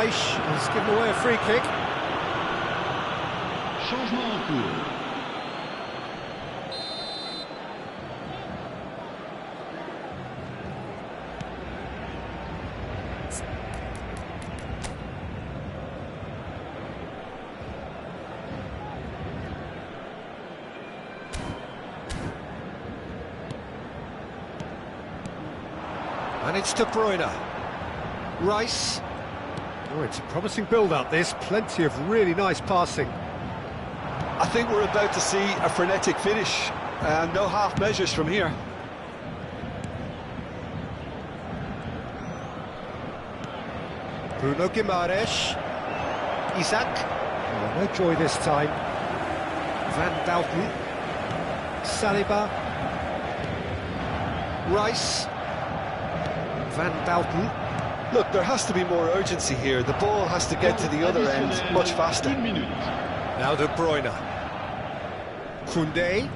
He's given away a free kick. Changement en cours. And it's De Bruyne. Rice. Oh, it's a promising build-up, this. Plenty of really nice passing. I think we're about to see a frenetic finish. No half measures from here. Bruno Guimaraes. Isaac. Oh, no joy this time. Van Dalton. Saliba. Rice. Van Dalton. Look, there has to be more urgency here. The ball has to get to the other end much faster. Now De Bruyne. Koundé.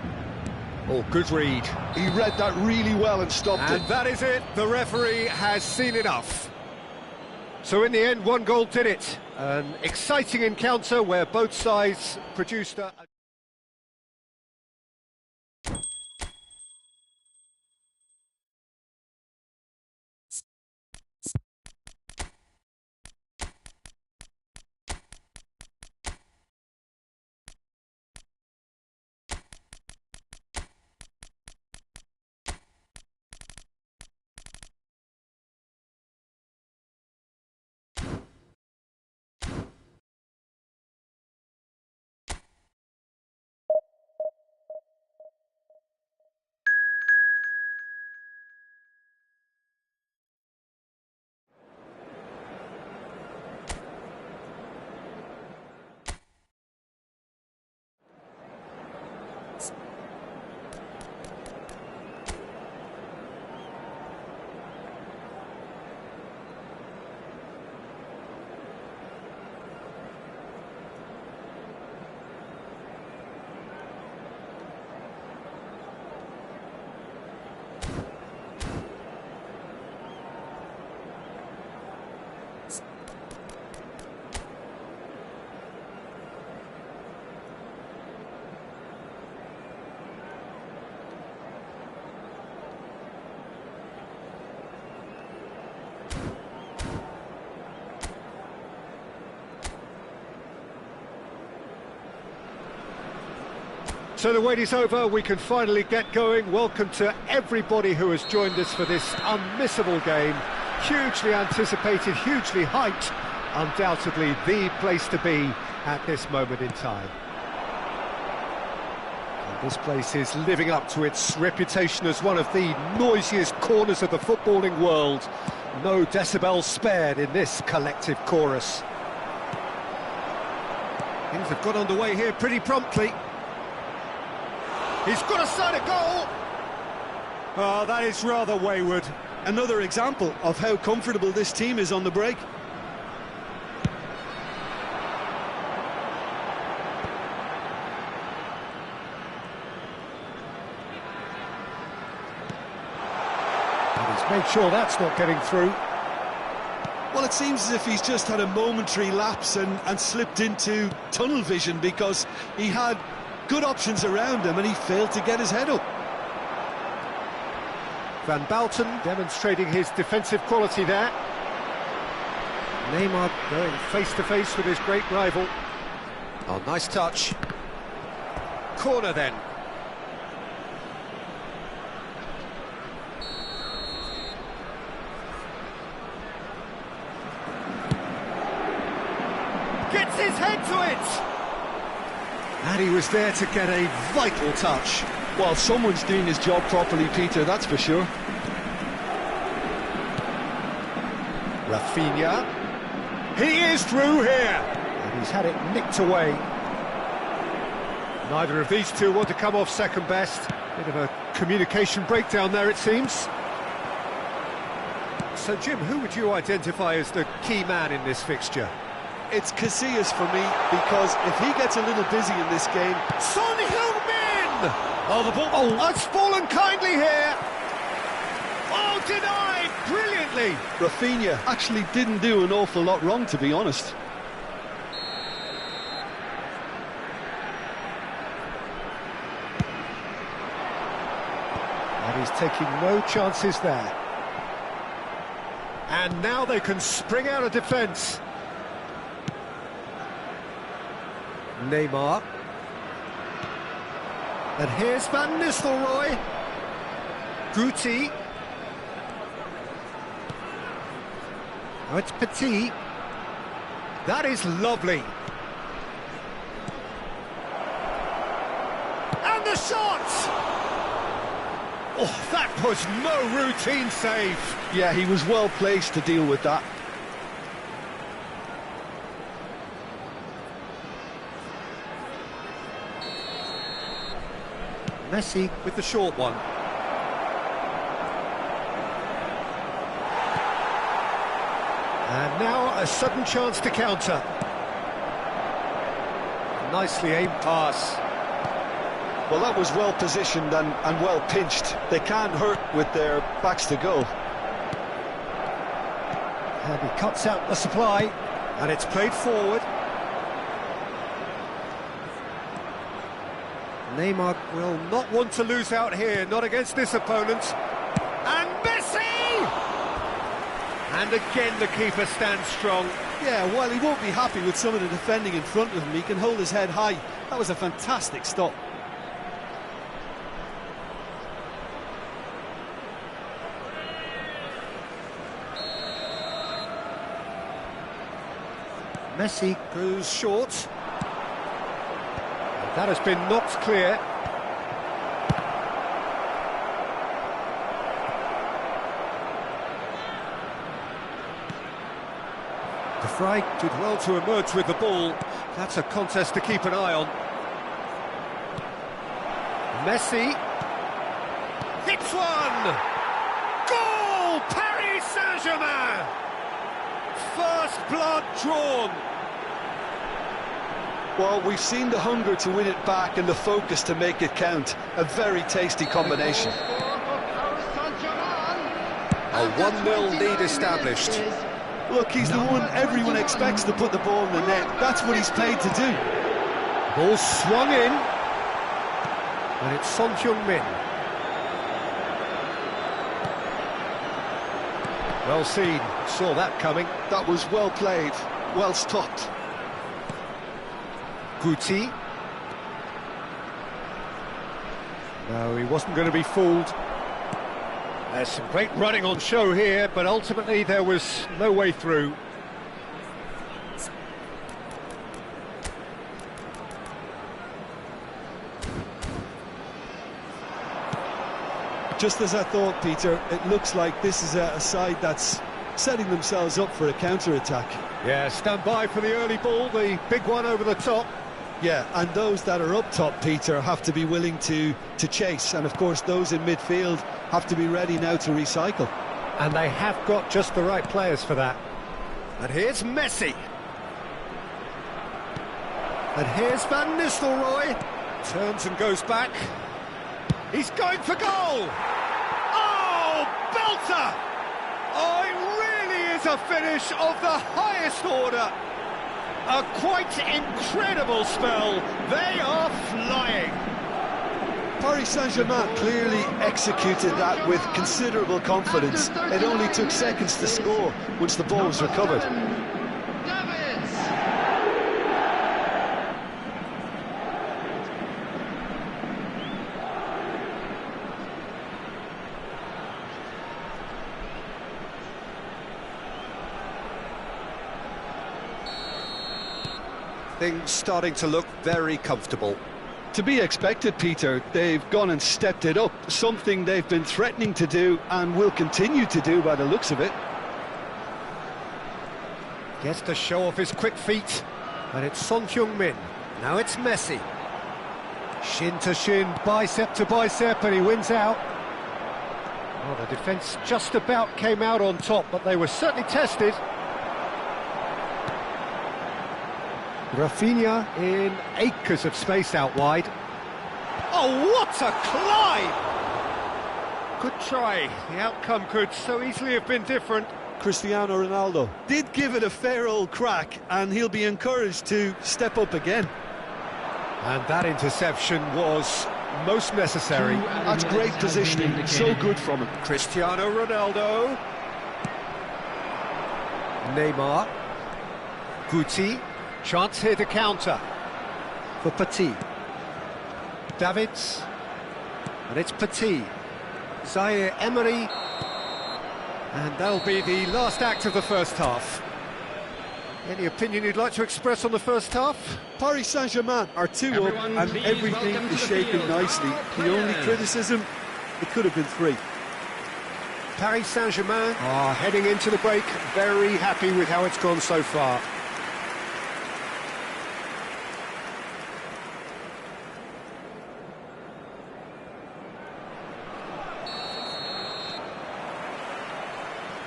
Oh, good read. He read that really well and stopped it. And that is it. The referee has seen enough. So in the end, one goal did it. An exciting encounter where both sides produced a... So the wait is over, we can finally get going. Welcome to everybody who has joined us for this unmissable game. Hugely anticipated, hugely hyped. Undoubtedly the place to be at this moment in time. And this place is living up to its reputation as one of the noisiest corners of the footballing world. No decibels spared in this collective chorus. Things have got underway here pretty promptly. He's got a sight of goal! Oh, that is rather wayward. Another example of how comfortable this team is on the break. And he's made sure that's not getting through. Well, it seems as if he's just had a momentary lapse and slipped into tunnel vision because he had good options around him and he failed to get his head up. Van Dalton demonstrating his defensive quality there. Neymar going face-to-face with his great rival. Oh, nice touch. Corner then. Gets his head to it! And he was there to get a vital touch. Well, someone's doing his job properly, Peter, that's for sure. Rafinha. He is through here! And he's had it nicked away. Neither of these two want to come off second best. Bit of a communication breakdown there, it seems. So, Jim, who would you identify as the key man in this fixture? It's Casillas for me, because if he gets a little busy in this game... Son Heung-min! Oh, the ball... Oh, it's fallen kindly here! Oh, denied! Brilliant brilliantly. Rafinha actually didn't do an awful lot wrong, to be honest. And he's taking no chances there. And now they can spring out of defence. Neymar. And here's Van Nistelrooy. Guti. Now it's Petit. That is lovely. And the shot! Oh, that was no routine save. Yeah, he was well placed to deal with that. Messi with the short one. And now a sudden chance to counter. Nicely aimed pass. Well, that was well positioned and well pinched. They can't hurt with their backs to goal. And he cuts out the supply, and it's played forward. Neymar will not want to lose out here, not against this opponent. And Messi! And again the keeper stands strong. Yeah, while he won't be happy with some of the defending in front of him, he can hold his head high. That was a fantastic stop. Messi goes short. That has been knocked clear. De Vrij did well to emerge with the ball. That's a contest to keep an eye on. Messi hits one! Goal! Paris Saint-Germain! First blood drawn. Well, we've seen the hunger to win it back and the focus to make it count. A very tasty combination. A 1-0 lead established. Look, he's the one everyone expects to put the ball in the net. That's what he's paid to do. Ball swung in. And it's Son Heung-min. Well seen, saw that coming. That was well played, well stopped. Guti. No, he wasn't going to be fooled. There's some great running on show here, but ultimately there was no way through. Just as I thought, Peter, it looks like this is a side that's setting themselves up for a counter-attack. Yeah, stand by for the early ball, the big one over the top. Yeah, and those that are up top, Peter, have to be willing to chase. And, of course, those in midfield have to be ready now to recycle. And they have got just the right players for that. And here's Messi. And here's Van Nistelrooy. Turns and goes back. He's going for goal! Oh, belter! Oh, it really is a finish of the highest order. A quite incredible spell. They are flying. Paris Saint-Germain clearly executed that with considerable confidence. It only took seconds to score once the ball was recovered. Things starting to look very comfortable. To be expected, Peter. They've gone and stepped it up, something they've been threatening to do and will continue to do by the looks of it. Gets to show off his quick feet, and it's Son Heung-min. Now it's Messi. Shin to shin, bicep to bicep, and he wins out. Well, the defence just about came out on top, but they were certainly tested. Rafinha in acres of space out wide. Oh, what a climb! Good try. The outcome could so easily have been different. Cristiano Ronaldo did give it a fair old crack, and he'll be encouraged to step up again. And that interception was most necessary. That's great positioning, so good from him. Cristiano Ronaldo. Neymar. Guti. Chance here to counter. For Petit. Davids. And it's Petit. Zaire Emery. And that'll be the last act of the first half. Any opinion you'd like to express on the first half? Paris Saint-Germain are 2 up and everything is shaping nicely. The only criticism, it could have been 3. Paris Saint-Germain are heading into the break very happy with how it's gone so far.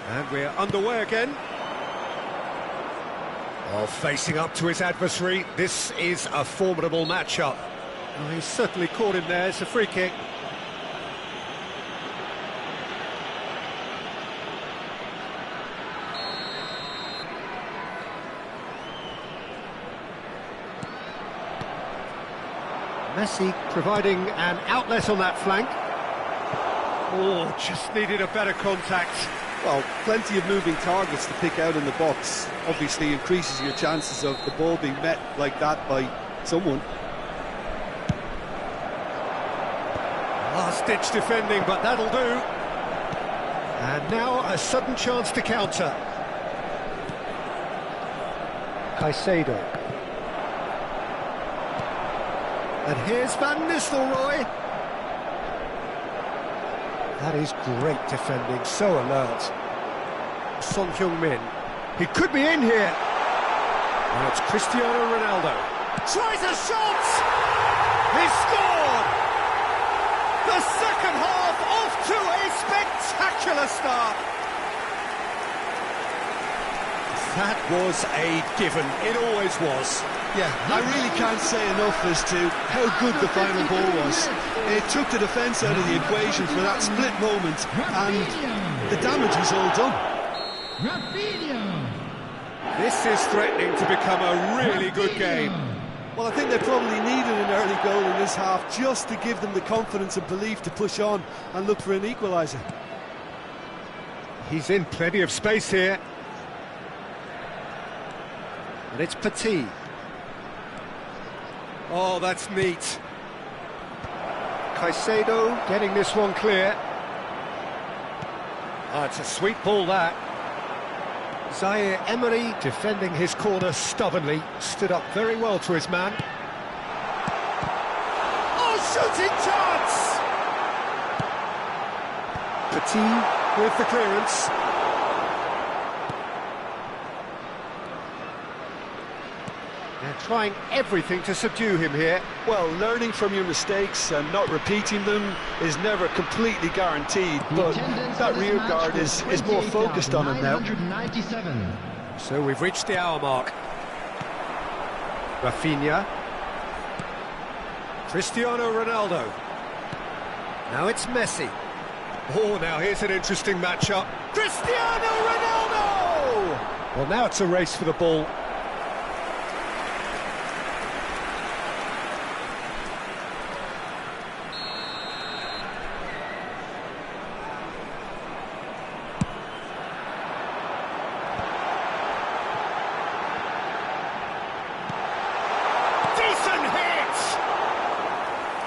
And we're underway again. Well, facing up to his adversary, this is a formidable matchup. Well, he's certainly caught him there. It's a free kick. Messi providing an outlet on that flank. Oh, just needed a better contact. Well, plenty of moving targets to pick out in the box. Obviously increases your chances of the ball being met like that by someone. Last-ditch defending, but that'll do. And now a sudden chance to counter. Caicedo. And here's Van Nistelrooy. That is great defending, so alert. Son Heung-min. He could be in here. Now it's Cristiano Ronaldo. Tries a shot! He scored! The second half off to a spectacular start. That was a given. It always was. Yeah, I really can't say enough as to how good the final ball was. It took the defence out of the equation for that split moment, and the damage was all done. This is threatening to become a really good game. Well, I think they probably needed an early goal in this half just to give them the confidence and belief to push on and look for an equaliser. He's in plenty of space here. And it's Petit. Oh, that's neat. Caicedo getting this one clear. Oh, it's a sweet ball, that. Zaire Emery defending his corner stubbornly. Stood up very well to his man. Oh, shooting chance! Petit with the clearance. They're trying everything to subdue him here. Well, learning from your mistakes and not repeating them is never completely guaranteed, but that rear guard is more focused on him now. So we've reached the hour mark. Rafinha. Cristiano Ronaldo. Now it's Messi. Oh, now here's an interesting matchup. Cristiano Ronaldo! Well, now it's a race for the ball.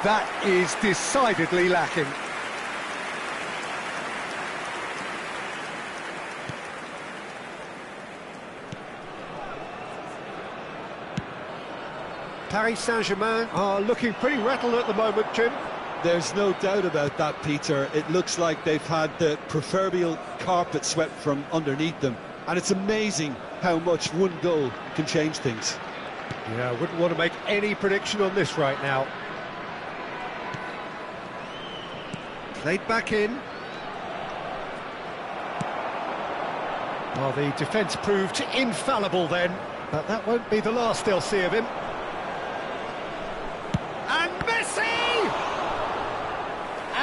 That is decidedly lacking. Paris Saint-Germain are looking pretty rattled at the moment, Jim. There's no doubt about that, Peter. It looks like they've had the proverbial carpet swept from underneath them. And it's amazing how much one goal can change things. Yeah, I wouldn't want to make any prediction on this right now. Played back in. Well, the defence proved infallible then, but that won't be the last they'll see of him. And Messi!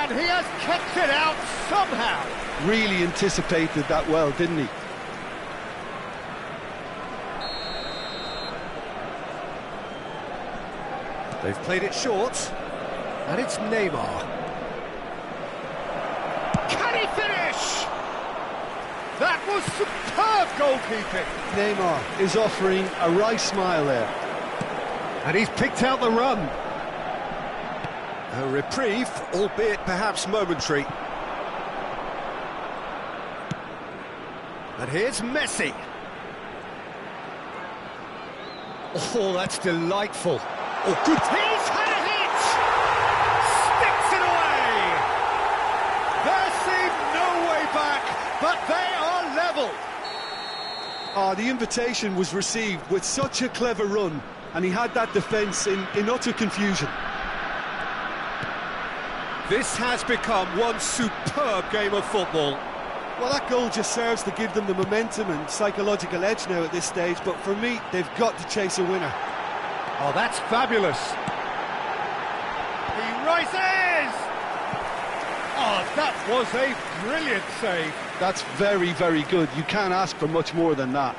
And he has kept it out somehow. Really anticipated that well, didn't he? They've played it short, and it's Neymar. Can he finish? That was superb goalkeeping. Neymar is offering a wry smile there. And he's picked out the run. A reprieve, albeit perhaps momentary. And here's Messi. Oh, that's delightful. Oh, good. He's had a hit! Sticks it away! There seemed no way back, but they are level. Oh, the invitation was received with such a clever run, and he had that defence in utter confusion. This has become one superb game of football. Well, that goal just serves to give them the momentum and psychological edge now at this stage, but for me, they've got to chase a winner. Oh, that's fabulous. He rises! Oh, that was a brilliant save. That's very, very good. You can't ask for much more than that.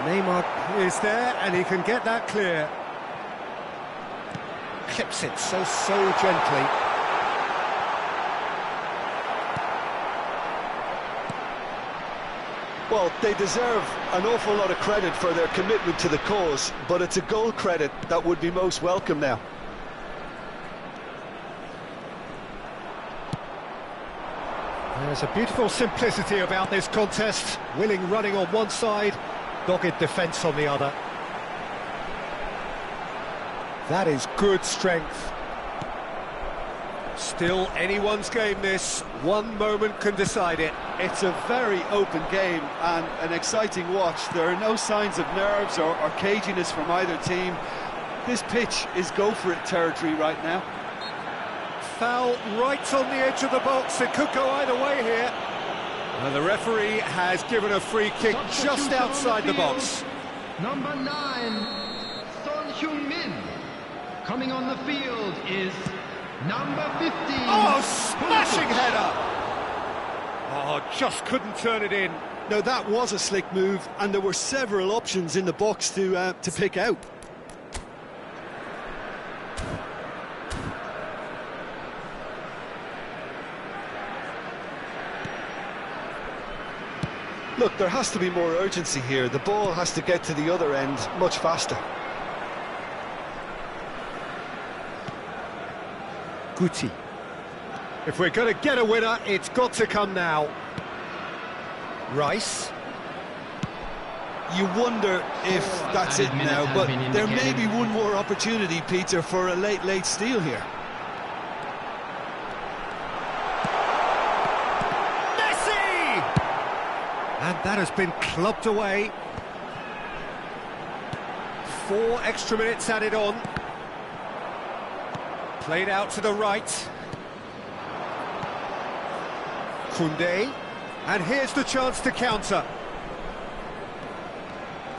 Neymar is there, and he can get that clear. Clips it so gently. Well, they deserve an awful lot of credit for their commitment to the cause, but it's a goal credit that would be most welcome now. There's a beautiful simplicity about this contest. Willing running on one side, dogged defence on the other. That is good strength. Still anyone's game, this. One moment can decide it. It's a very open game and an exciting watch. There are no signs of nerves or caginess from either team. This pitch is go-for-it territory right now. Foul right on the edge of the box. It could go either way here. And the referee has given a free kick just outside the box. Number 9, Son Heung-min. Coming on the field is number 15. Oh, smashing header! Oh, just couldn't turn it in. Now that was a slick move, and there were several options in the box to pick out. Look, there has to be more urgency here. The ball has to get to the other end much faster. Guti. If we're going to get a winner, it's got to come now. Rice. You wonder if that's it now, but there may be one more opportunity, Peter, for a late steal here. Messi! And that has been clubbed away. 4 extra minutes added on. Played out to the right. Koundé. And here's the chance to counter.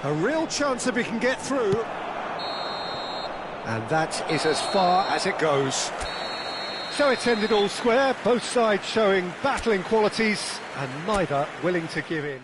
A real chance if he can get through. And that is as far as it goes. So it's ended all square, both sides showing battling qualities and neither willing to give in.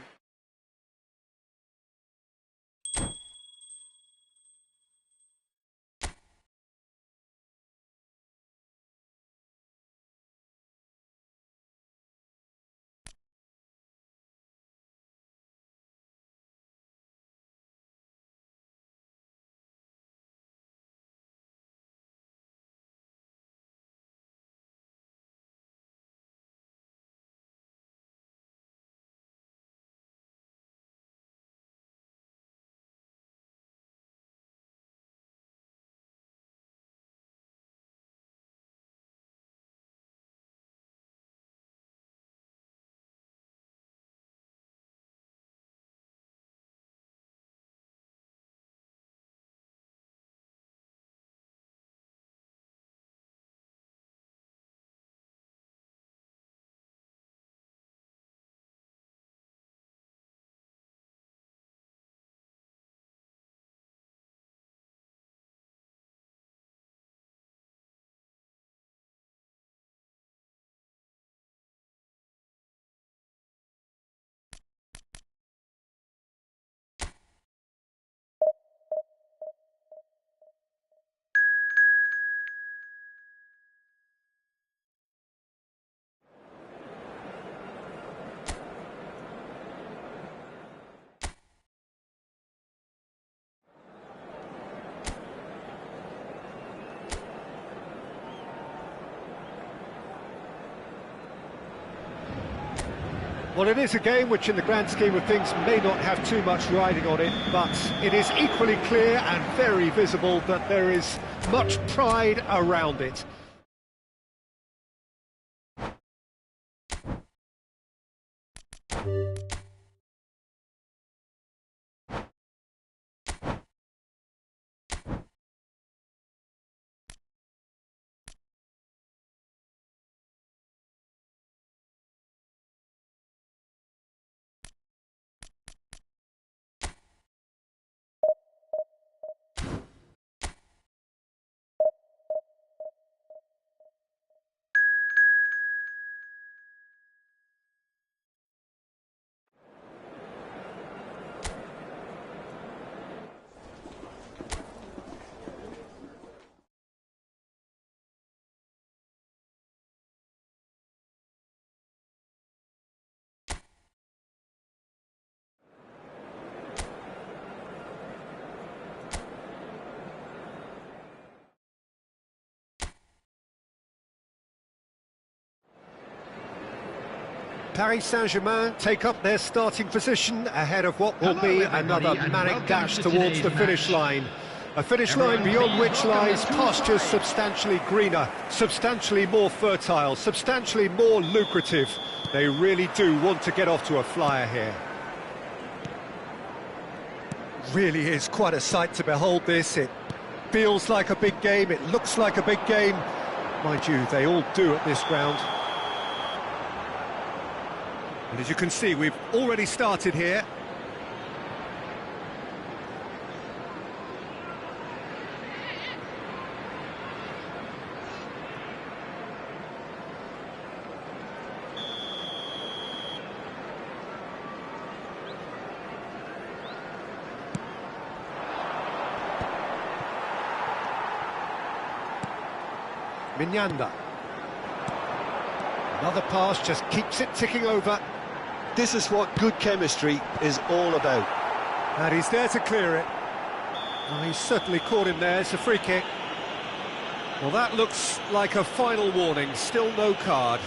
Well, it is a game which in the grand scheme of things may not have too much riding on it, but it is equally clear and very visible that there is much pride around it. Paris Saint-Germain take up their starting position ahead of what will be another manic dash towards the finish line. A finish line beyond which lies pastures substantially greener, substantially more fertile, substantially more lucrative. They really do want to get off to a flyer here. Really is quite a sight to behold this. It feels like a big game, it looks like a big game. Mind you, they all do at this ground. And as you can see, we've already started here. Mignanda. Another pass just keeps it ticking over. This is what good chemistry is all about. And he's there to clear it. Well, he's certainly caught him there. It's a free kick. Well, that looks like a final warning. Still no card.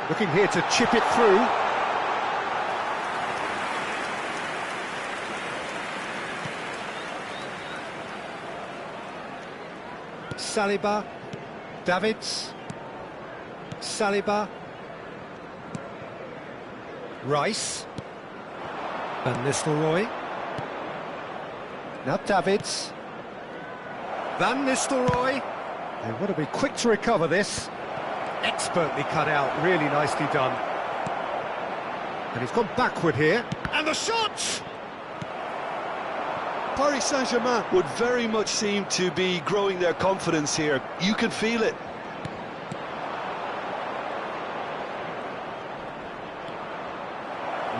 Looking here to chip it through. Saliba, Davids, Saliba, Rice, Van Nistelrooy, now Davids, Van Nistelrooy, they want to be quick to recover this, expertly cut out, really nicely done, and he's gone backward here, and the shot! Paris Saint-Germain would very much seem to be growing their confidence here. You can feel it.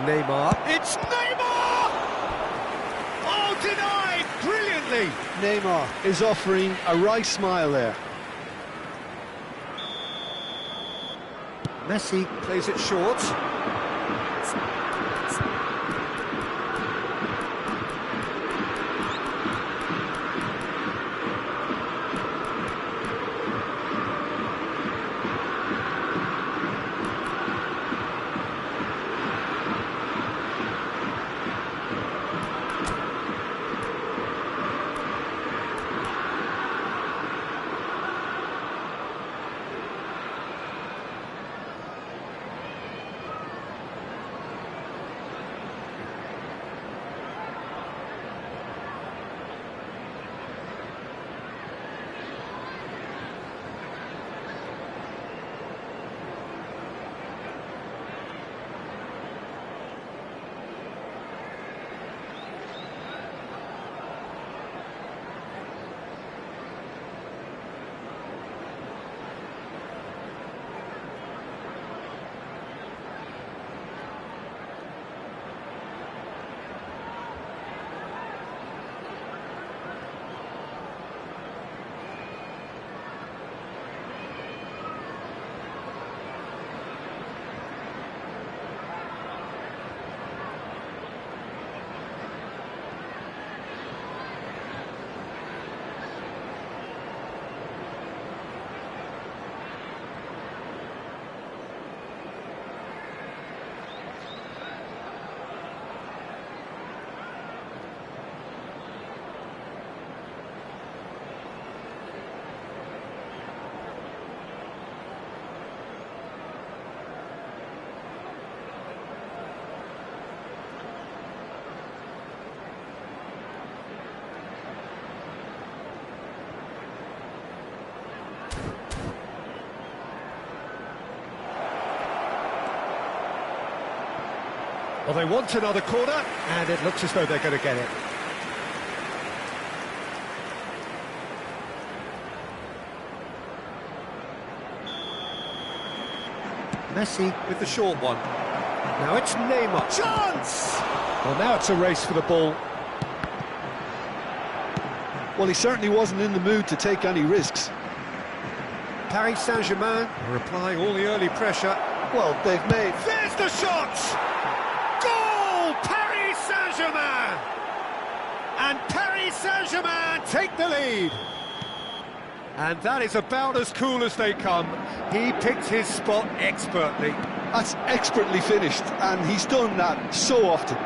Neymar. It's Neymar! Oh, denied! Brilliantly! Neymar is offering a right smile there. Messi plays it short. Well, they want another corner, and it looks as though they're going to get it. Messi with the short one. Now it's Neymar. Chance! Well, now it's a race for the ball. Well, he certainly wasn't in the mood to take any risks. Paris Saint-Germain are applying all the early pressure. Well, they've made... There's the shot! Goal! Paris Saint-Germain! And Paris Saint-Germain take the lead. And that is about as cool as they come. He picked his spot expertly. That's expertly finished, and he's done that so often.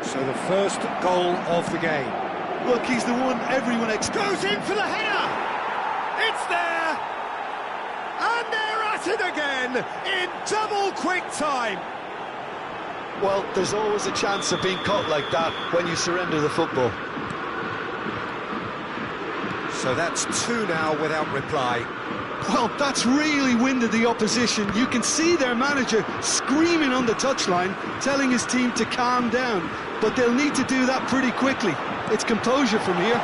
So the first goal of the game. Look, he's the one everyone goes in for the header! It's there! And they're at it again in double quick time. Well, there's always a chance of being caught like that when you surrender the football. So that's 2 now without reply. Well, that's really winded the opposition. You can see their manager screaming on the touchline, telling his team to calm down. But they'll need to do that pretty quickly. It's composure from here.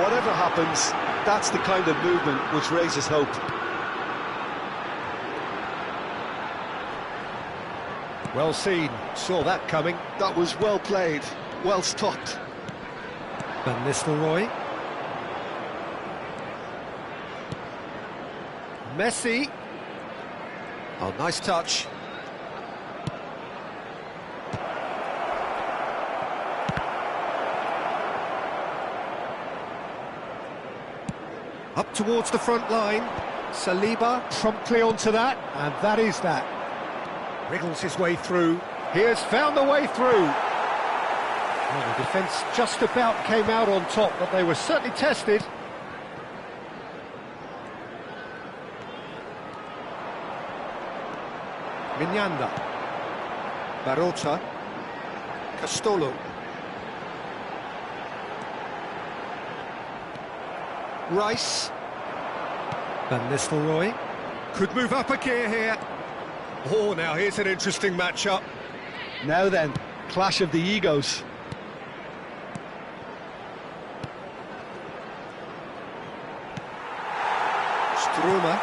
Whatever happens, that's the kind of movement which raises hope. Well seen, saw that coming. That was well played, well stopped. Van Nistelrooy. Messi. Oh, nice touch. Up towards the front line. Saliba promptly onto that, and that is that. Wriggles his way through. He has found the way through. Well, the defence just about came out on top, but they were certainly tested. Mignanda. Barota. Castolo. Rice. Van Nistelrooy. Could move up a gear here. Oh, now here's an interesting matchup. Now then, clash of the egos. Struma.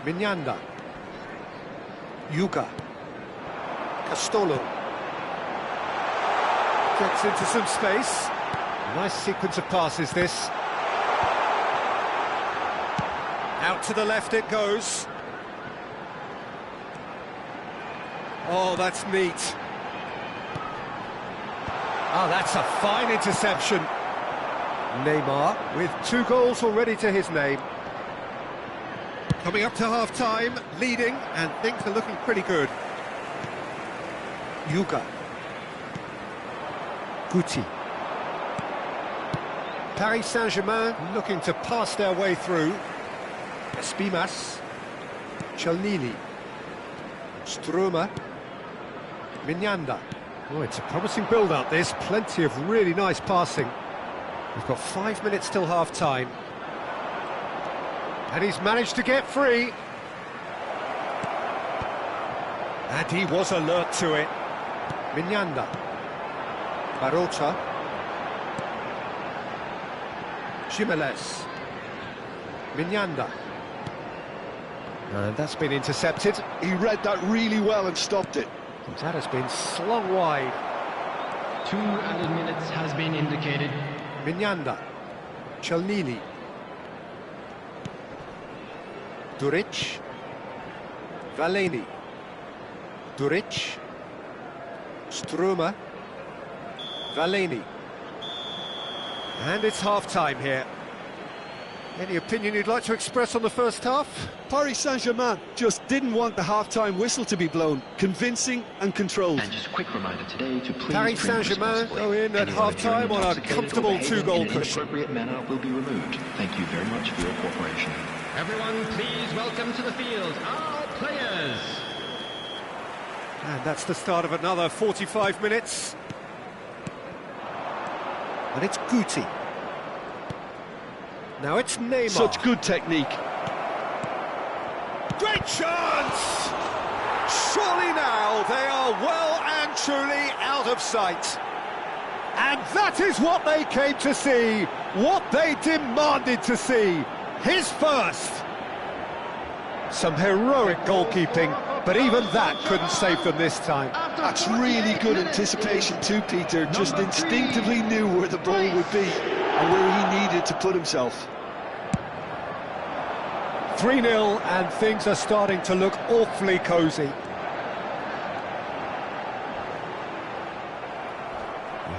Mignanda. Yuga. Castolo. Gets into some space. Nice sequence of passes, this. Out to the left it goes. Oh, that's neat. Oh, that's a fine interception. Neymar with 2 goals already to his name. Coming up to half-time, leading, and things are looking pretty good. Yuga. Guti. Paris Saint-Germain looking to pass their way through. Espimas. Chalnini. Struma. Mignanda. Oh, it's a promising build-up, this. Plenty of really nice passing. We've got 5 minutes till half-time. And he's managed to get free. And he was alert to it. Mignanda. Barota. Jimenez. Mignanda. And that's been intercepted. He read that really well and stopped it. That has been slung wide. 2 added minutes has been indicated. Mignanda. Chalnini. Duric. Valeni. Duric. Struma. Valeni. And it's half-time here. Any opinion you'd like to express on the first half? Paris Saint-Germain just didn't want the half-time whistle to be blown. Convincing and controlled. And just a quick reminder today to please Paris Saint-Germain go in at half-time on a comfortable 2-goal cushion. In an inappropriate manner will be removed. Thank you very much for your cooperation. Everyone, please welcome to the field our players. And that's the start of another 45 minutes. And it's Guti. Now it's Neymar. Such good technique. Great chance! Surely now they are well and truly out of sight. And that is what they came to see, what they demanded to see. His first. Some heroic goalkeeping, but even that couldn't save them this time. That's really good anticipation too, Peter. Just instinctively knew where the ball would be and where he needed to put himself. 3-0 and things are starting to look awfully cosy. You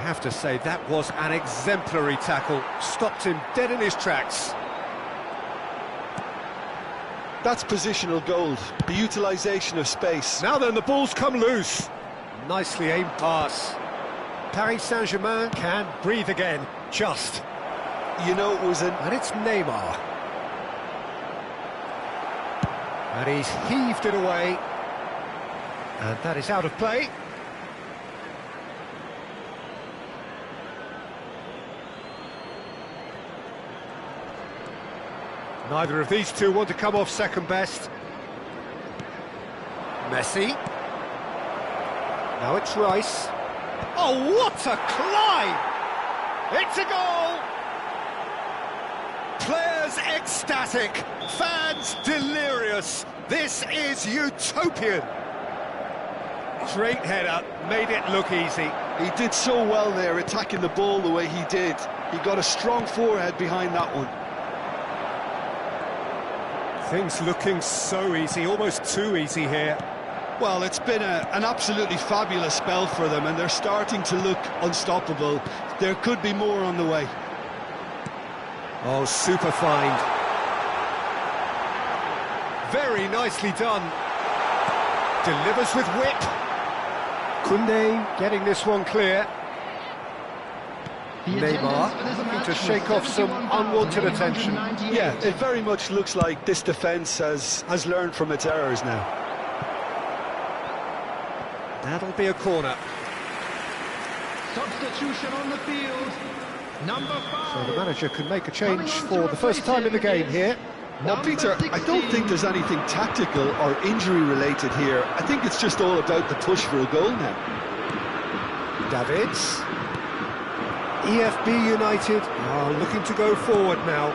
have to say that was an exemplary tackle, stopped him dead in his tracks. That's positional gold, the utilisation of space. Now then, the ball's come loose. Nicely aimed pass. Paris Saint-Germain can breathe again, just. You know, it was an... And it's Neymar. And he's heaved it away. And that is out of play. Neither of these two want to come off second best. Messi. Now it's Rice. Oh, what a climb! It's a goal! Players ecstatic, fans delirious. This is utopian. Great header, made it look easy. He did so well there, attacking the ball the way he did. He got a strong forehead behind that one. Things looking so easy, almost too easy here. Well, it's been an absolutely fabulous spell for them, and they're starting to look unstoppable. There could be more on the way. Oh, super find. Very nicely done. Delivers with whip. Koundé getting this one clear. Neymar looking to shake off some unwanted attention. Yeah, it very much looks like this defence has learned from its errors now. That'll be a corner. Substitution on the field. Number 5. So the manager can make a change for the first time in the game here. Well, Peter, I don't think there's anything tactical or injury-related here. I think it's just all about the push for a goal now. Davids. EFB United are looking to go forward now.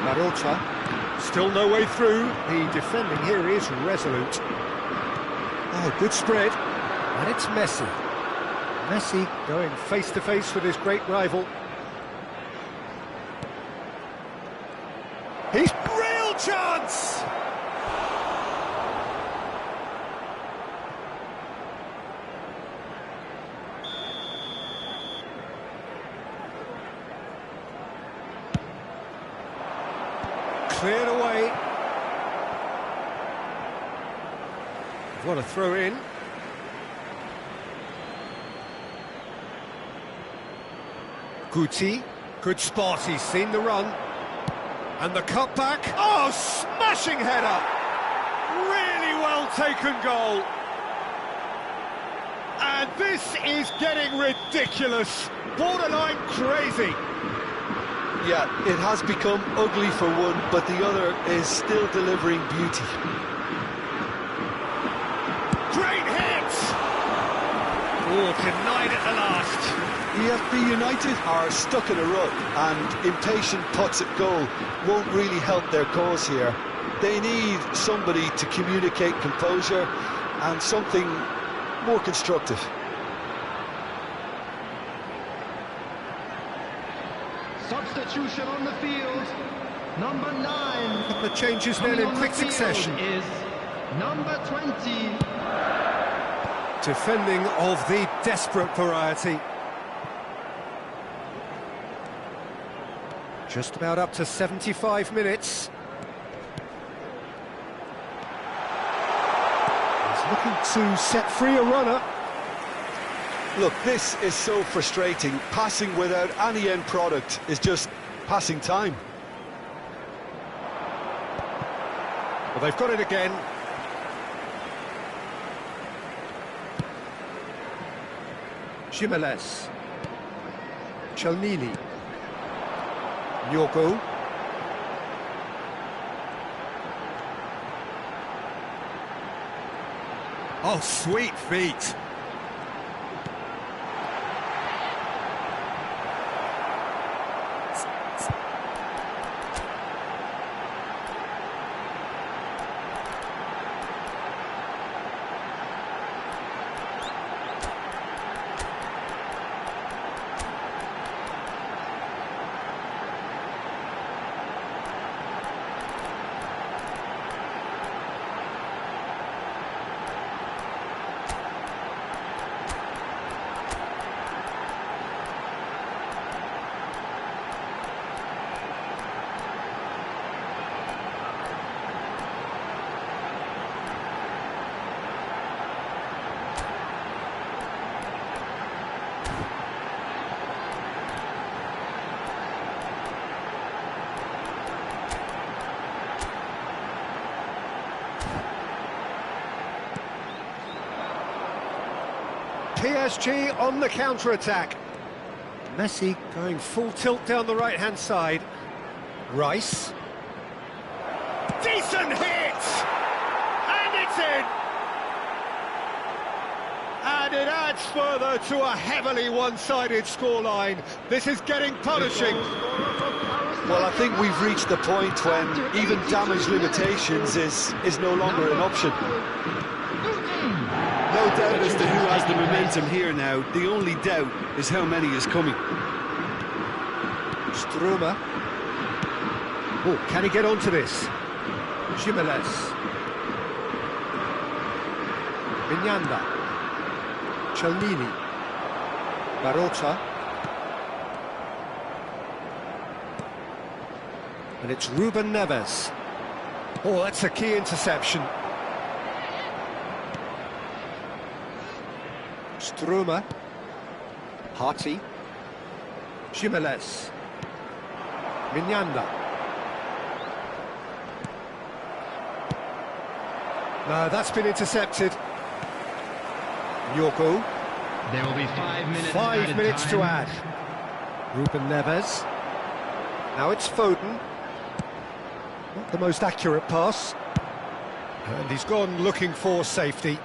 Marotta, still no way through. The defending here is resolute. Oh, good spread. And it's Messi. Messi going face-to-face with his great rival. He's real chance! Cleared away. What a throw in. Guti, good spot, he's seen the run. And the cutback. Oh, smashing header! Really well taken goal. And this is getting ridiculous. Borderline crazy. Yeah, it has become ugly for one, but the other is still delivering beauty. Great hit! Oh, denied at the last. EFB United are stuck in a rut, and impatient putts at goal won't really help their cause here. They need somebody to communicate composure and something more constructive. Substitution on the field. Number 9. A couple of changes then in quick succession. Is number 20. Defending of the desperate variety. Just about up to 75 minutes. He's looking to set free a runner. Look, this is so frustrating. Passing without any end product is just passing time. Well, they've got it again. Jimenez. Chelnini. Nyogo. Oh, sweet feet. PSG on the counter-attack. Messi going full tilt down the right-hand side. Rice. Decent hit! And it's in! And it adds further to a heavily one-sided scoreline. This is getting punishing. Well, I think we've reached the point when even damage limitations is no longer an option. No doubt as to who has the momentum here now. The only doubt is how many is coming. Struma. Oh, can he get onto this? Jimenez. Vignanda. Chelnini. Barota. And it's Ruben Neves. Oh, that's a key interception. Struma. Harty. Jimenez. Vignanda. No, that's been intercepted. Nyogo. There will be 5 minutes. 5 minutes to add. Ruben Neves. Now it's Foden. Not the most accurate pass. And he's gone looking for safety.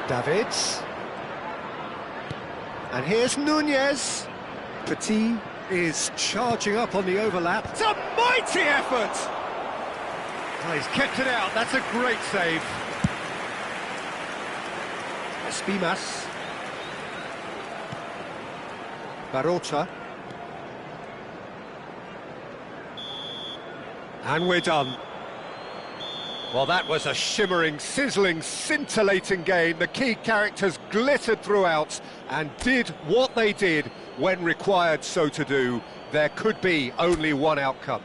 Davids. And here's Nunez. Petit is charging up on the overlap. It's a mighty effort! Oh, he's kept it out, that's a great save. Espimas. Barota. And we're done. Well, that was a shimmering, sizzling, scintillating game. The key characters glittered throughout and did what they did when required so to do. There could be only one outcome.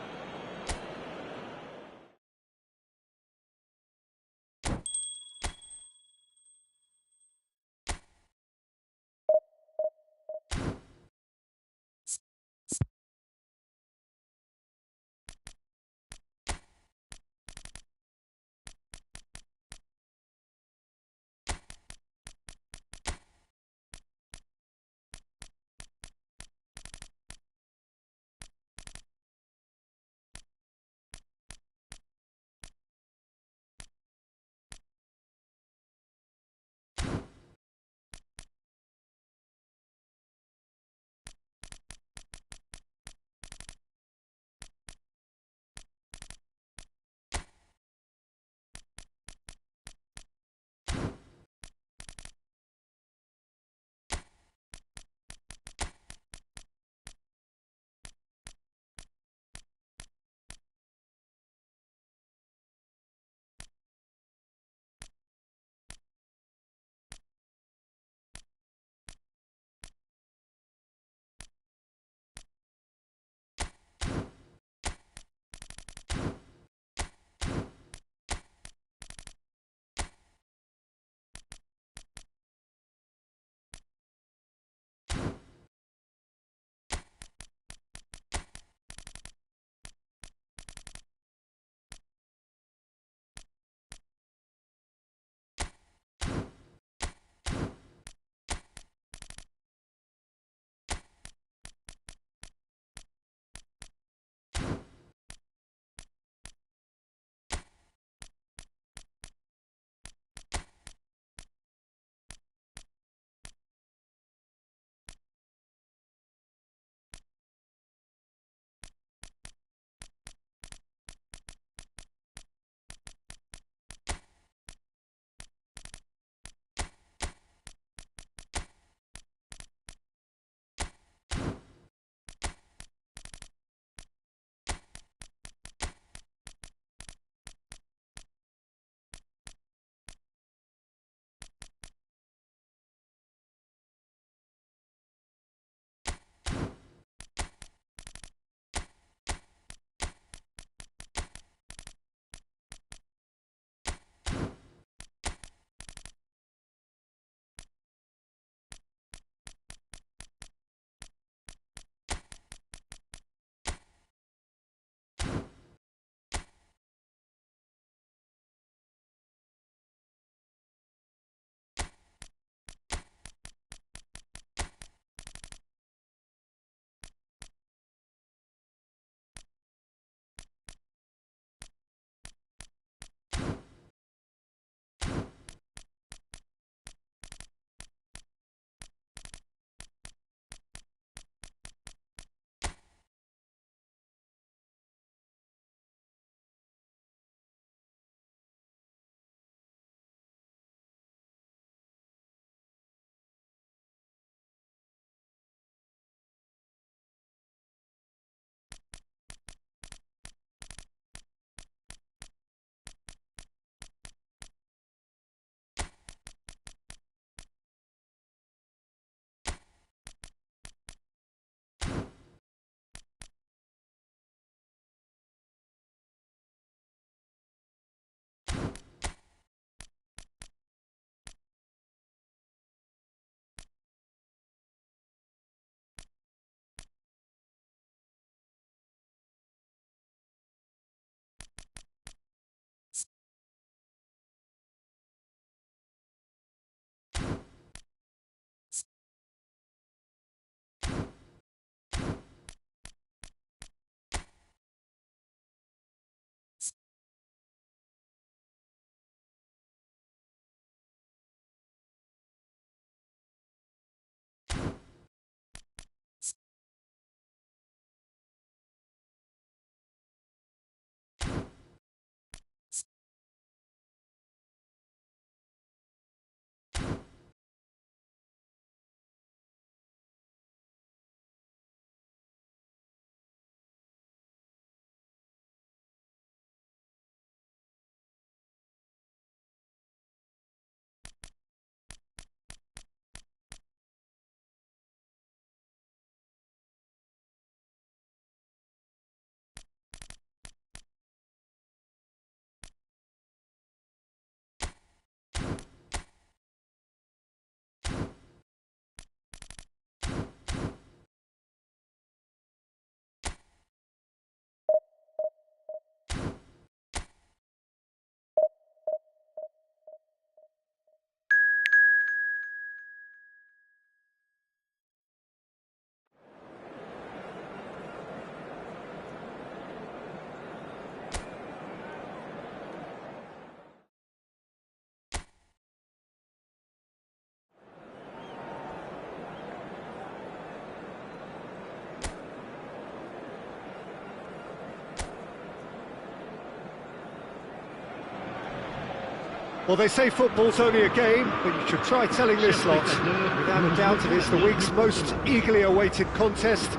Well, they say football's only a game, but you should try telling this lot. Without a doubt, it is the week's most eagerly awaited contest.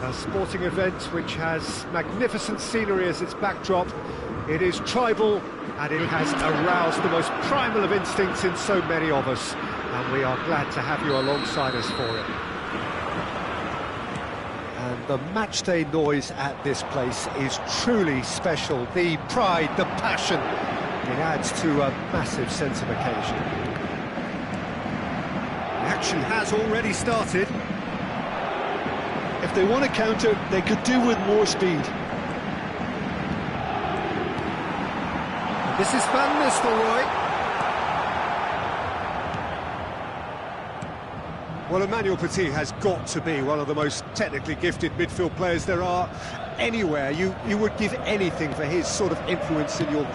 A sporting event which has magnificent scenery as its backdrop. It is tribal, and it has aroused the most primal of instincts in so many of us. And we are glad to have you alongside us for it. And the matchday noise at this place is truly special. The pride, the passion. It adds to a massive sense of occasion. The action has already started. If they want to counter, they could do with more speed. This is Van Nistelrooy. Well, Emmanuel Petit has got to be one of the most technically gifted midfield players there are anywhere. You would give anything for his sort of influence in your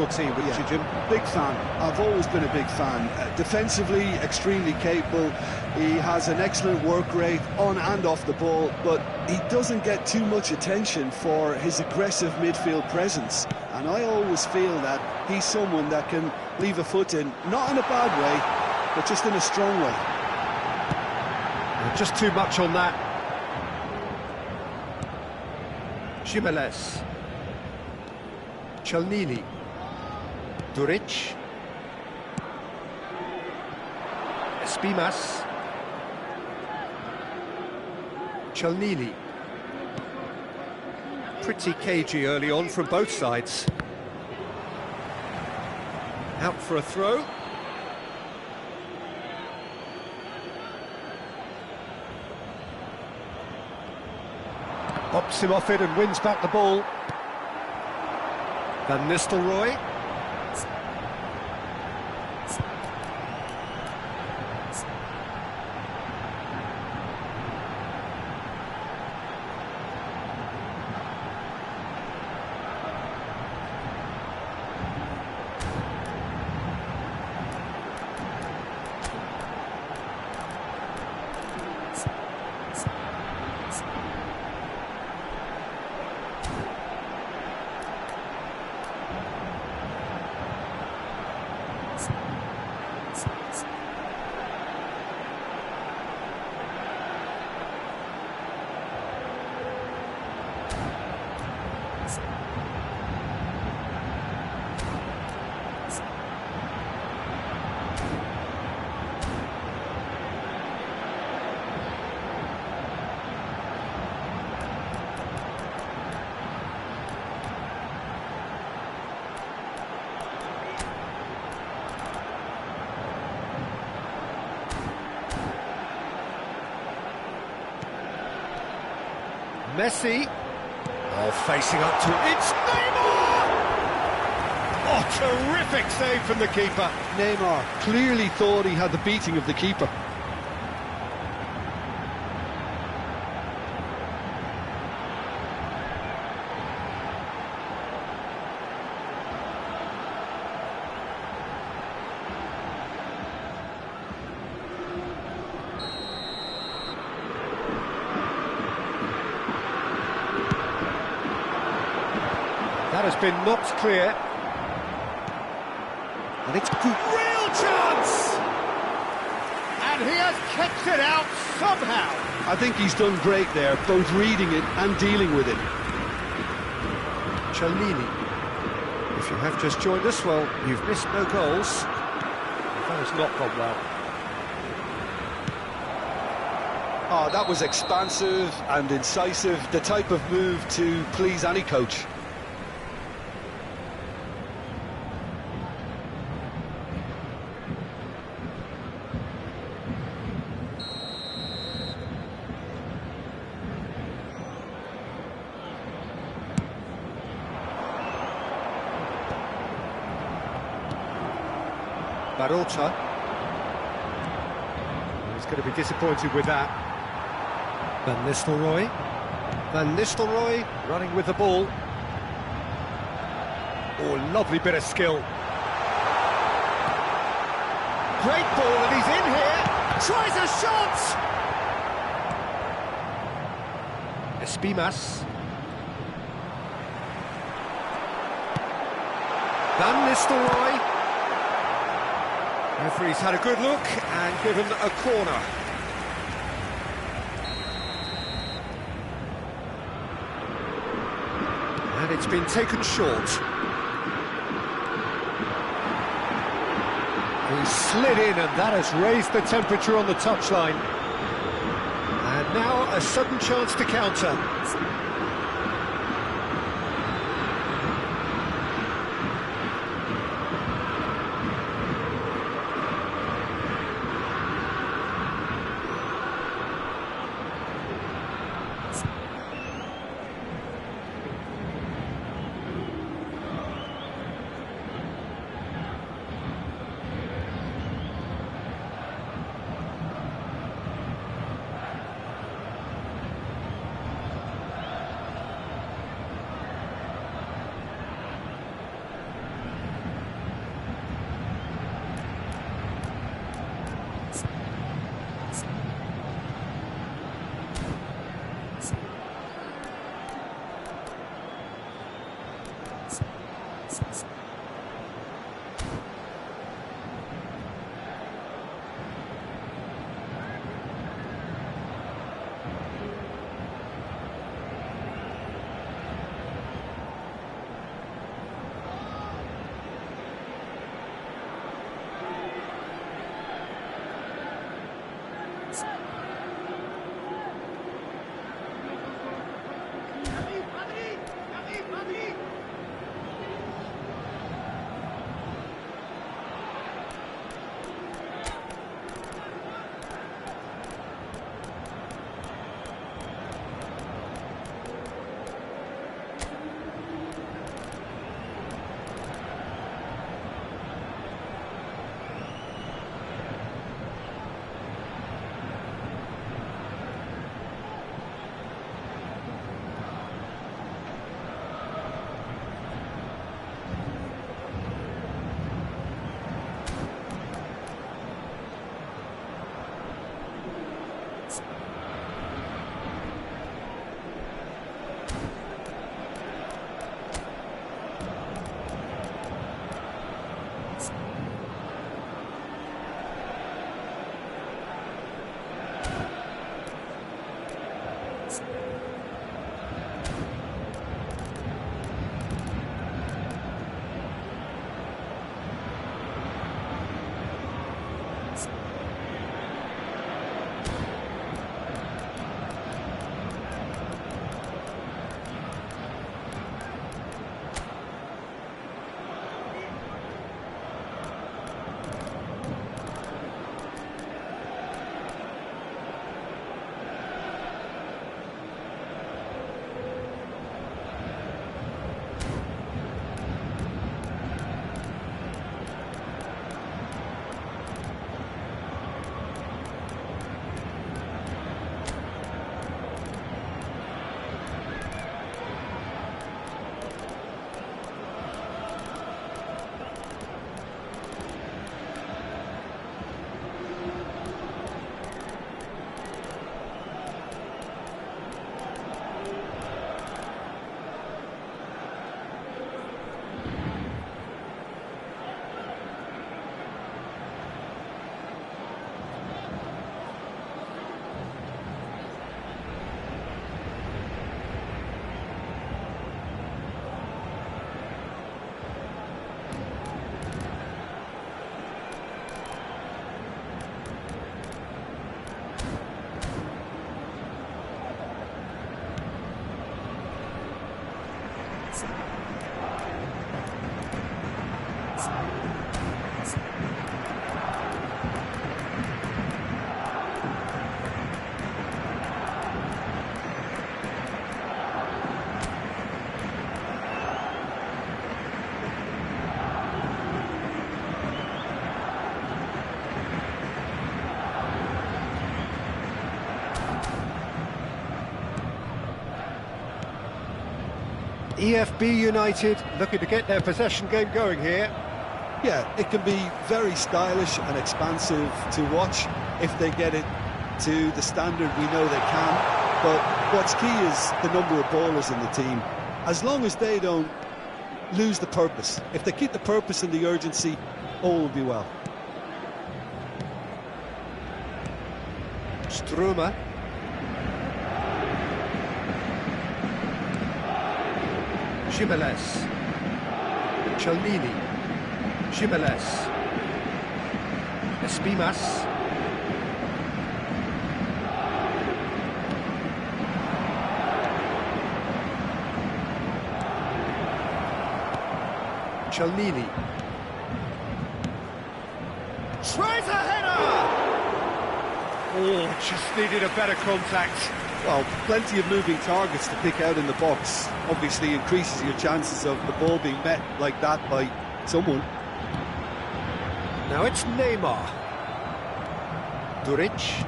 team, wouldn't you, Jim? Big fan. I've always been a big fan. Defensively, extremely capable. He has an excellent work rate on and off the ball, but he doesn't get too much attention for his aggressive midfield presence. And I always feel that he's someone that can leave a foot in, not in a bad way, but just in a strong way. Just too much on that. Jimenez. Chelnini. Duric. Espimas. Chelnini. Pretty cagey early on from both sides. Out for a throw. Pops him off it and wins back the ball. Van Nistelrooy. Messi. Oh, facing up to it. It's Neymar! Oh, terrific save from the keeper. Neymar clearly thought he had the beating of the keeper. That has been knocked clear. And it's good. Real chance! And he has kept it out somehow. I think he's done great there, both reading it and dealing with it. Chelnini. If you have just joined us, well, you've missed no goals. That has not gone well. Oh, that was expansive and incisive, the type of move to please any coach. Barota. He's going to be disappointed with that. Van Nistelrooy. Van Nistelrooy running with the ball. Oh, lovely bit of skill. Great ball, and he's in here. Tries a shot! Espimas. Van Nistelrooy. Referee's had a good look and given a corner. And it's been taken short. He slid in and that has raised the temperature on the touchline. And now a sudden chance to counter. EFB United looking to get their possession game going here. Yeah, it can be very stylish and expansive to watch if they get it to the standard we know they can. But what's key is the number of ballers in the team. As long as they don't lose the purpose, if they keep the purpose and the urgency, all will be well. Struma. Jimenez. Chelmini. Jimenez. Espimas. Chelmini. Tries a header! Oh, just needed a better contact. Well, plenty of moving targets to pick out in the box. Obviously increases your chances of the ball being met like that by someone. Now it's Neymar. Duric.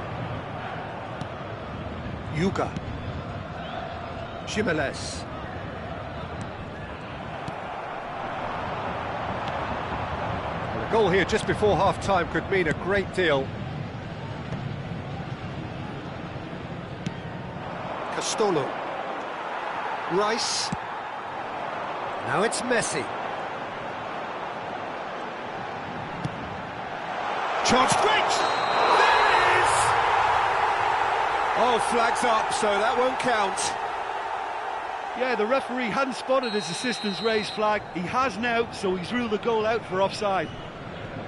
Yuga. Jimenez. A goal here just before half-time could mean a great deal. Castolo. Rice. Now it's Messi. Chance, great! There it is! Oh, flags up, so that won't count. Yeah, the referee hadn't spotted his assistant's raised flag. He has now, so he's ruled the goal out for offside.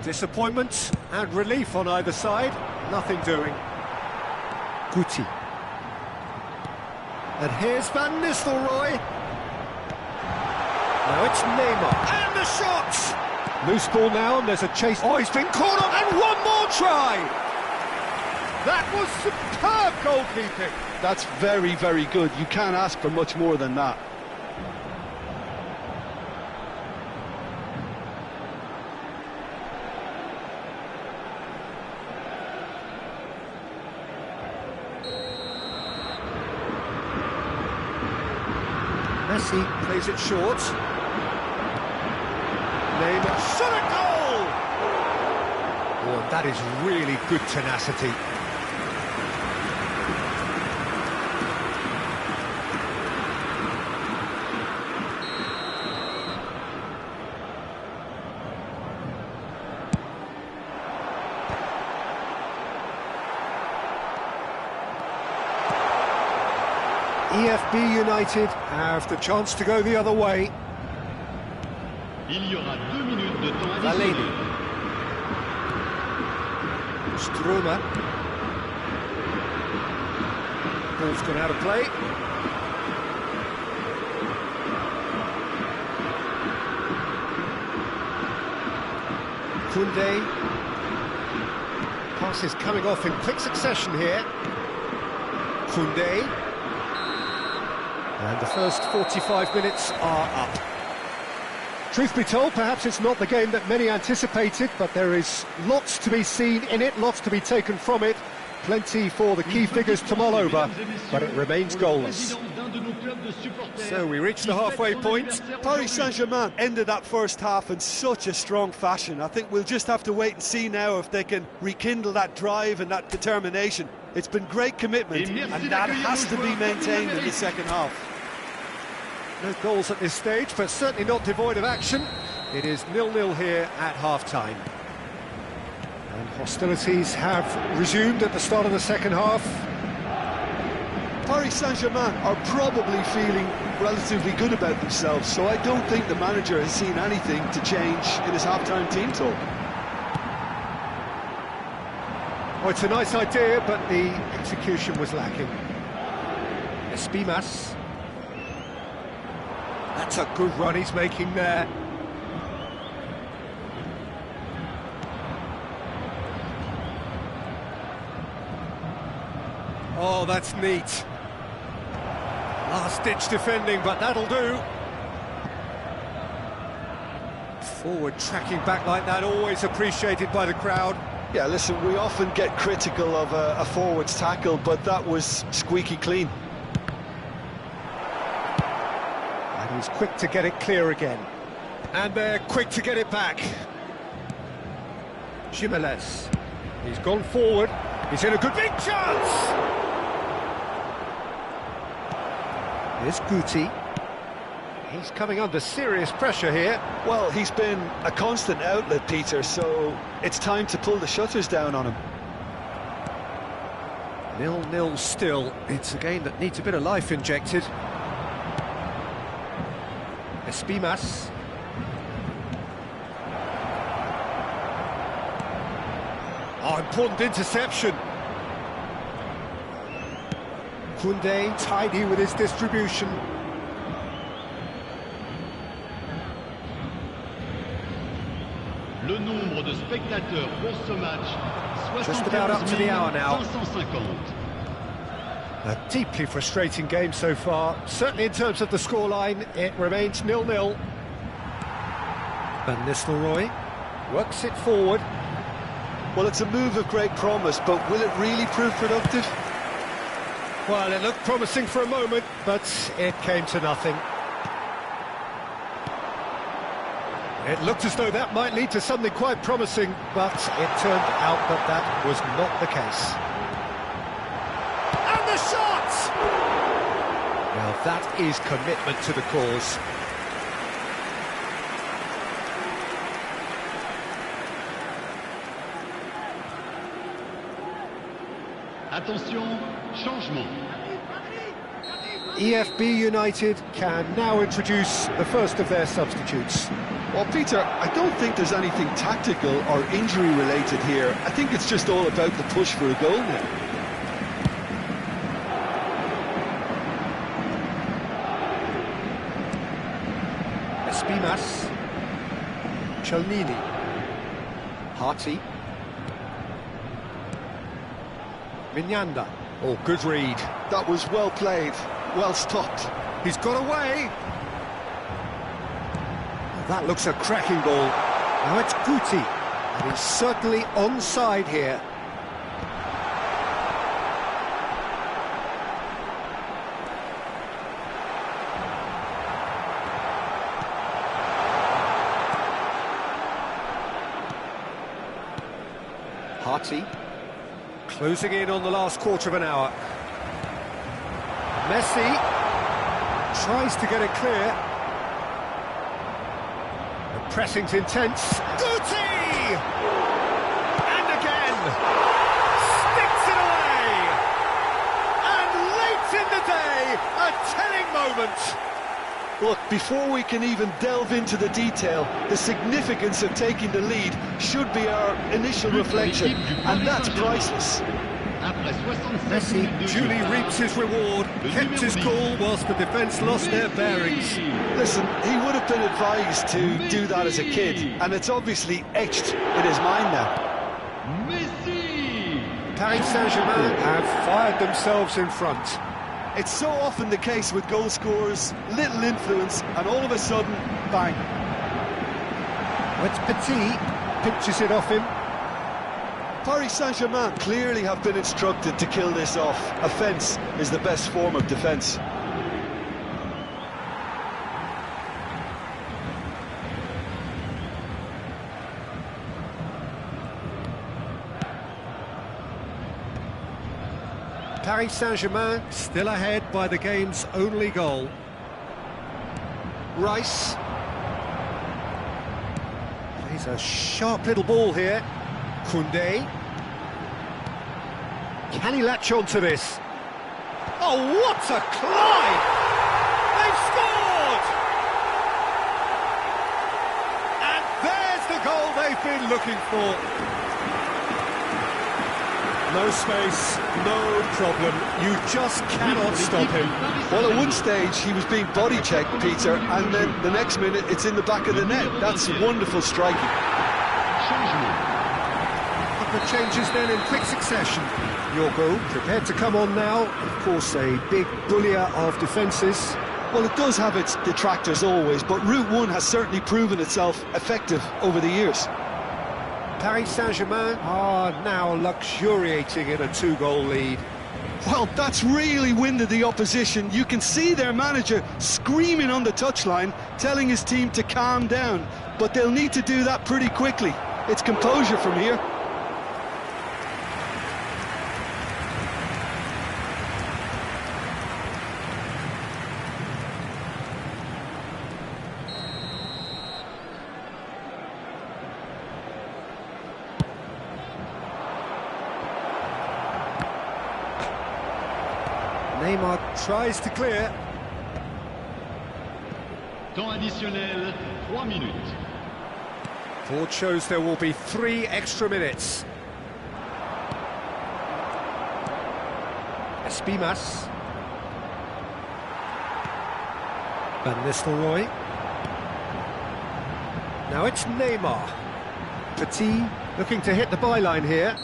Disappointment and relief on either side. Nothing doing. Guti. And here's Van Nistelrooy. Now it's Neymar. And the shot! Loose ball now, and there's a chase. Oh, he's been caught on, and one more try! That was superb goalkeeping. That's very, very good. You can't ask for much more than that. Messi plays it short. Neymar, shot a goal! Oh, that is really good tenacity. EFB United have the chance to go the other way. Il y aura 2 minutes de temps Valeni. additionnel. Struma. Ball's gone out of play. Koundé. Passes coming off in quick succession here. Koundé. And the first 45 minutes are up. Truth be told, perhaps it's not the game that many anticipated, but there is lots to be seen in it, lots to be taken from it. Plenty for the key figures to mull over, but it remains goalless. So we reach the halfway point. Paris Saint-Germain ended that first half in such a strong fashion. I think we'll just have to wait and see now if they can rekindle that drive and that determination. It's been great commitment, and that has to be maintained in the second half. No goals at this stage, but certainly not devoid of action. It is 0-0 here at half-time. And hostilities have resumed at the start of the second half. Paris Saint-Germain are probably feeling relatively good about themselves, so I don't think the manager has seen anything to change in his half-time team talk. Oh, it's a nice idea, but the execution was lacking. Espimas. That's a good run he's making there. Oh, that's neat. Last-ditch defending, but that'll do. Forward tracking back like that, always appreciated by the crowd. Yeah, listen, we often get critical of a forward's tackle, but that was squeaky clean. And he's quick to get it clear again. And they're quick to get it back. Jimenez. He's gone forward. He's in a good big chance! Here's Guti. He's coming under serious pressure here. Well, he's been a constant outlet, Peter, so it's time to pull the shutters down on him. 0-0 still. It's a game that needs a bit of life injected. Espimas. Oh, important interception. Koundé tidy with his distribution. Le nombre de spectateurs pour ce match, Just about up to the hour now. 550. A deeply frustrating game so far. Certainly in terms of the scoreline, it remains 0-0. Van Nistelrooy works it forward. Well, it's a move of great promise, but will it really prove productive? Well, it looked promising for a moment, but it came to nothing. It looked as though that might lead to something quite promising, but it turned out that that was not the case. And the shot! Well, that is commitment to the cause. Attention, changement. EFB United can now introduce the first of their substitutes. Well, Peter, I don't think there's anything tactical or injury-related here. I think it's just all about the push for a goal now. Espimas. Chelnini. Harty. Mignanda. Oh, good read. That was well played, well stopped. He's got away. That looks a cracking ball. Now it's Guti, and he's certainly onside here. Harty, closing in on the last quarter of an hour. Messi tries to get it clear. The pressing's intense. Guti! And again! Sticks it away! And late in the day, a telling moment. Look, before we can even delve into the detail, the significance of taking the lead should be our initial reflection, and that's priceless. Messi duly reaps his reward, kept his cool whilst the defence lost their bearings. Listen, he would have been advised to do that as a kid, and it's obviously etched in his mind now. Messi! Paris Saint-Germain have fired themselves in front. It's so often the case with goal scorers, little influence, and all of a sudden, bang. It's Petit, pinches it off him. Paris Saint-Germain clearly have been instructed to kill this off. Offence is the best form of defence. Paris Saint-Germain still ahead by the game's only goal. Rice. Plays a sharp little ball here. Koundé. Can he latch on to this? Oh, what a climb! They've scored! And there's the goal they've been looking for. No space, no problem. You just cannot stop him. Well, at one stage he was being body checked, Peter, and then the next minute it's in the back of the net. That's wonderful striking. Couple of changes then in quick succession. Yorgo prepared to come on now. Of course, a big bullier of defences. Well, it does have its detractors always, but Route 1 has certainly proven itself effective over the years. Paris Saint-Germain are now luxuriating in a two-goal lead. Well, that's really winded the opposition. You can see their manager screaming on the touchline, telling his team to calm down. But they'll need to do that pretty quickly. It's composure from here. Neymar tries to clear. Temps additionnel, 3 minutes. Board shows there will be 3 extra minutes. Espimas. Van Nistelrooy. Now it's Neymar. Petit looking to hit the byline here.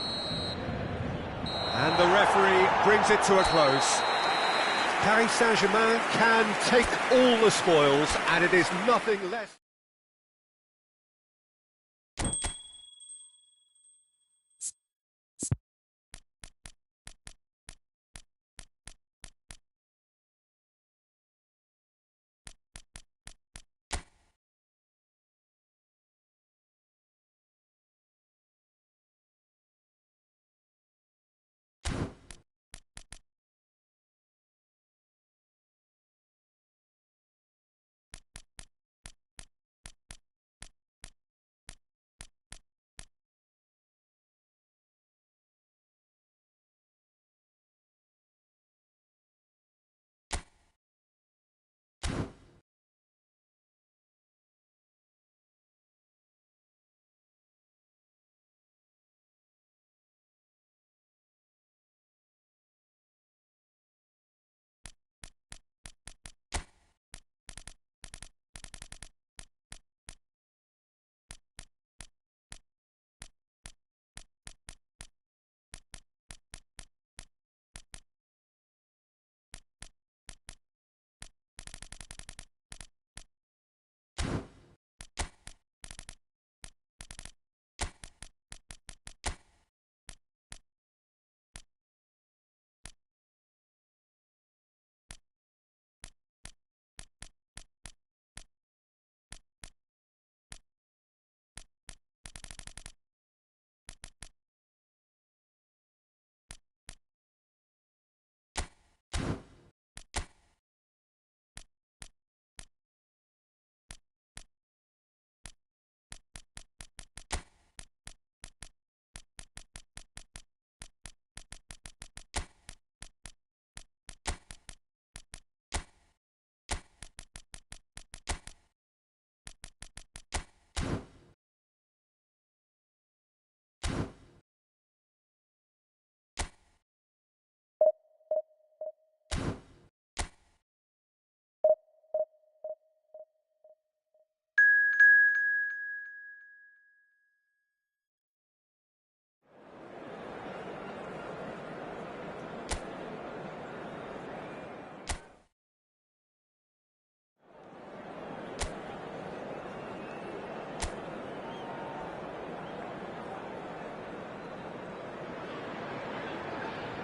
And the referee brings it to a close. Paris Saint-Germain can take all the spoils, and it is nothing less.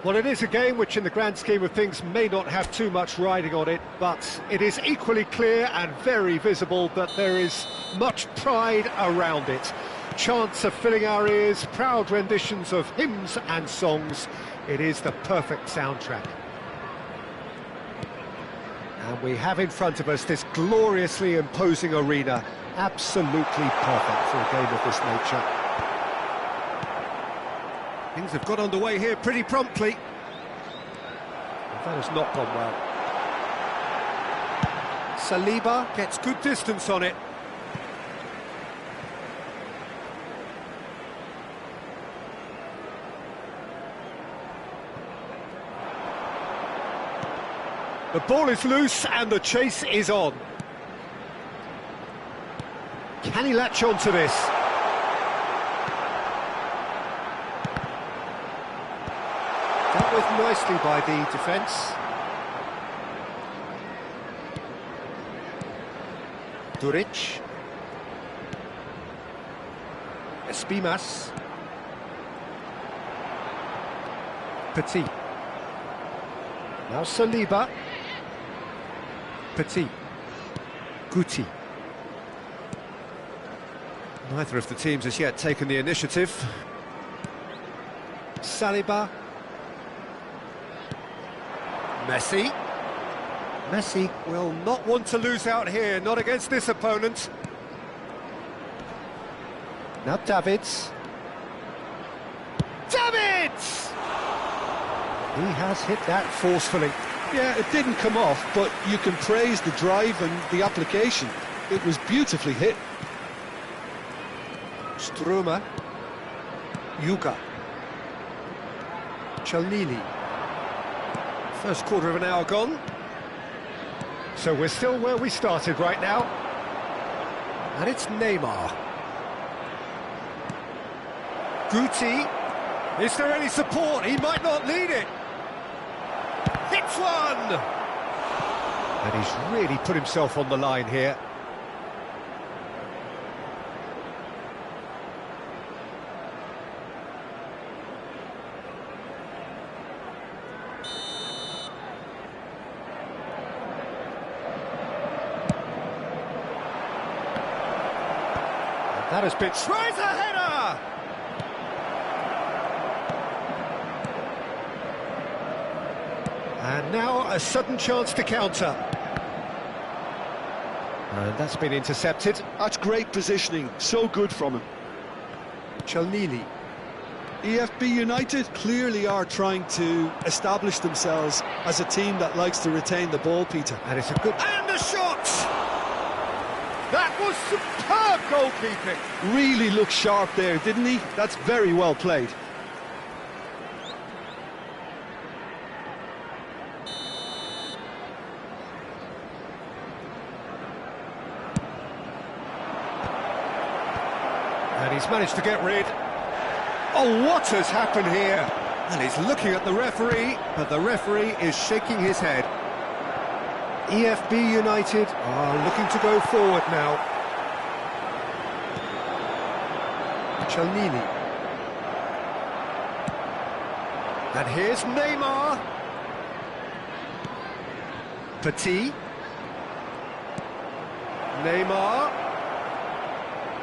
Well, it is a game which in the grand scheme of things may not have too much riding on it, but it is equally clear and very visible that there is much pride around it. Chants are filling our ears, proud renditions of hymns and songs. It is the perfect soundtrack. And we have in front of us this gloriously imposing arena, absolutely perfect for a game of this nature. Things have got underway here pretty promptly. That has not gone well. Saliba gets good distance on it. The ball is loose and the chase is on. Can he latch on to this? Dealt with nicely by the defence. Duric. Espimas. Petit. Now Saliba. Petit. Guti. Neither of the teams has yet taken the initiative. Saliba. Messi. Messi will not want to lose out here, not against this opponent. Now Davids. Davids! He has hit that forcefully. Yeah, it didn't come off, but you can praise the drive and the application. It was beautifully hit. Struma. Yuga. Chalnini. First quarter of an hour gone. So we're still where we started right now. And it's Neymar. Guti. Is there any support? He might not lead it. Hits one! And he's really put himself on the line here. That has been... Tries a header! And now a sudden chance to counter. And that's been intercepted. That's great positioning, so good from him. Chalnini. EFB United clearly are trying to establish themselves as a team that likes to retain the ball, Peter. And it's a good... And the shot! That was superb goalkeeping. Really looked sharp there, didn't he? That's very well played. And he's managed to get rid. Oh, what has happened here? And he's looking at the referee, but the referee is shaking his head. EFB United are looking to go forward now. Chalnini. And here's Neymar. Petit. Neymar.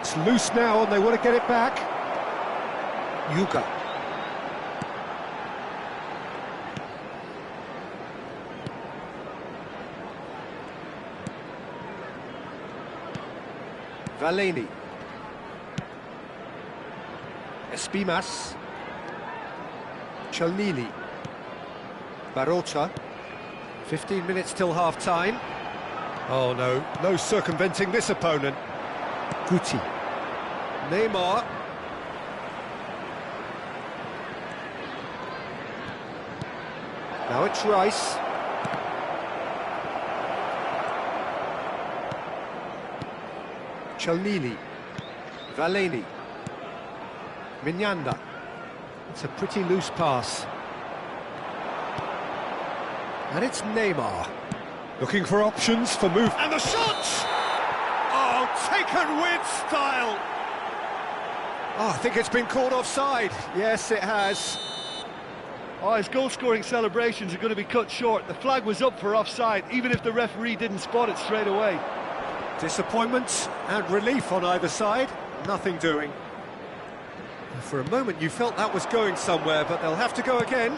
It's loose now and they want to get it back. Yuga. Valeni. Espimas. Chalnini. Barota. 15 minutes till half-time. Oh no, no circumventing this opponent. Guti. Neymar. Now it's Rice. Chalnini. Valeni. Mignanda. It's a pretty loose pass. And it's Neymar. Looking for options for move. And the shot! Oh, taken with style! Oh, I think it's been called offside. Yes, it has. Oh, his goal-scoring celebrations are going to be cut short. The flag was up for offside, even if the referee didn't spot it straight away. Disappointment and relief on either side. Nothing doing. For a moment you felt that was going somewhere, but they'll have to go again.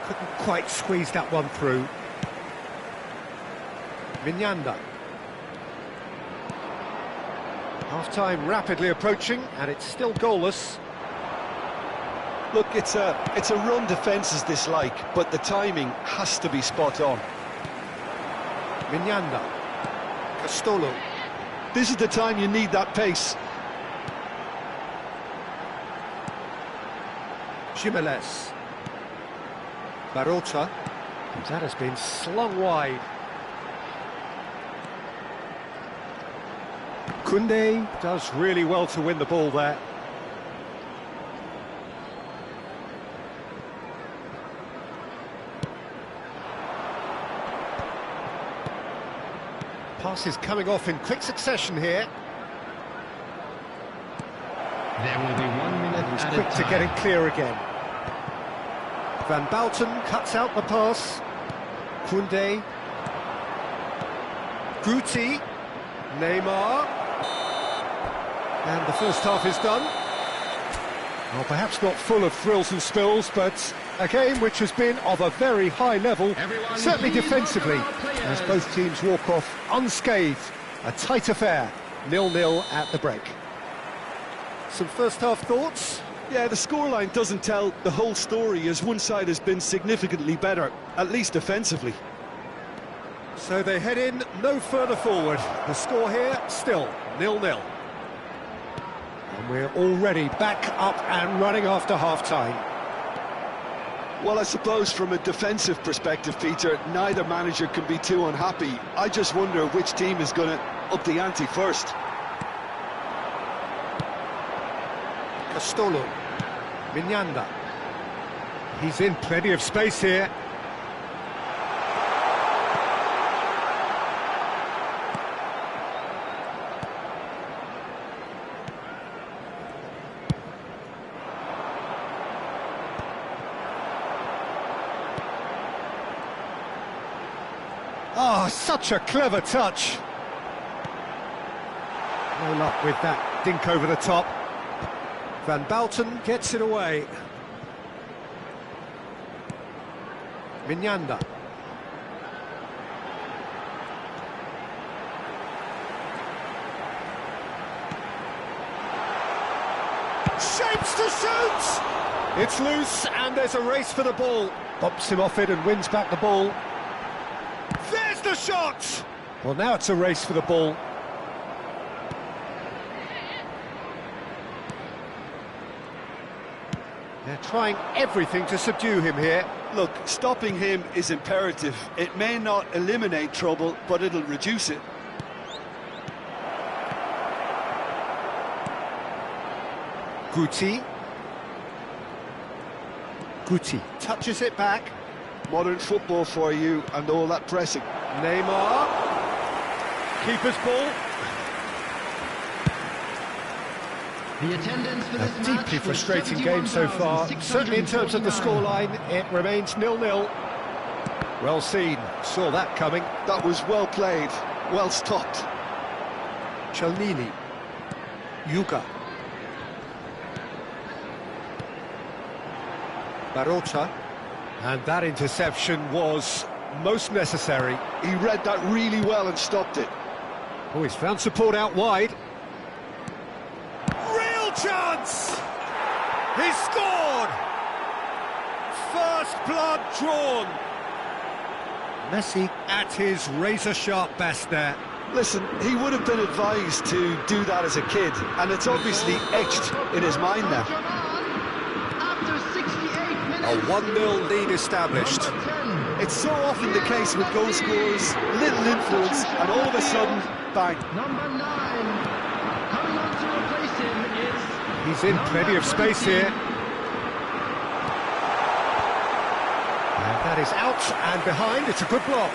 Couldn't quite squeeze that one through. Mignanda. Half-time rapidly approaching, and it's still goalless. Look, it's a run defence dislike, but the timing has to be spot on. Mignanda. Castolo. This is the time you need that pace. Jimenez. Barota. That has been slung wide. Koundé does really well to win the ball there. Passes coming off in quick succession here. There will be 1 minute He's at quick a to time. getting clear again. Van Bouten cuts out the pass. Koundé. Guti. Neymar. And the first half is done. Well, perhaps not full of thrills and spills, but a game which has been of a very high level, Everyone certainly please defensively, welcome our players. as both teams walk off unscathed. A tight affair, 0-0 at the break. Some first half thoughts? Yeah, the scoreline doesn't tell the whole story, as one side has been significantly better, at least defensively. So they head in no further forward. The score here, still 0-0. And we're already back up and running after half-time. Well, I suppose from a defensive perspective, Peter, neither manager can be too unhappy. I just wonder which team is going to up the ante first. Castolo, Mignanda. He's in plenty of space here. Oh, such a clever touch. No luck with that dink over the top. Van Bouten gets it away. Mignanda. Shapes to shoot! It's loose and there's a race for the ball. Bumps him off it and wins back the ball. There's the shot! Well, now it's a race for the ball. They're trying everything to subdue him here. Look, stopping him is imperative. It may not eliminate trouble, but it'll reduce it. Guti. Guti touches it back. Modern football for you and all that pressing. Neymar. Keeper's ball. The attendance for this A match deeply was frustrating game so far. Certainly in terms of the 71,649. scoreline, it remains 0-0. Well seen, saw that coming. That was well played, well stopped. Chelnini. Yuga. Barota. And that interception was most necessary. He read that really well and stopped it. Oh, he's found support out wide. Real chance! He scored! First blood drawn. Messi at his razor-sharp best there. Listen, he would have been advised to do that as a kid, and it's obviously etched in his mind now. After 68 minutes, A 1-0 lead established. number 10, It's so often the case with goal scorers, little influence, and all of a sudden, bang. number 9, coming on to replace him is... He's in plenty of space here. And that is out and behind. It's a good block.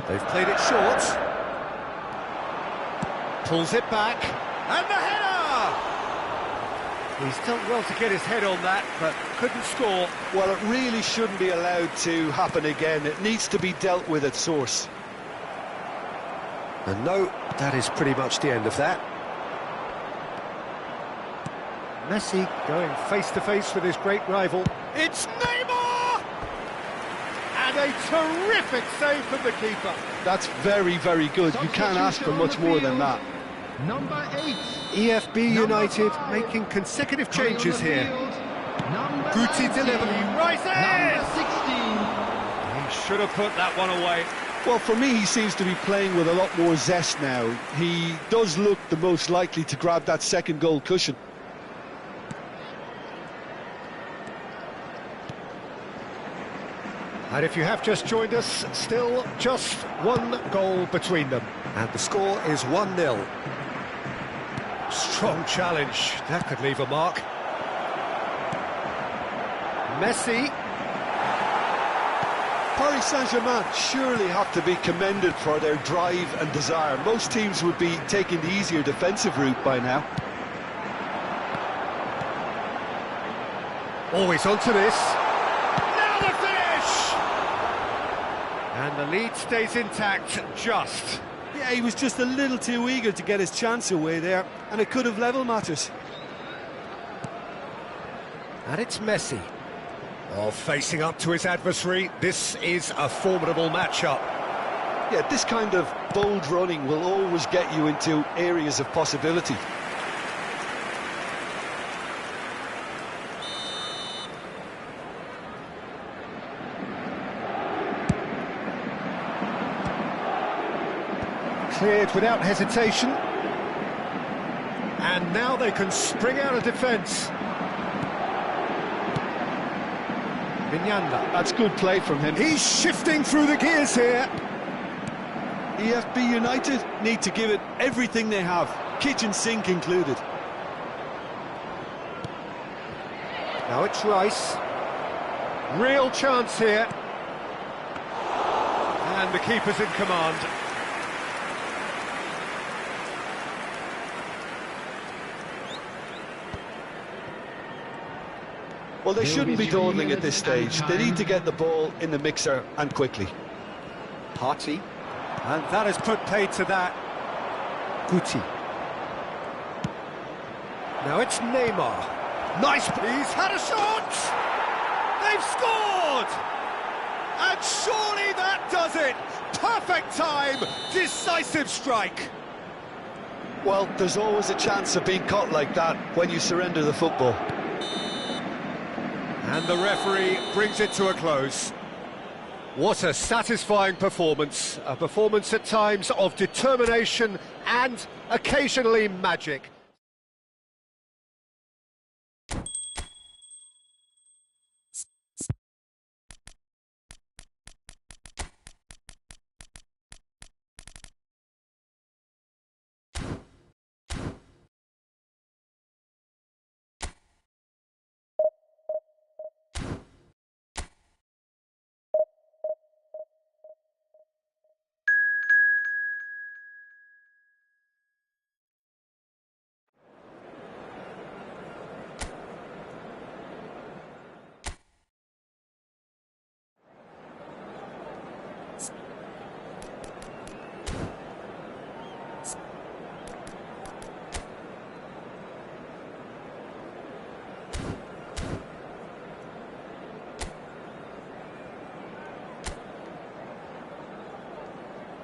They've played it short. Pulls it back. And the header! He's done well to get his head on that, but couldn't score. Well, it really shouldn't be allowed to happen again. It needs to be dealt with at source. And no, that is pretty much the end of that. Messi going face-to-face with his great rival. It's Neymar! And a terrific save from the keeper. That's very, very good. You can't ask for much more than that. Number 8. EFB United making consecutive changes here. Guti delivery, rises! Number 16. He should have put that one away. Well, for me, he seems to be playing with a lot more zest now. He does look the most likely to grab that second goal cushion. And if you have just joined us, still just one goal between them. And the score is 1-0. Strong challenge. That could leave a mark. Messi. Paris Saint-Germain surely have to be commended for their drive and desire. Most teams would be taking the easier defensive route by now. Always onto this. Now the finish! And the lead stays intact, just. Yeah, he was just a little too eager to get his chance away there, and it could have level matters. And it's Messi. Oh, facing up to his adversary, this is a formidable matchup. Yeah, this kind of bold running will always get you into areas of possibility. Cleared without hesitation. And now they can spring out of defence. Vinyanda. That's good play from him. He's shifting through the gears here. EFB United need to give it everything they have, kitchen sink included. Now it's Rice. Real chance here. And the keeper's in command. Well, they shouldn't be dawdling at this stage. They need to get the ball in the mixer and quickly. Party. And that has put paid to that. Guti. Now it's Neymar. Nice. He's had a shot. They've scored. And surely that does it. Perfect time. Decisive strike. Well, there's always a chance of being caught like that when you surrender the football. And the referee brings it to a close. What a satisfying performance. A performance at times of determination and occasionally magic.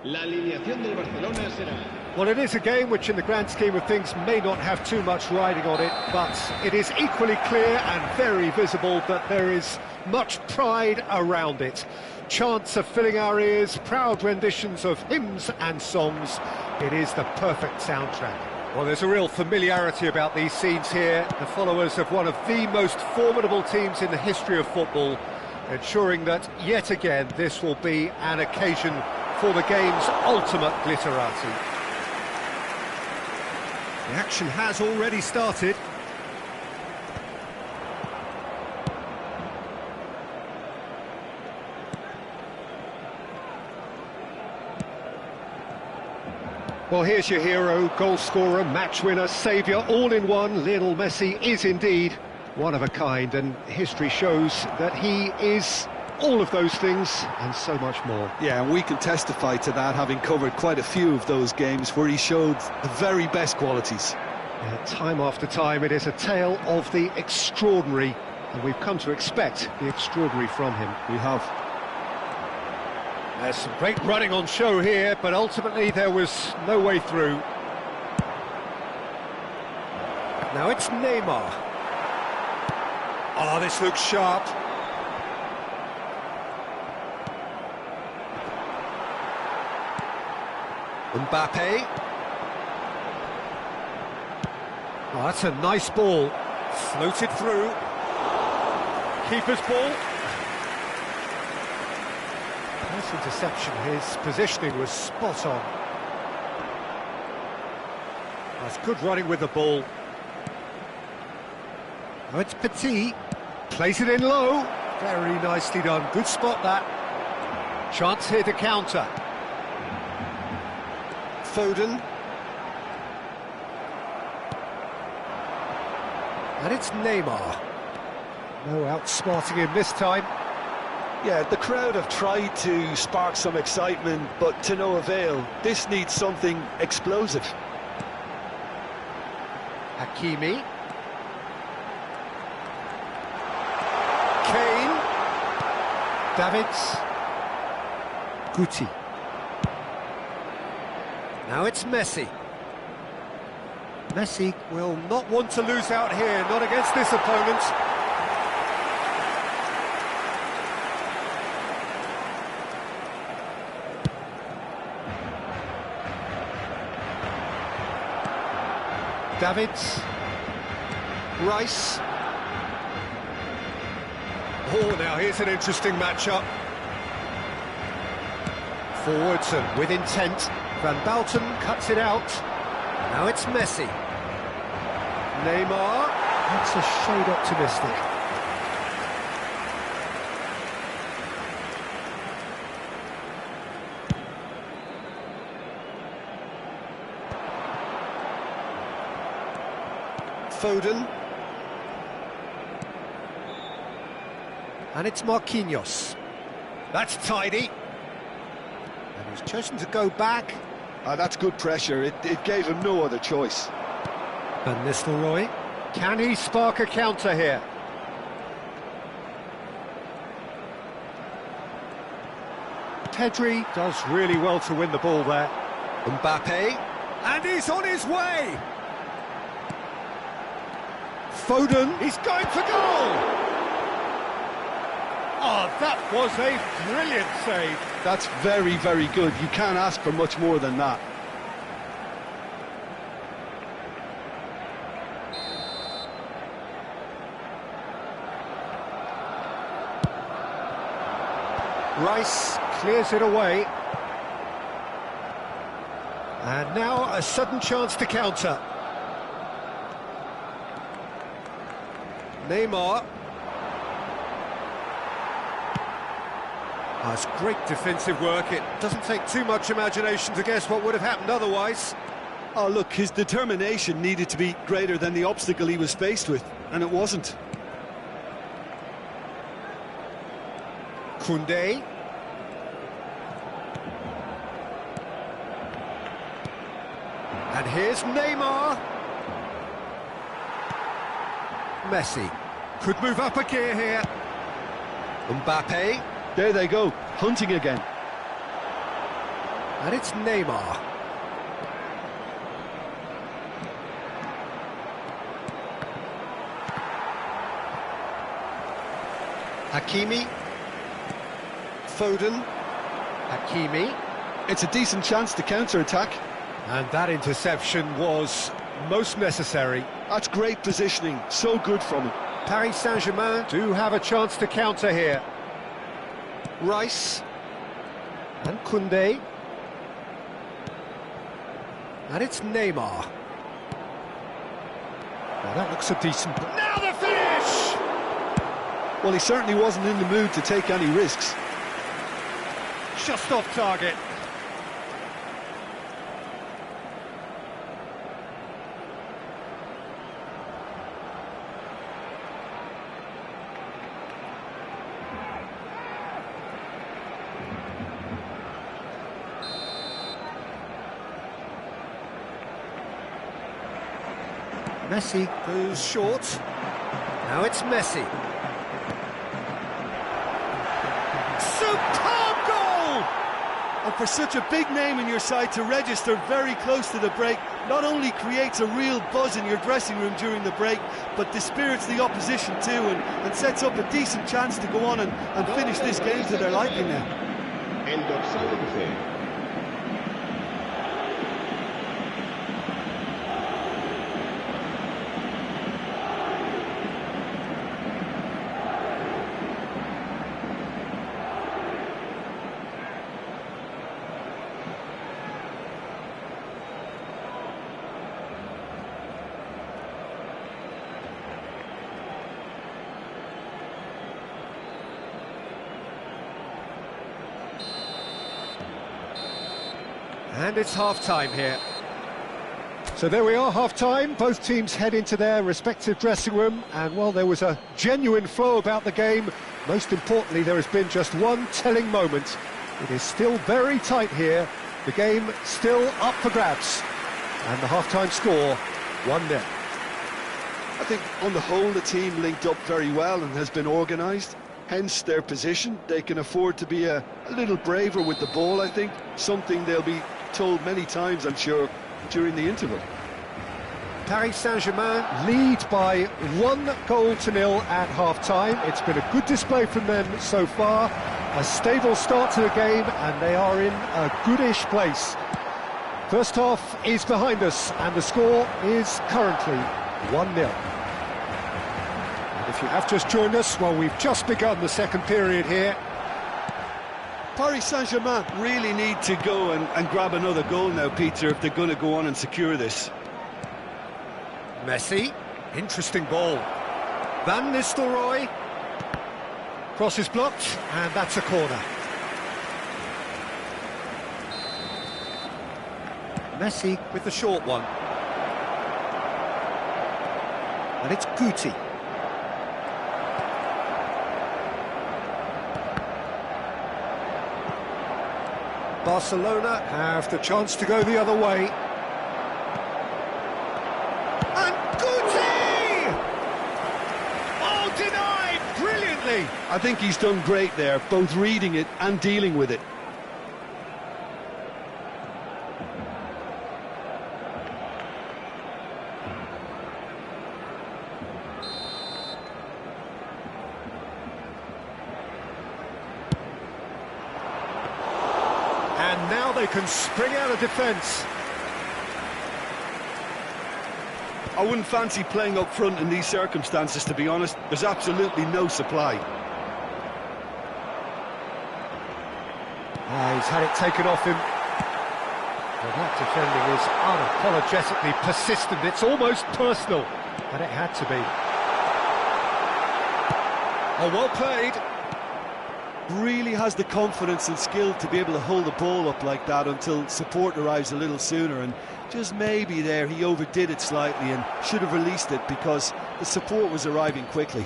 La alineación del Barcelona será. Well, it is a game which, in the grand scheme of things, may not have too much riding on it, but it is equally clear and very visible that there is much pride around it. Chants are filling our ears, proud renditions of hymns and songs. It is the perfect soundtrack. Well, there's a real familiarity about these scenes here. The followers of one of the most formidable teams in the history of football, ensuring that, yet again, this will be an occasion for the game's ultimate glitterati. The action has already started. Well, here's your hero, goal scorer, match winner, saviour, all in one. Lionel Messi is indeed one of a kind, and history shows that he is all of those things and so much more. Yeah, and we can testify to that, having covered quite a few of those games where he showed the very best qualities. Time after time, it is a tale of the extraordinary, and we've come to expect the extraordinary from him. We have. There's some great running on show here, but ultimately there was no way through. Now it's Neymar. Oh, this looks sharp. Mbappe. Oh, that's a nice ball. Floated through. Keeper's ball. Nice interception. His positioning was spot on. That's good running with the ball. Now it's Petit. Plays it in low. Very nicely done. Good spot, that. Chance here to counter. Foden. And it's Neymar. No outsmarting him this time. Yeah, the crowd have tried to spark some excitement, but to no avail. This needs something explosive. Hakimi. Kane. Davids. Guti. Now it's Messi. Messi will not want to lose out here, not against this opponent. Davids. Rice. Oh, now here's an interesting matchup. Forwards and with intent. Van Bouten cuts it out. Now it's Messi. Neymar. That's a shade optimistic. Foden. And it's Marquinhos. That's tidy. And he's chosen to go back. That's good pressure. It gave him no other choice. Van Nistelrooy. Can he spark a counter here? Pedri does really well to win the ball there. Mbappe. And he's on his way! Foden. He's going for goal! Oh, that was a brilliant save. That's very, very good. You can't ask for much more than that. Rice clears it away. And now a sudden chance to counter. Neymar. That's great defensive work. It doesn't take too much imagination to guess what would have happened otherwise. Oh, look, his determination needed to be greater than the obstacle he was faced with, and it wasn't. Koundé. And here's Neymar. Messi could move up a gear here. Mbappe. There they go, hunting again. And it's Neymar. Hakimi. Foden. Hakimi. It's a decent chance to counter-attack. And that interception was most necessary. That's great positioning, so good from him. Paris Saint-Germain do have a chance to counter here. Rice. And Koundé. And it's Neymar. Well, that looks a decent... Now the finish! Well, he certainly wasn't in the mood to take any risks. Just off target. Messi goes short. Now it's Messi. Superb goal! And for such a big name in your side to register very close to the break, not only creates a real buzz in your dressing room during the break, but dispirits the opposition too, and sets up a decent chance to go on and finish this game to their liking now. El dorsal 11. And it's half-time here. So there we are, half-time. Both teams head into their respective dressing room. And while there was a genuine flow about the game, most importantly, there has been just one telling moment. It is still very tight here. The game still up for grabs. And the half-time score, 1-0. I think on the whole the team linked up very well and has been organised. Hence their position. They can afford to be a little braver with the ball, I think. Something they'll be told many times, I'm sure, during the interval. Paris Saint-Germain lead by 1-0 at half-time. It's been a good display from them so far. A stable start to the game, and they are in a goodish place. First half is behind us, and the score is currently 1-0. And if you have just joined us, well, we've just begun the second period here. Paris Saint-Germain really need to go and grab another goal now, Peter, if they're going to go on and secure this. Messi, interesting ball. Van Nistelrooy. Cross is blocked, and that's a corner. Messi with the short one. And it's Guti. Barcelona have the chance to go the other way. And Guti! Oh, denied brilliantly! I think he's done great there, both reading it and dealing with it. And now they can spring out of defence. I wouldn't fancy playing up front in these circumstances, to be honest. There's absolutely no supply. He's had it taken off him. Well, that defending is unapologetically persistent. It's almost personal, but it had to be. Oh, well played. Really has the confidence and skill to be able to hold the ball up like that until support arrives a little sooner, and just maybe there he overdid it slightly and should have released it because the support was arriving quickly.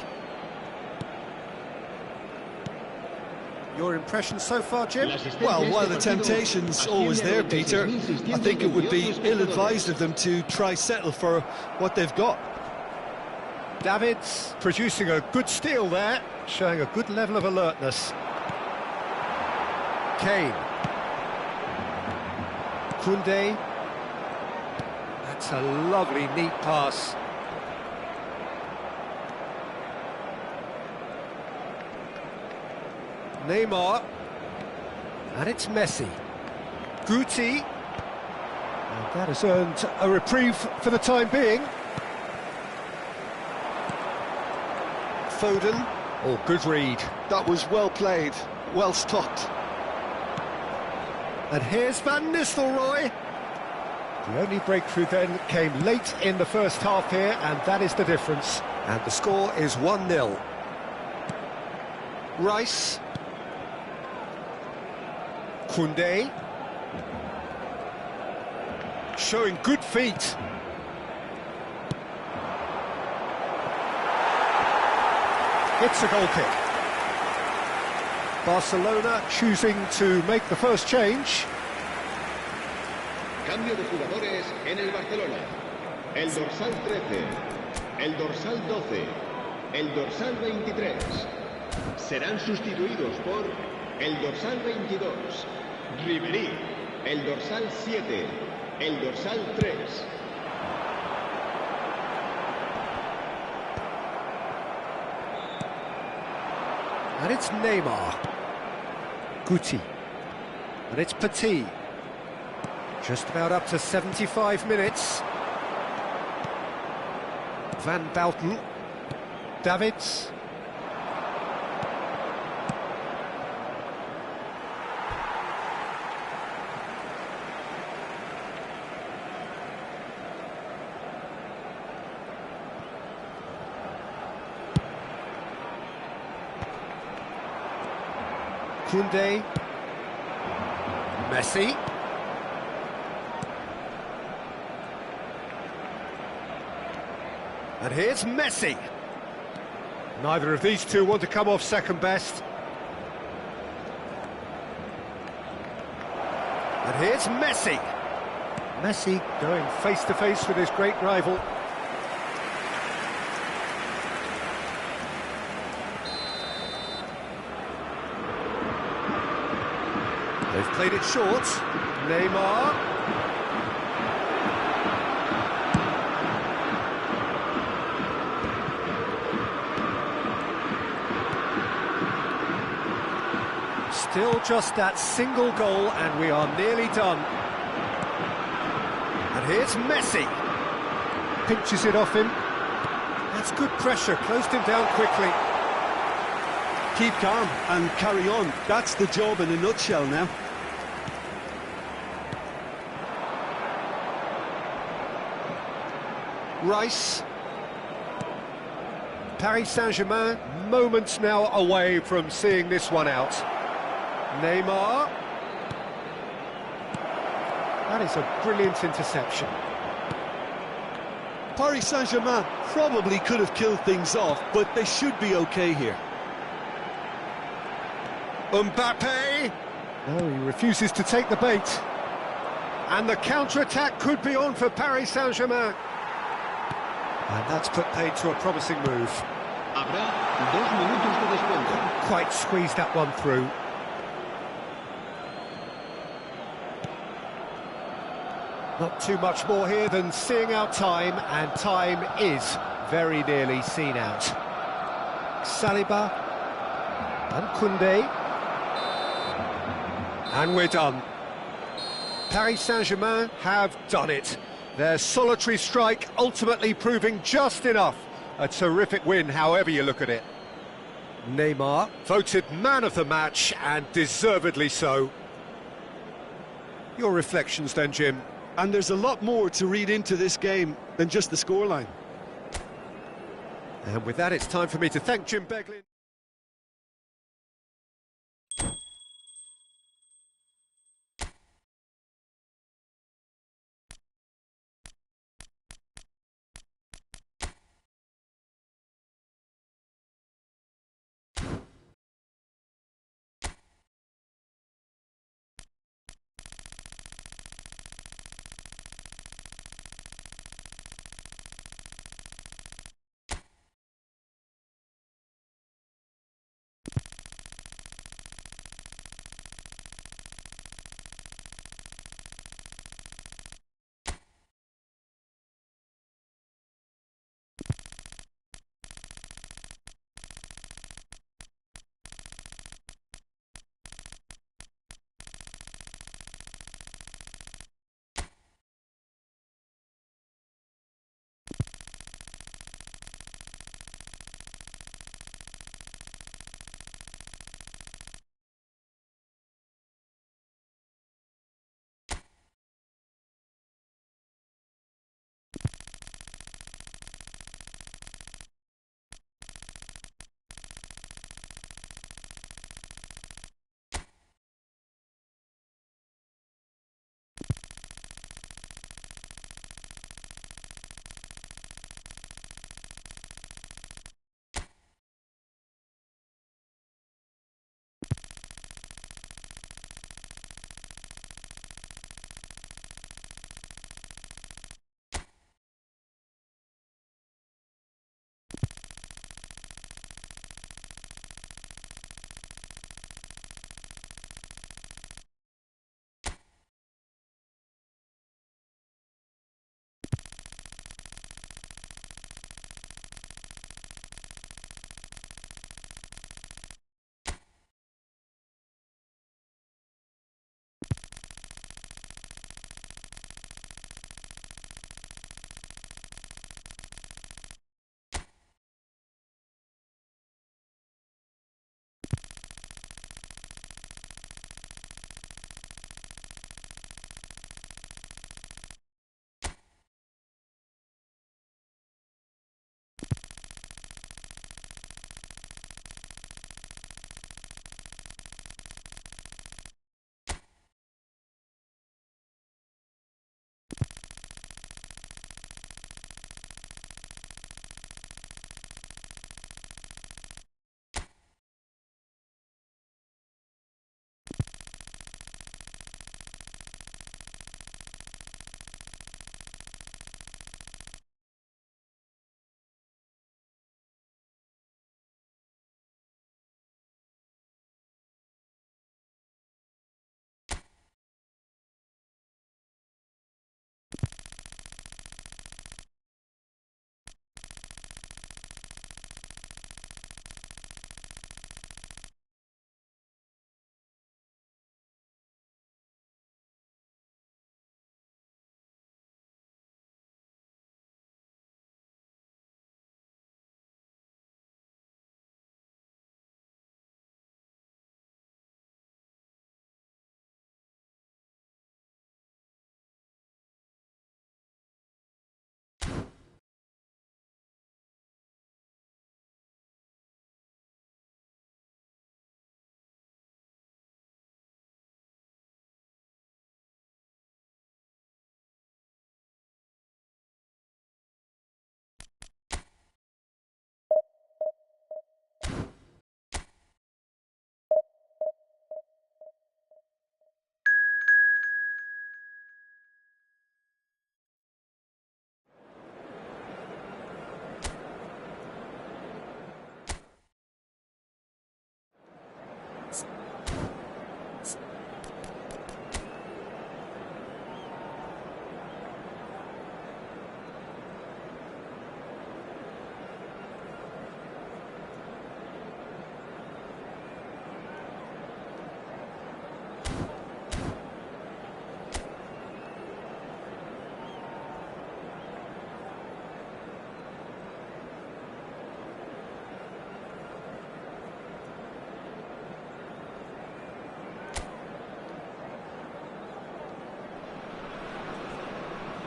Your impression so far, Jim? Well, while the temptation's always there, Peter, I think it would be ill-advised of them to try settle for what they've got. Davids producing a good steal there, showing a good level of alertness. Kane. Koundé. That's a lovely, neat pass. Neymar. And it's Messi. Guti. And that has earned a reprieve for the time being. Foden. Oh, good read. That was well played, well stopped. And here's Van Nistelrooy. The only breakthrough then came late in the first half here, and that is the difference. And the score is 1-0. Rice. Koundé. Showing good feet. It's a goal kick. Barcelona choosing to make the first change. Cambio de jugadores en el Barcelona. El dorsal 13, el dorsal 12, el dorsal 23. Serán sustituidos por el dorsal 22, Ribéry, el dorsal 7, el dorsal 3. And it's Neymar. Guti. And it's Petit. Just about up to 75 minutes. Van Bouten. Davids. Koundé. Messi. And here's Messi. Neither of these two want to come off second best. And here's Messi. Messi going face-to-face with his great rival. They've played it short. Neymar. Still just that single goal and we are nearly done. And here's Messi. Pinches it off him. That's good pressure, closed him down quickly. Keep calm and carry on. That's the job in a nutshell now. Rice. Paris Saint-Germain, moments now away from seeing this one out. Neymar. That is a brilliant interception. Paris Saint-Germain probably could have killed things off, but they should be okay here. Mbappe. No, he refuses to take the bait. And the counter-attack could be on for Paris Saint-Germain. And that's put paid to a promising move. Habrá 2 minutos de descuento. Quite squeezed that one through. Not too much more here than seeing out time, and time is very nearly seen out. Saliba and Koundé. And we're done. Paris Saint-Germain have done it. Their solitary strike ultimately proving just enough. A terrific win, however you look at it. Neymar, voted man of the match, and deservedly so. Your reflections then, Jim? And there's a lot more to read into this game than just the scoreline. And with that, it's time for me to thank Jim Beglin.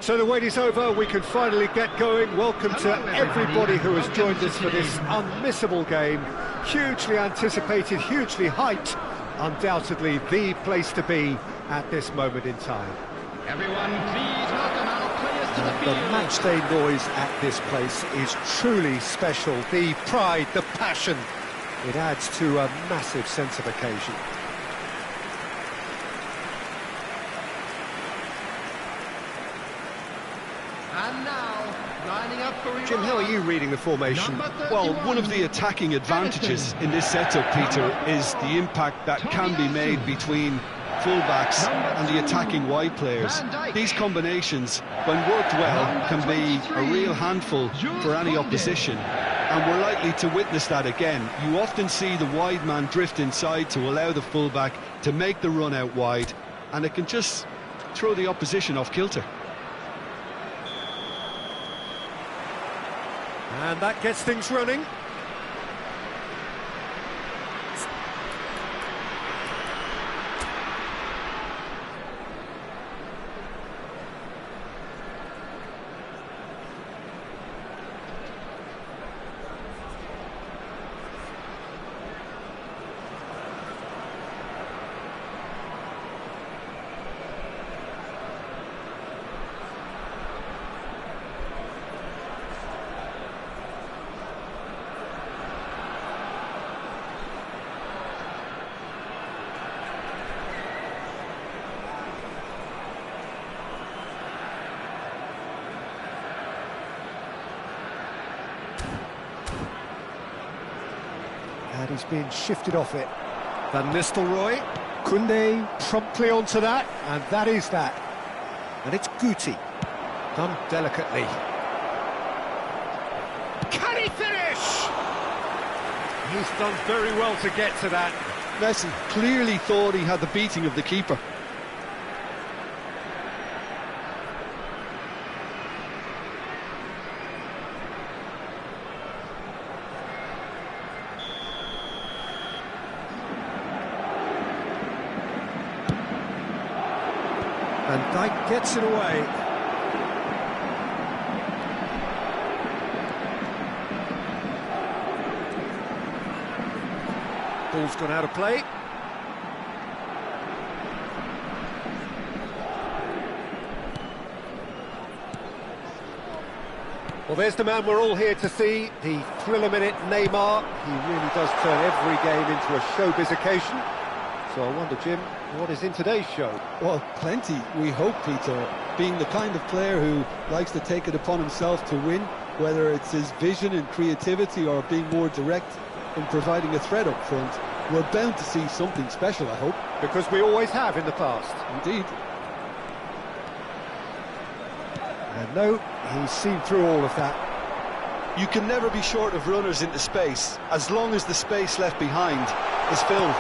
So the wait is over, we can finally get going. Welcome to everybody who has joined us for this unmissable game. Hugely anticipated, hugely hyped. Undoubtedly the place to be at this moment in time. Everyone, please welcome our players to the field. The matchday noise at this place is truly special. The pride, the passion, it adds to a massive sense of occasion. And now, lining up for Iran. Jim, how are you reading the formation? Well, one of the attacking advantages in this setup, Peter, is the impact that can be made between fullbacks and the attacking wide players. These combinations, when worked well, can be a real handful for any opposition, and we're likely to witness that again. You often see the wide man drift inside to allow the fullback to make the run out wide, and it can just throw the opposition off kilter. And that gets things running. And he's being shifted off it. Van Nistelrooy, Koundé promptly onto that, and that is that. And it's Guti, done delicately. Can he finish? He's done very well to get to that. Messi clearly thought he had the beating of the keeper. And Dijk gets it away. Ball's gone out of play. Well, there's the man we're all here to see, the thriller-minute Neymar. He really does turn every game into a showbiz occasion. So I wonder, Jim, what is in today's show? Well, plenty, we hope, Peter. Being the kind of player who likes to take it upon himself to win, whether it's his vision and creativity or being more direct in providing a threat up front, we're bound to see something special, I hope. Because we always have in the past. Indeed. And no, he's seen through all of that. You can never be short of runners into space, as long as the space left behind is filled.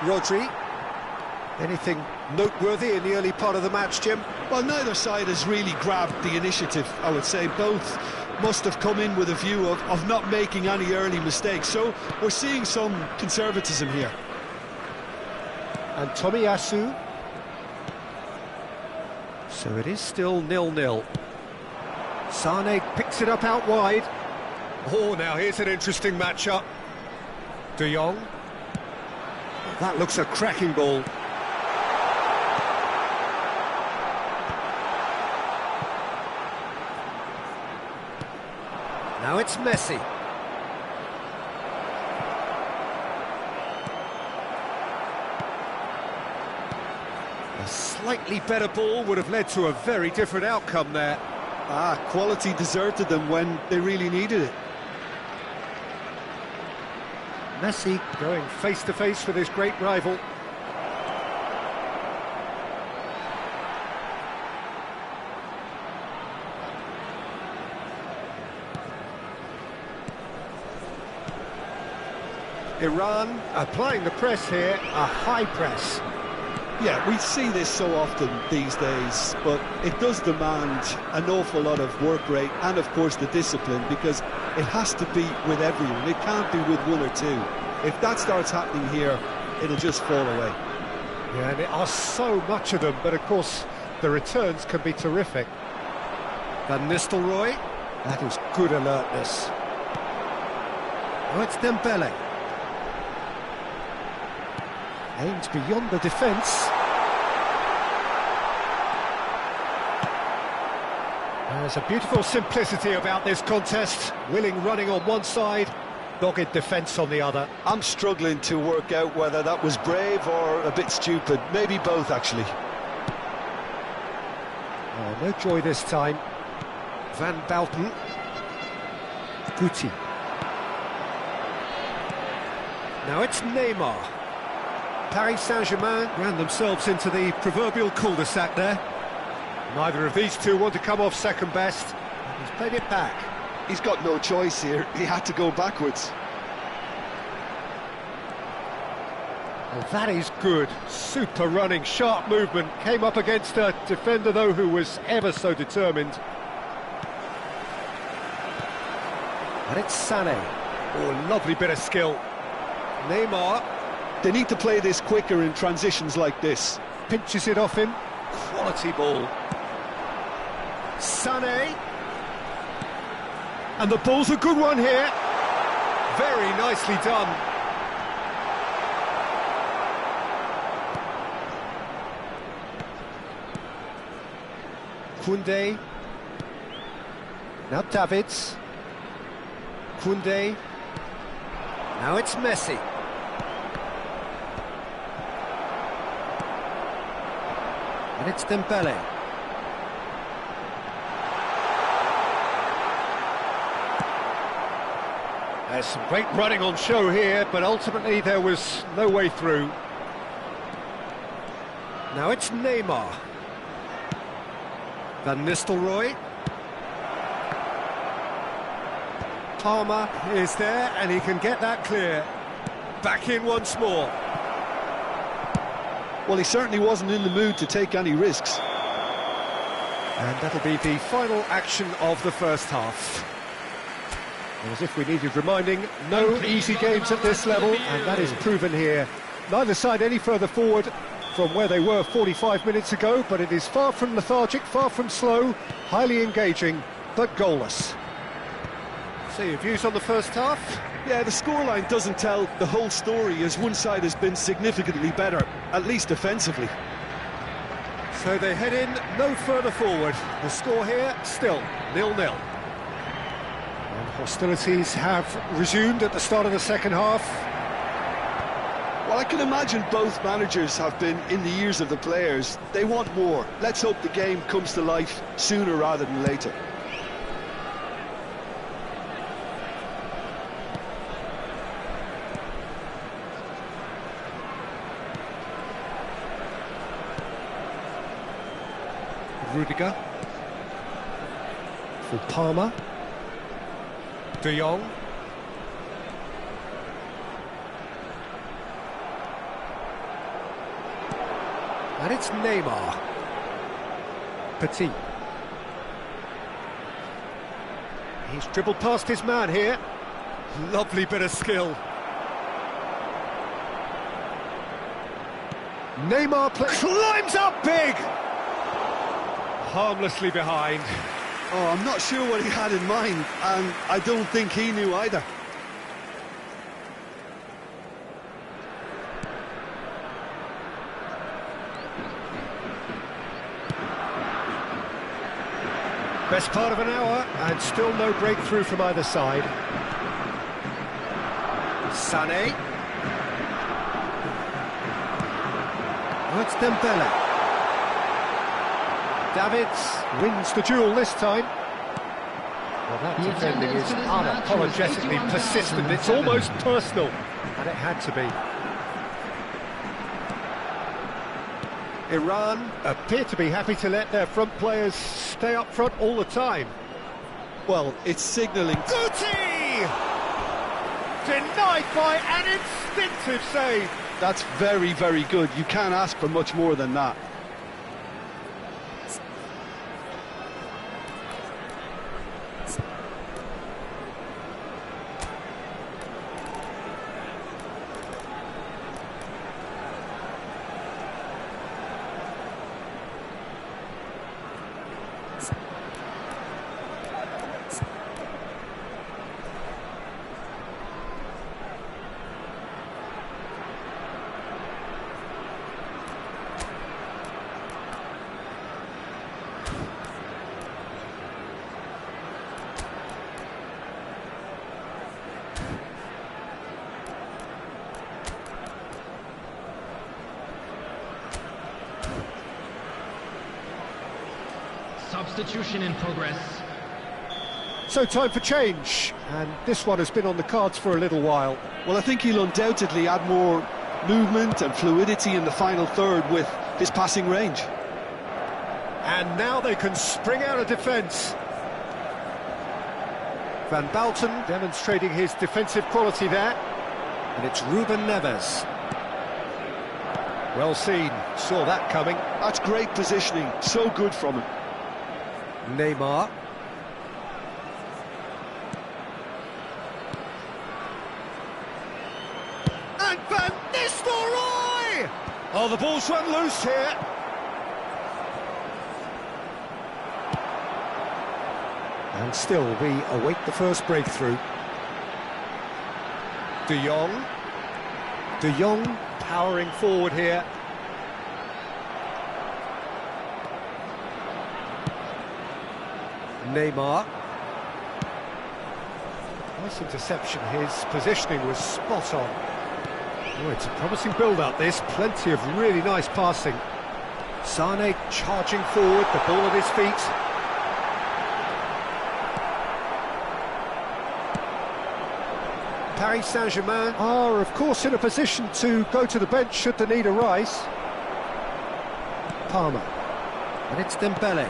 Rodri, anything noteworthy in the early part of the match, Jim? Well, neither side has really grabbed the initiative, I would say. Both must have come in with a view of not making any early mistakes. So we're seeing some conservatism here. And Tomiyasu. So it is still 0-0. Sane picks it up out wide. Oh, now here's an interesting matchup. De Jong. That looks a cracking ball. Now it's Messi. A slightly better ball would have led to a very different outcome there. Quality deserted them when they really needed it. Messi going face-to-face with his great rival. Iran applying the press here, a high press. Yeah, we see this so often these days, but it does demand an awful lot of work rate and, of course, the discipline, because it has to be with everyone. It can't be with one or two. If that starts happening here, it'll just fall away. Yeah, and there are so much of them, but of course the returns can be terrific. Van Nistelrooy, that is good alertness. Oh, it's Dembele. Aims beyond the defence. There's a beautiful simplicity about this contest. Willing running on one side, dogged defence on the other. I'm struggling to work out whether that was brave or a bit stupid. Maybe both, actually. Oh, no joy this time. Van Bouten. Guti. Now it's Neymar. Paris Saint-Germain ran themselves into the proverbial cul-de-sac there. Neither of these two want to come off second best. He's played it back. He's got no choice here. He had to go backwards. Oh, that is good. Super running, sharp movement. Came up against a defender, though, who was ever so determined. And it's Sané. Oh, lovely bit of skill. Neymar. They need to play this quicker in transitions like this. Pinches it off him. Quality ball. Sané. And the ball's a good one here. Very nicely done. Koundé. Now Davids. Koundé. Now it's Messi. And it's Dembele. There's some great running on show here, but ultimately there was no way through. Now it's Neymar. Van Nistelrooy. Palmer is there, and he can get that clear. Back in once more. Well, he certainly wasn't in the mood to take any risks. And that'll be the final action of the first half. And as if we needed reminding, no easy games at this level, and that is proven here. Neither side any further forward from where they were 45 minutes ago, but it is far from lethargic, far from slow, highly engaging, but goalless. So your views on the first half? Yeah, the scoreline doesn't tell the whole story, as one side has been significantly better, at least defensively. So they head in no further forward. The score here, still 0-0. And hostilities have resumed at the start of the second half. Well, I can imagine both managers have been in the ears of the players. They want more. Let's hope the game comes to life sooner rather than later. Rudiger for Palmer. De Jong. And it's Neymar. Petit. He's dribbled past his man here. Lovely bit of skill. Neymar climbs up big! Harmlessly behind. Oh, I'm not sure what he had in mind, and I don't think he knew either. Best part of an hour, and still no breakthrough from either side. Sané. Oh, it's Dembele. Davids wins the duel this time. Well, that defending is unapologetically persistent. It's almost personal, and it had to be. Iran appear to be happy to let their front players stay up front all the time. Well, it's signalling. Guti! Denied by an instinctive save. That's very, very good. You can't ask for much more than that. Substitution in progress. So time for change, and this one has been on the cards for a little while. Well, I think he'll undoubtedly add more movement and fluidity in the final third with his passing range. And now they can spring out of defence. Van Balten demonstrating his defensive quality there. And it's Ruben Neves. Well seen, saw that coming. That's great positioning, so good from him. Neymar. And Van Nistelrooy! Oh, the ball's run loose here. And still, we await the first breakthrough. De Jong. De Jong powering forward here. Neymar. Nice interception, his positioning was spot on. Oh, it's a promising build-up this, plenty of really nice passing. Sane charging forward, the ball at his feet. Paris Saint-Germain are, of course, in a position to go to the bench should the need arise. Palmer. And it's Dembele.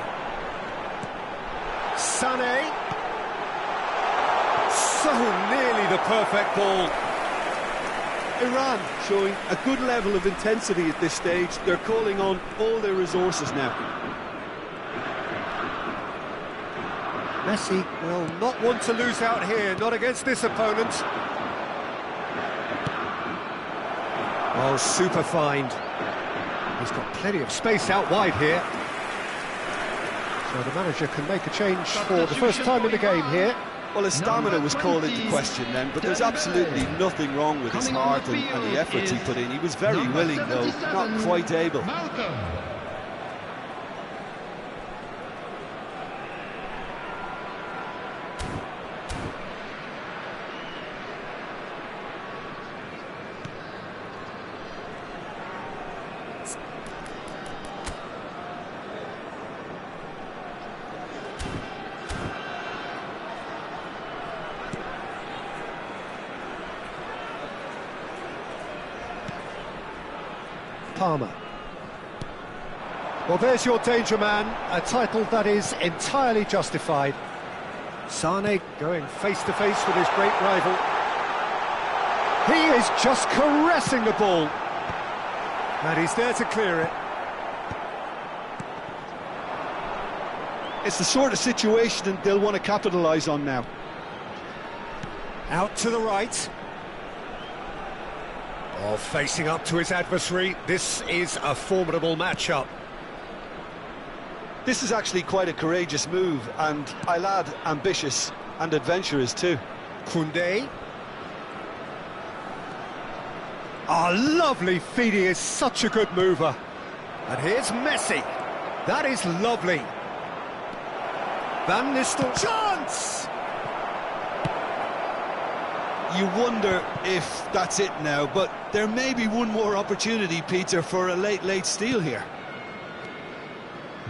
Sané. So nearly the perfect ball. Iran showing a good level of intensity at this stage. They're calling on all their resources now. Messi will not want to lose out here, not against this opponent. Oh, super find. He's got plenty of space out wide here. So the manager can make a change for the first time in the game here. Well, his stamina was called into question then, but there's absolutely nothing wrong with his heart and the efforts he put in. He was very willing, though, not quite able. Palmer. Well, there's your danger man, a title that is entirely justified. Sane going face-to-face with his great rival. He is just caressing the ball. And he's there to clear it. It's the sort of situation that they'll want to capitalise on now. Out to the right. Oh, facing up to his adversary, this is a formidable matchup. This is actually quite a courageous move, and I'll add ambitious and adventurous too. Koundé. Oh, lovely feed, he is such a good mover. And here's Messi. That is lovely. Van Nistelrooy. Chance! You wonder if that's it now, but there may be one more opportunity, Peter, for a late steal here.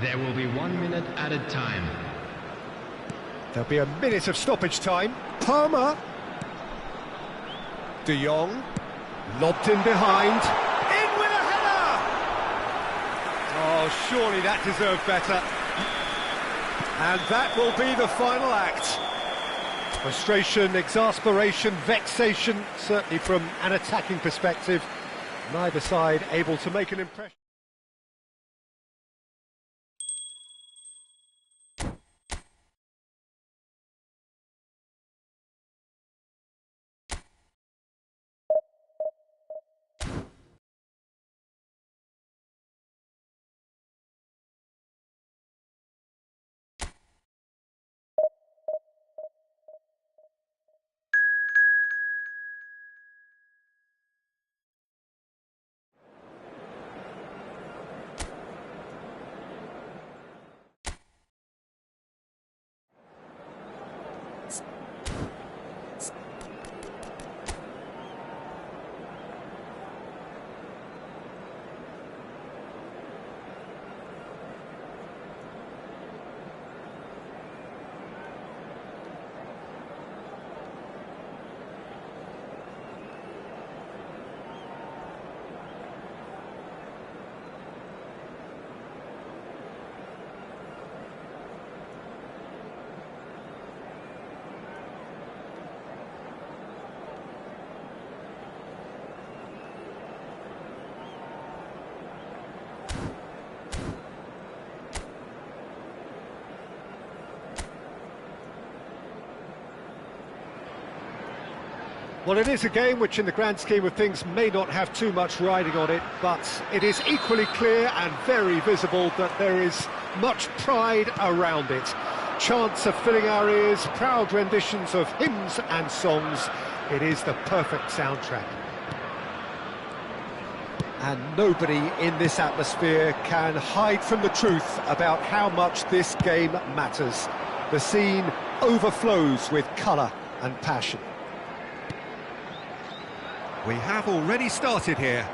There will be 1 minute added time. There'll be a minute of stoppage time. Palmer. De Jong. Lobbed in behind. In with a header! Oh, surely that deserved better. And that will be the final act. Frustration, exasperation, vexation, certainly from an attacking perspective. Neither side able to make an impression. Well, it is a game which in the grand scheme of things may not have too much riding on it, but it is equally clear and very visible that there is much pride around it. Chants are filling our ears, proud renditions of hymns and songs. It is the perfect soundtrack. And nobody in this atmosphere can hide from the truth about how much this game matters. The scene overflows with colour and passion. We have already started here.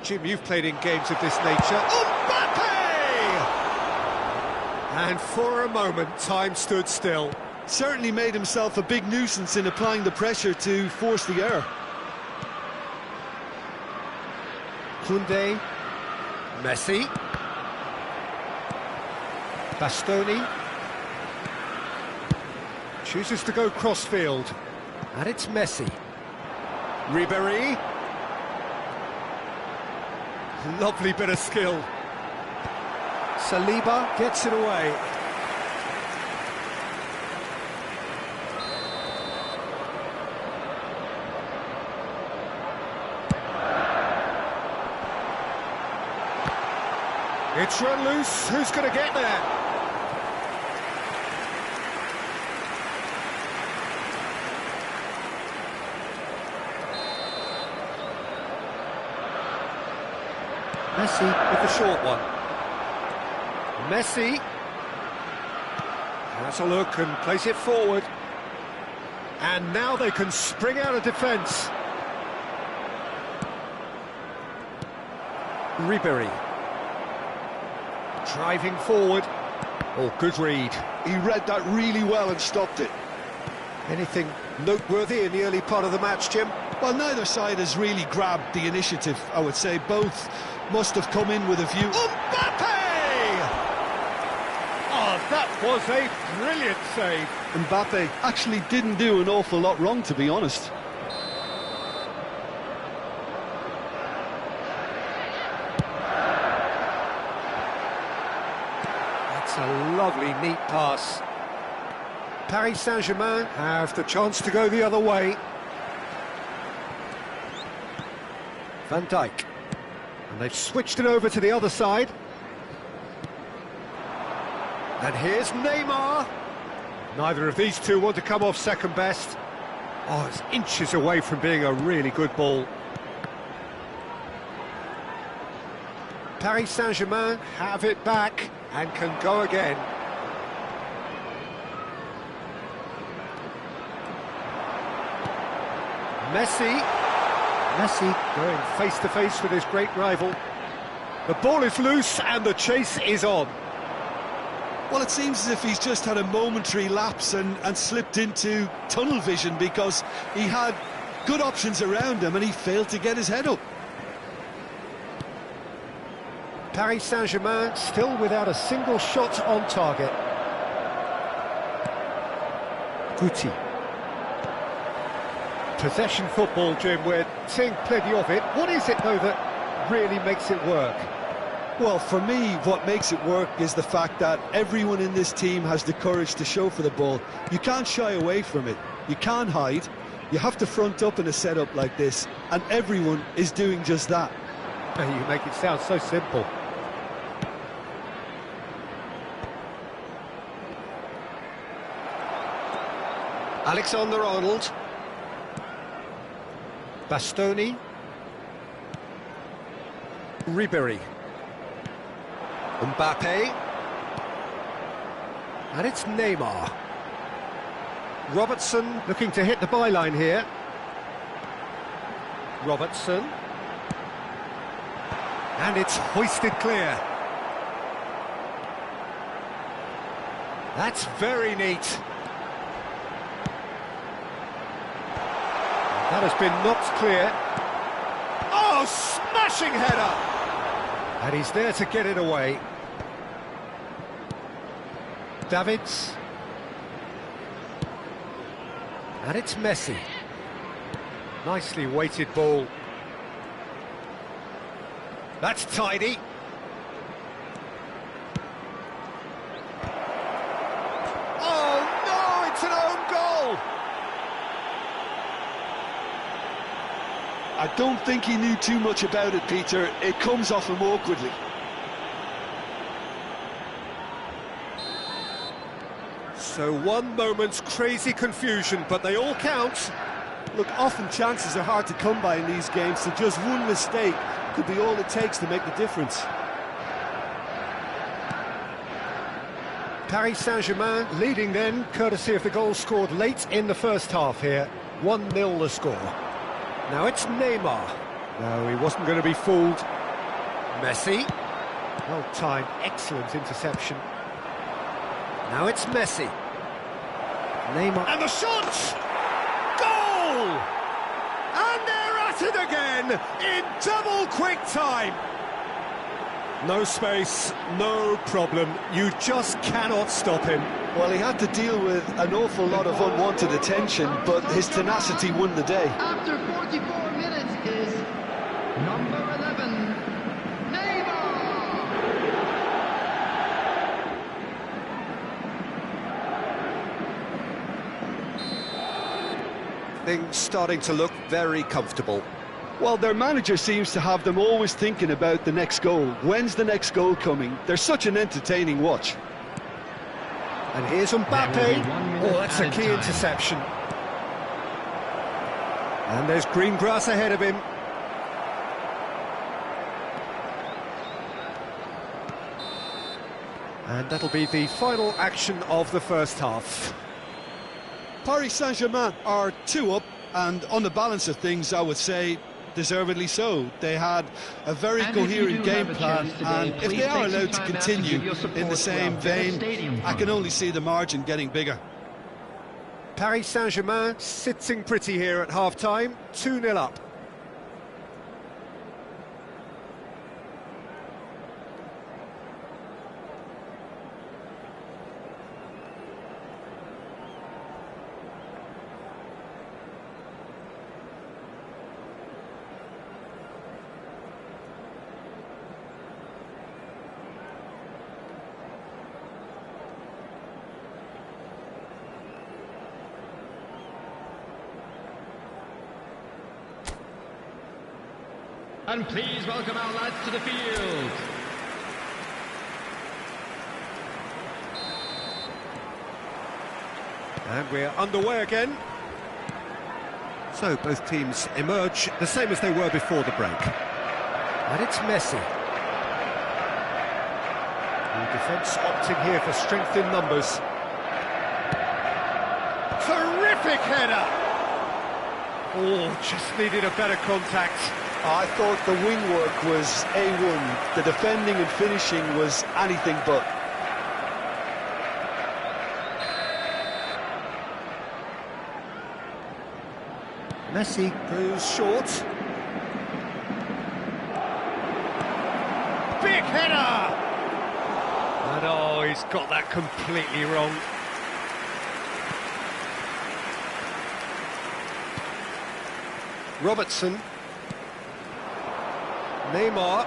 Jim, you've played in games of this nature. Mbappe! And for a moment, time stood still. Certainly made himself a big nuisance in applying the pressure to force the error. Koundé, Messi, Bastoni. Chooses to go cross-field, and it's Messi. Ribéry. Lovely bit of skill. Saliba gets it away. It's run loose. Who's going to get there? Messi with the short one. Messi has a look and plays it forward. And now they can spring out of defence. Ribéry. Driving forward. Oh, good read. He read that really well and stopped it. Anything noteworthy in the early part of the match, Jim? Well, neither side has really grabbed the initiative, I would say. Both must have come in with a view. Mbappe! Oh, that was a brilliant save. Mbappe actually didn't do an awful lot wrong, to be honest. That's a lovely, neat pass. Paris Saint-Germain have the chance to go the other way. Van Dijk. And they've switched it over to the other side. And here's Neymar. Neither of these two want to come off second best. Oh, it's inches away from being a really good ball. Paris Saint-Germain have it back and can go again. Messi going face-to-face with his great rival. The ball is loose and the chase is on. Well, it seems as if he's just had a momentary lapse and slipped into tunnel vision, because he had good options around him and he failed to get his head up. Paris Saint-Germain still without a single shot on target. Guti. Possession football, Jim, we're seeing plenty of it. What is it, though, that really makes it work? Well, for me, what makes it work is the fact that everyone in this team has the courage to show for the ball. You can't shy away from it. You can't hide. You have to front up in a setup like this, and everyone is doing just that. You make it sound so simple. Alexander-Arnold. Bastoni. Ribéry. Mbappe. And it's Neymar. Robertson looking to hit the byline here. Robertson. And it's hoisted clear. That's very neat. That has been knocked clear. Oh, smashing header! And he's there to get it away. Davids. And it's Messi. Nicely weighted ball. That's tidy. Oh no, it's an own goal! I don't think he knew too much about it, Peter. It comes off him awkwardly. So one moment's crazy confusion, but they all count. Look, often chances are hard to come by in these games, so just one mistake could be all it takes to make the difference. Paris Saint-Germain leading then, courtesy of the goal scored late in the first half here. 1-0 the score. Now it's Neymar. No, he wasn't going to be fooled. Messi. Well-timed, excellent interception. Now it's Messi. Neymar. And the shot! Goal! And they're at it again in double quick time. No space, no problem. You just cannot stop him. Well, he had to deal with an awful lot of unwanted attention, but his tenacity won the day. After 44 minutes is number 11, Neymar! Things starting to look very comfortable. Well, their manager seems to have them always thinking about the next goal. When's the next goal coming? They're such an entertaining watch. And here's Mbappe. Oh, that's a key interception. And there's green grass ahead of him. And that'll be the final action of the first half. Paris Saint-Germain are 2 up, and on the balance of things, I would say deservedly so. They had a very coherent game plan, and if they are allowed to continue in the same vein, I can only see the margin getting bigger. Paris Saint-Germain sitting pretty here at half-time, 2-0 up. And please welcome our lads to the field. And we're underway again. So both teams emerge the same as they were before the break. And it's Messi. The defence opting here for strength in numbers. Terrific header! Oh, just needed a better contact. I thought the wing work was A1. The defending and finishing was anything but. Messi goes short. Big header! And oh, he's got that completely wrong. Robertson. Neymar.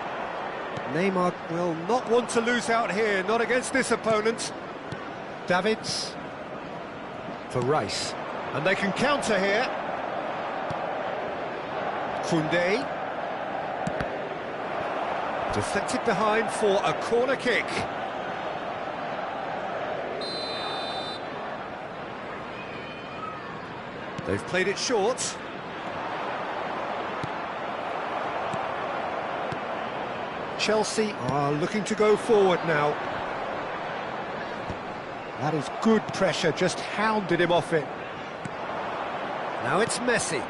Neymar will not want to lose out here, not against this opponent. Davids. For Rice. And they can counter here. Koundé. Deflected behind for a corner kick. They've played it short. Chelsea are looking to go forward now. That is good pressure, just hounded him off it. Now it's Messi.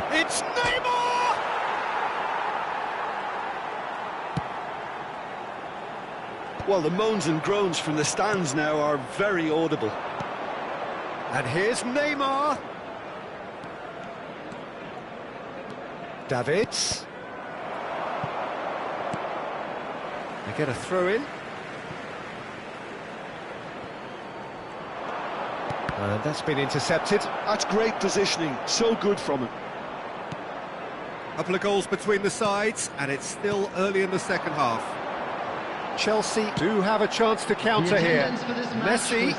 It's Neymar! Well, the moans and groans from the stands now are very audible. And here's Neymar. Davids. They get a throw in. And that's been intercepted. That's great positioning, so good from him. Couple of goals between the sides, and it's still early in the second half. Chelsea do have a chance to counter here. Messi,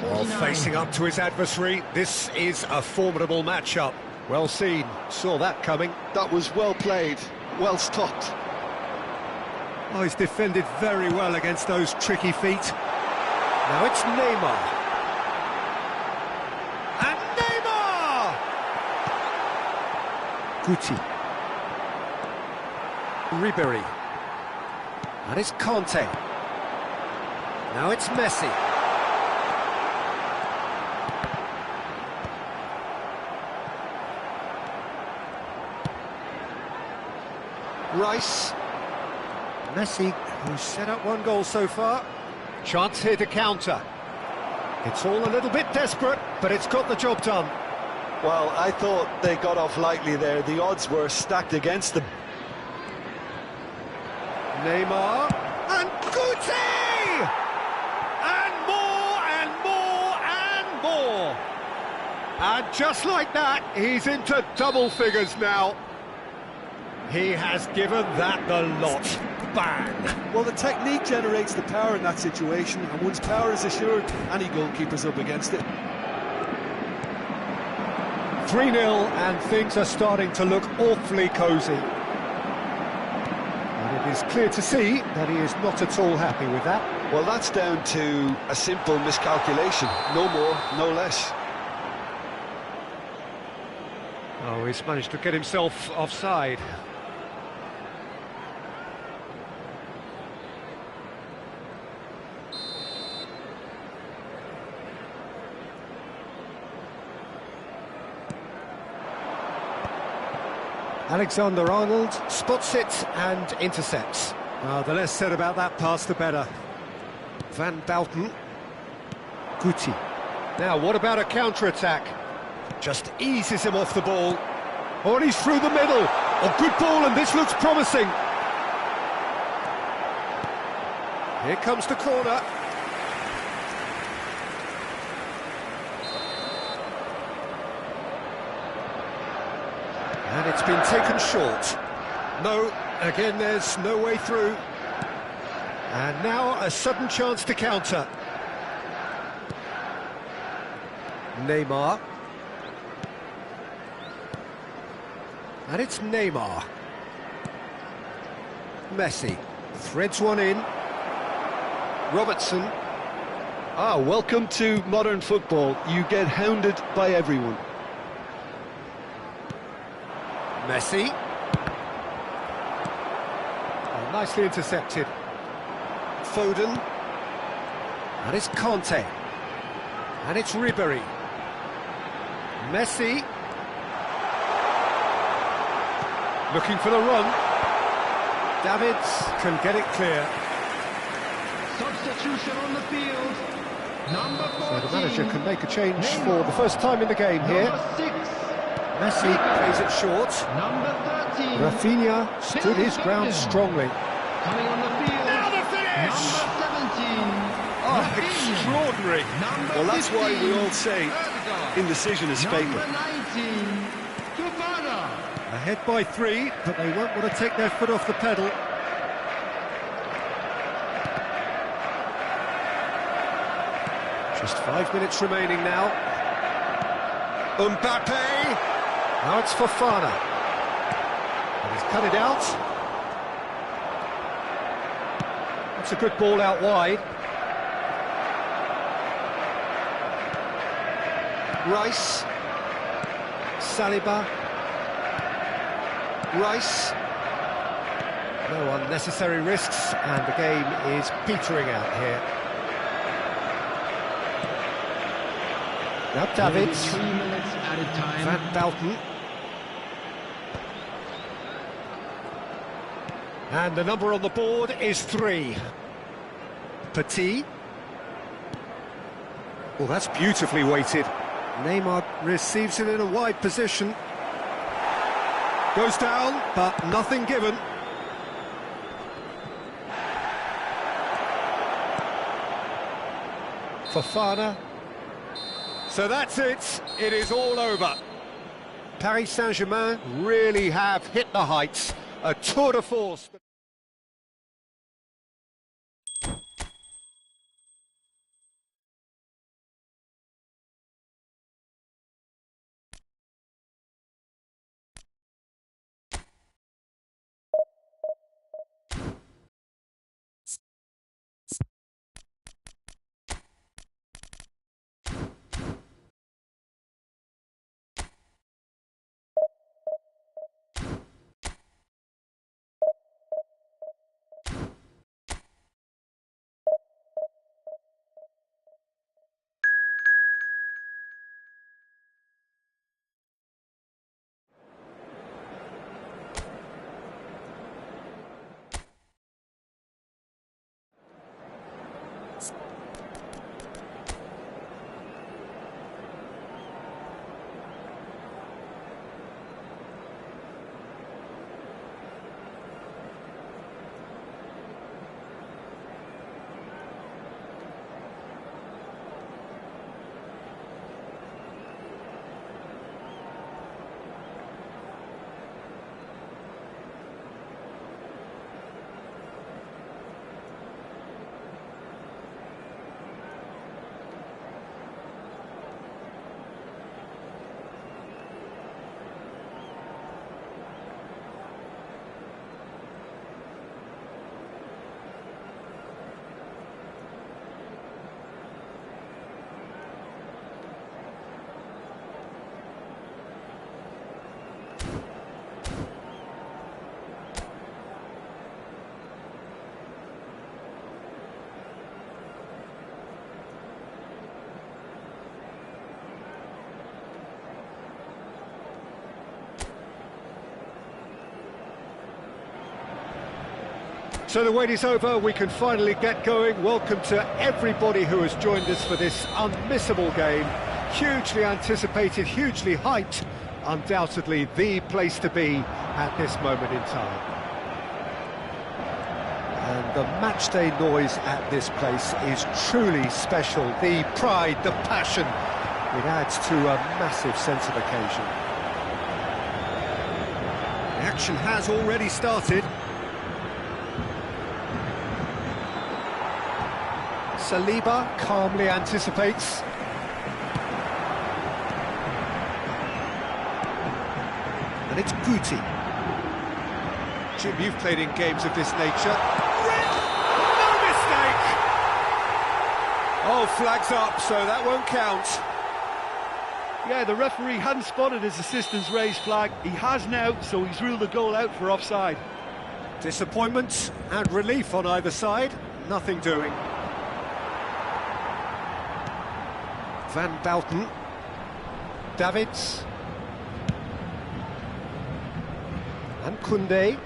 while facing up to his adversary, this is a formidable matchup. Well seen, saw that coming. That was well played, well stopped. Oh, he's defended very well against those tricky feet. Now it's Neymar. And Neymar! Guti. Ribery. And it's Conte. Now it's Messi. Rice. Messi, who's set up one goal so far. Chance here to counter. It's all a little bit desperate, but it's got the job done. Well, I thought they got off lightly there. The odds were stacked against them. Neymar, and Guti! And more, and more, and more! And just like that, he's into double figures now. He has given that the lot. Bang! Well, the technique generates the power in that situation, and once power is assured, any goalkeeper's up against it. 3-0, and things are starting to look awfully cosy. And it is clear to see that he is not at all happy with that. Well, that's down to a simple miscalculation. No more, no less. Oh, he's managed to get himself offside. Alexander-Arnold spots it and intercepts. The less said about that pass, the better. Van Bouten. Guti. Now, what about a counter-attack? Just eases him off the ball. Oh, and he's through the middle. Oh, good ball, and this looks promising. Here comes the corner. And it's been taken short. No, again, there's no way through. And now a sudden chance to counter. Neymar. And it's Neymar. Messi threads one in. Robertson. Welcome to modern football. You get hounded by everyone. Messi. Oh, nicely intercepted. Foden. And it's Conte. And it's Ribery. Messi. Looking for the run. Davids can get it clear. Substitution on the field. Number 14. So the manager can make a change for the first time in the game here. Number 6. Messi plays it short. Number 13. Rafinha stood his ground strongly. Coming on the field. Now the finish! Number 17. Oh, extraordinary. Well, that's why we all say indecision is fatal. Number 19, Fofana. Ahead by 3, but they won't want to take their foot off the pedal. Just 5 minutes remaining now. Mbappe! Now it's Fofana. And he's cut it out. That's a good ball out wide. Rice. Saliba. Rice. No unnecessary risks, and the game is petering out here. Now Davids. 3 minutes at a time. Van Dalton. And the number on the board is 3. Petit. Well, that's beautifully weighted. Neymar receives it in a wide position. Goes down, but nothing given. Fofana. So that's it. It is all over. Paris Saint-Germain really have hit the heights. A tour de force. So the wait is over, we can finally get going. Welcome to everybody who has joined us for this unmissable game. Hugely anticipated, hugely hyped. Undoubtedly the place to be at this moment in time. And the matchday noise at this place is truly special. The pride, the passion, it adds to a massive sense of occasion. The action has already started. Saliba calmly anticipates. And it's Guti. Jim, you've played in games of this nature. No mistake! Oh, flags up, so that won't count. Yeah, the referee hadn't spotted his assistant's raised flag. He has now, so he's ruled the goal out for offside. Disappointment and relief on either side. Nothing doing. Van Dalton. Davids. And Koundé.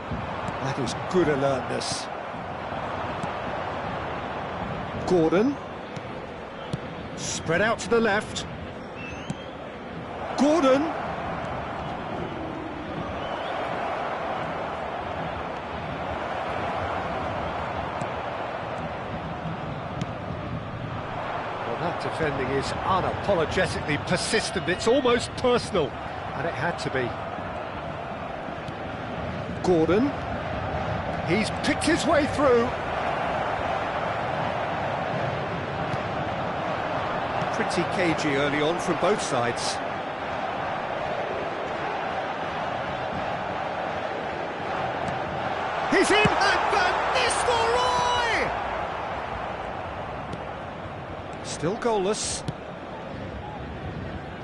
That is good alertness. Gordon. Spread out to the left. Gordon. Defending is unapologetically persistent, it's almost personal, and it had to be. Gordon, he's picked his way through. Pretty cagey early on from both sides. He's in, and Van Nistelrooy! Still goalless.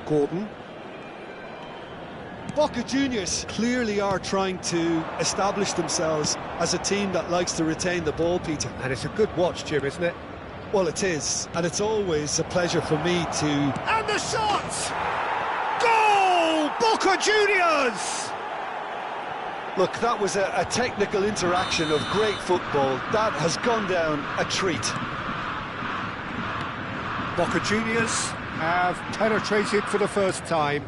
Gordon. Boca Juniors clearly are trying to establish themselves as a team that likes to retain the ball, Peter. And it's a good watch, Jim, isn't it? Well, it is, and it's always a pleasure for me to... And the shot! Goal! Boca Juniors! Look, that was a technical interaction of great football. That has gone down a treat. Boca Juniors have penetrated for the first time.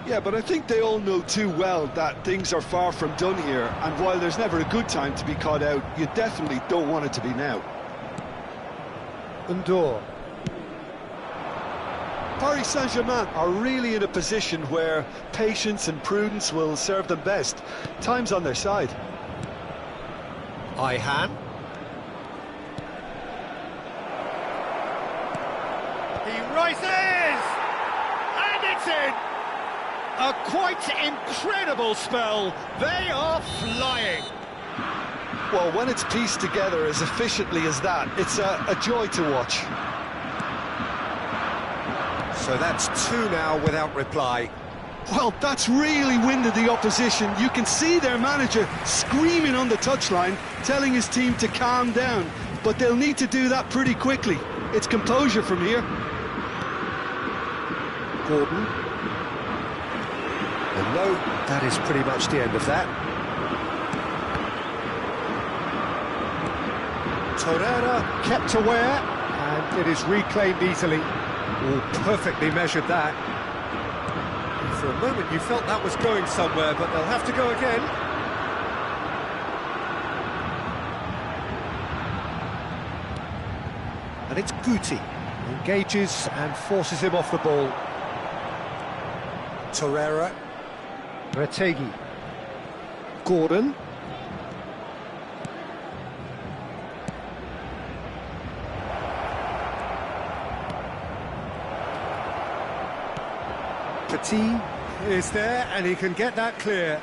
Yeah, but I think they all know too well that things are far from done here, and while there's never a good time to be caught out, you definitely don't want it to be now. Undor. Paris Saint-Germain are really in a position where patience and prudence will serve them best. Time's on their side. Ihan. He rises! And it's in! A quite incredible spell. They are flying. Well, when it's pieced together as efficiently as that, it's a joy to watch. So that's two now without reply. Well, that's really winded the opposition. You can see their manager screaming on the touchline, telling his team to calm down. But they'll need to do that pretty quickly. It's composure from here. Gordon. And no, that is pretty much the end of that. Torreira kept aware, and it is reclaimed easily. Oh, perfectly measured that. And for a moment you felt that was going somewhere, but they'll have to go again. And it's Guti, who engages and forces him off the ball. Torreira. Retegi. Gordon. Petit is there, and he can get that clear.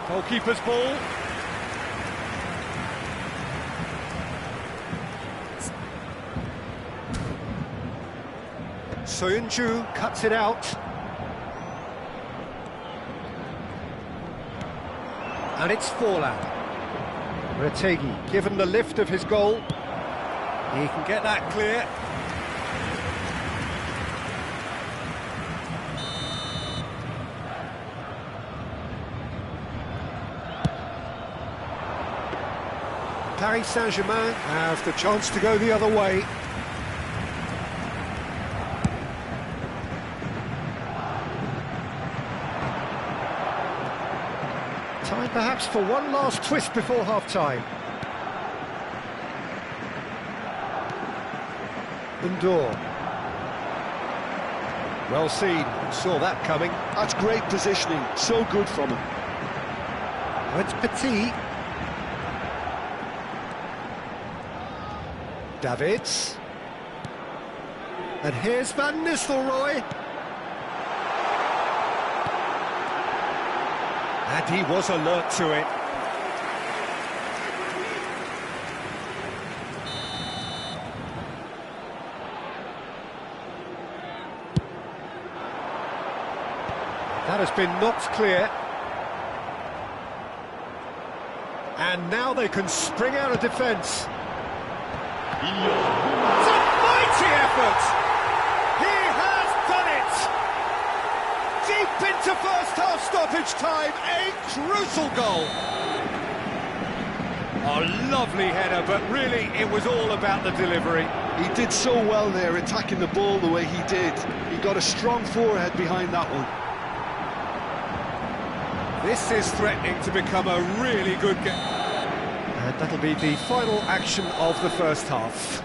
Goalkeeper's ball. Soyuncu cuts it out. And it's Forlan. Retegi, given the lift of his goal, he can get that clear. Paris Saint-Germain have the chance to go the other way. Time perhaps for one last twist before half-time. Undor. Well seen, saw that coming. That's great positioning, so good from him. Oh, it's Petit. Davids. And here's Van Nistelrooy. And he was alert to it. That has been knocked clear. And now they can spring out of defence. It's a mighty effort! He has done it! Deep into first-half stoppage time, a crucial goal! A lovely header, but really it was all about the delivery. He did so well there, attacking the ball the way he did. He got a strong forehead behind that one. This is threatening to become a really good game. And that'll be the final action of the first half.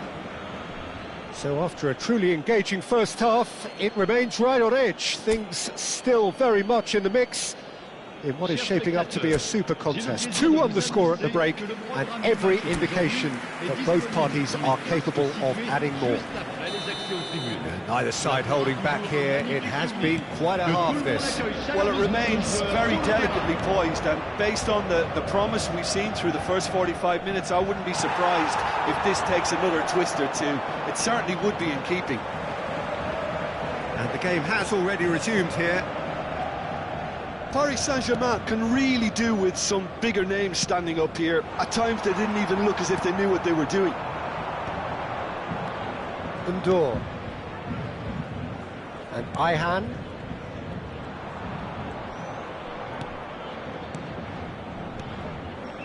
So after a truly engaging first half, it remains right on edge. Things still very much in the mix in what is shaping up to be a super contest. 2-1 the score at the break, and every indication that both parties are capable of adding more. And neither side holding back here. It has been quite a half, this. Well, it remains very delicately poised, and based on the promise we've seen through the first 45 minutes, I wouldn't be surprised if this takes another twist or two. It certainly would be in keeping. And the game has already resumed here. Paris Saint-Germain can really do with some bigger names standing up here. At times they didn't even look as if they knew what they were doing. Ndor. And Ihan.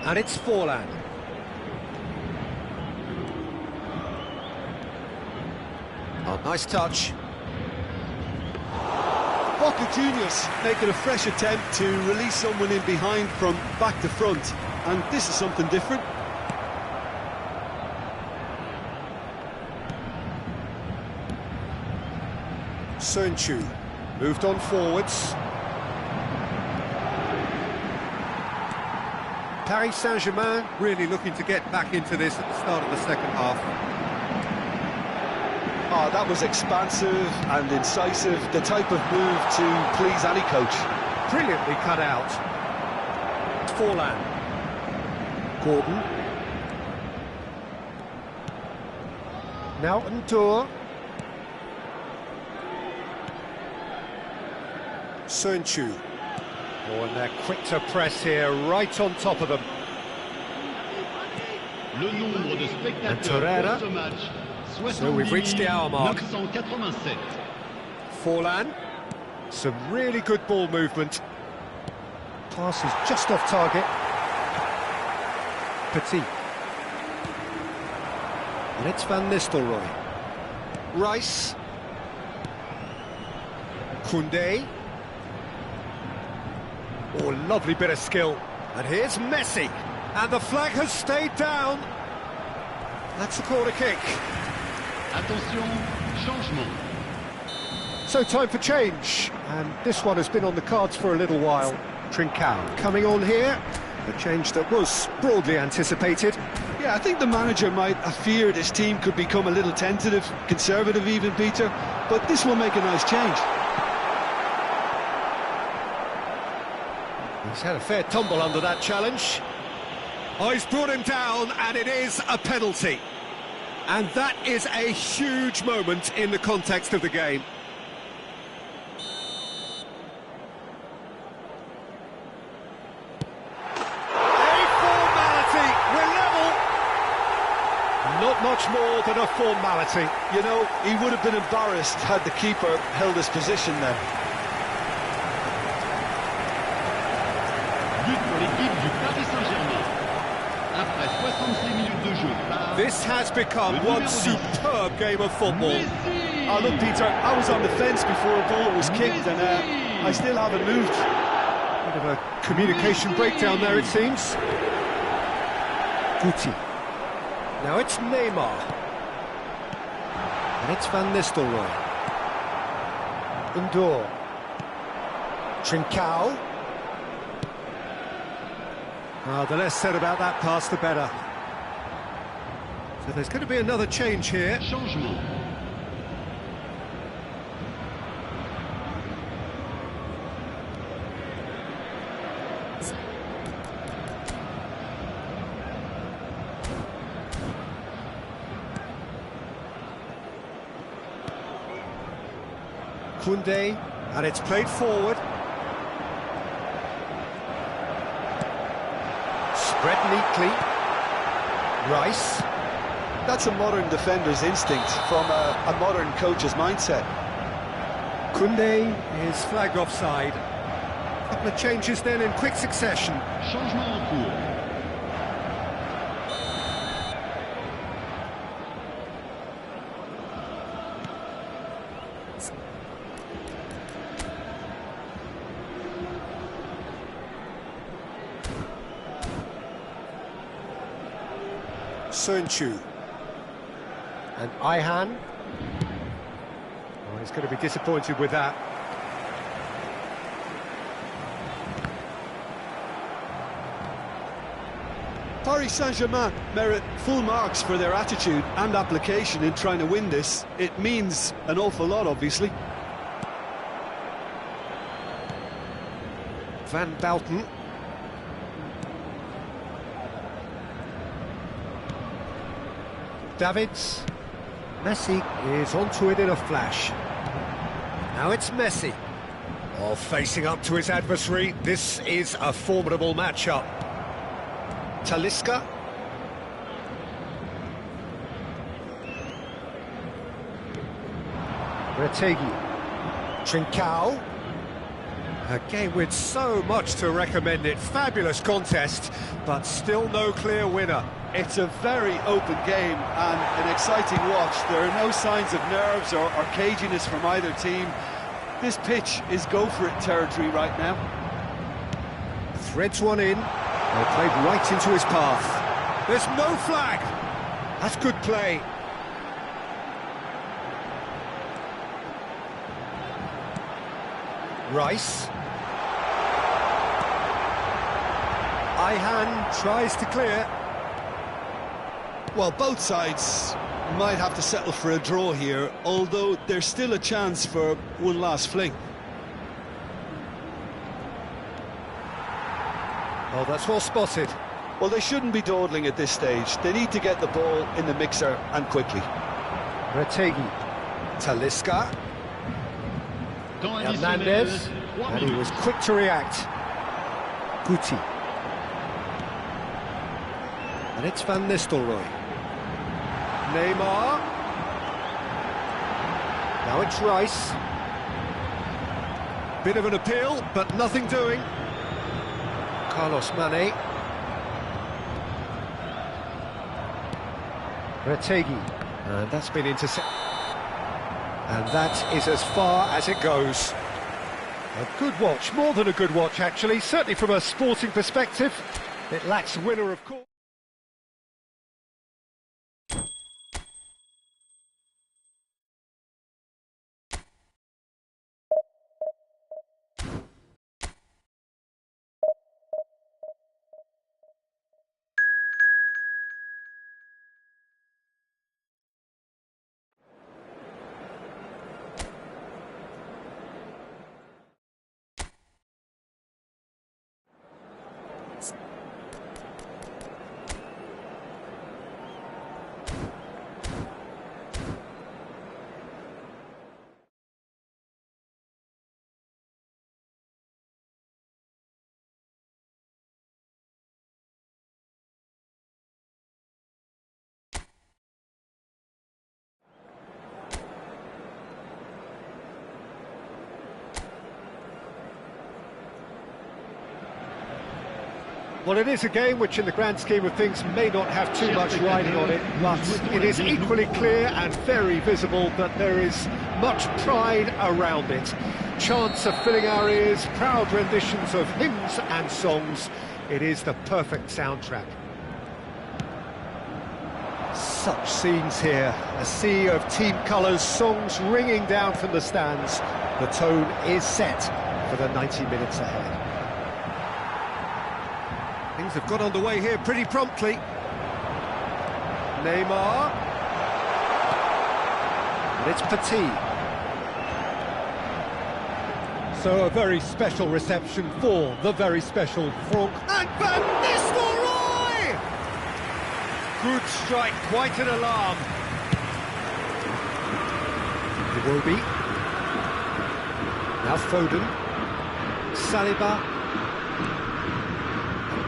And it's Forlan. Oh, nice touch. Boca Juniors making a fresh attempt to release someone in behind from back to front, and this is something different. Sönchu moved on forwards. Paris Saint-Germain really looking to get back into this at the start of the second half. Oh, that was expansive and incisive, the type of move to please any coach. Brilliantly cut out. Forlan. Gordon. Now Ndor. Sönchu. Oh, and they're quick to press here, right on top of them. And Torreira. So we've reached the hour mark. Forlan. Some really good ball movement. Pass is just off target. Petit. And it's Van Nistelrooy. Rice. Koundé. Oh, lovely bit of skill. And here's Messi. And the flag has stayed down. That's a corner kick. Attention, changement. So time for change. And this one has been on the cards for a little while. Trincao coming on here. A change that was broadly anticipated. Yeah, I think the manager might have feared his team could become a little tentative, conservative even, Peter, but this will make a nice change. He's had a fair tumble under that challenge. Oh, he's brought him down, and it is a penalty. And that is a huge moment in the context of the game. A formality, we're level. Not much more than a formality. You know, he would have been embarrassed had the keeper held his position then. This has become one superb game of football. Oh, look, Peter, I was on the fence before a ball was kicked, and I still haven't moved. Bit of a communication breakdown there, it seems. Guti. Now it's Neymar. And it's Van Nistelrooy. Ndor. Trincao. The less said about that pass, the better. So there's going to be another change here. Changement. Koundé, and it's played forward. Spread neatly. Rice. That's a modern defender's instinct from a modern coach's mindset. Koundé is flagged offside. A couple of changes then in quick succession. Changement en cours. Sönchu. And Ayhan. Oh, he's going to be disappointed with that. Paris Saint-Germain merit full marks for their attitude and application in trying to win this. It means an awful lot, obviously. Van Bouten. Davids. Messi is onto it in a flash. Now it's Messi. Oh, facing up to his adversary. This is a formidable matchup. Talisca. Retegi. Trincao. A game with so much to recommend it. Fabulous contest, but still no clear winner. It's a very open game and an exciting watch. There are no signs of nerves or caginess from either team. This pitch is go-for-it territory right now. Threads one in. They played right into his path. There's no flag. That's good play. Rice. Ayhan tries to clear. Well, both sides might have to settle for a draw here, although there's still a chance for one last fling. Oh, that's well spotted. Well, they shouldn't be dawdling at this stage. They need to get the ball in the mixer and quickly. Retegi. Talisca. Hernandez. And he was quick to react. Guti. And it's Van Nistelrooy. Neymar. Now it's Rice. Bit of an appeal, but nothing doing. Carlos Mane. Retegi. And that's been intercepted. And that is as far as it goes. A good watch, more than a good watch actually, certainly from a sporting perspective. It lacks winner, of course. Well, it is a game which, in the grand scheme of things, may not have too much riding on it, but it is equally clear and very visible that there is much pride around it. Chants are filling our ears, proud renditions of hymns and songs. It is the perfect soundtrack. Such scenes here, a sea of team colours, songs ringing down from the stands. The tone is set for the 90 minutes ahead. Things have got underway here pretty promptly. Neymar. And it's Petit. So a very special reception for the very special Franck. And Van Nistelrooy! Good strike, quite an alarm. Iwobi. Now Foden. Saliba.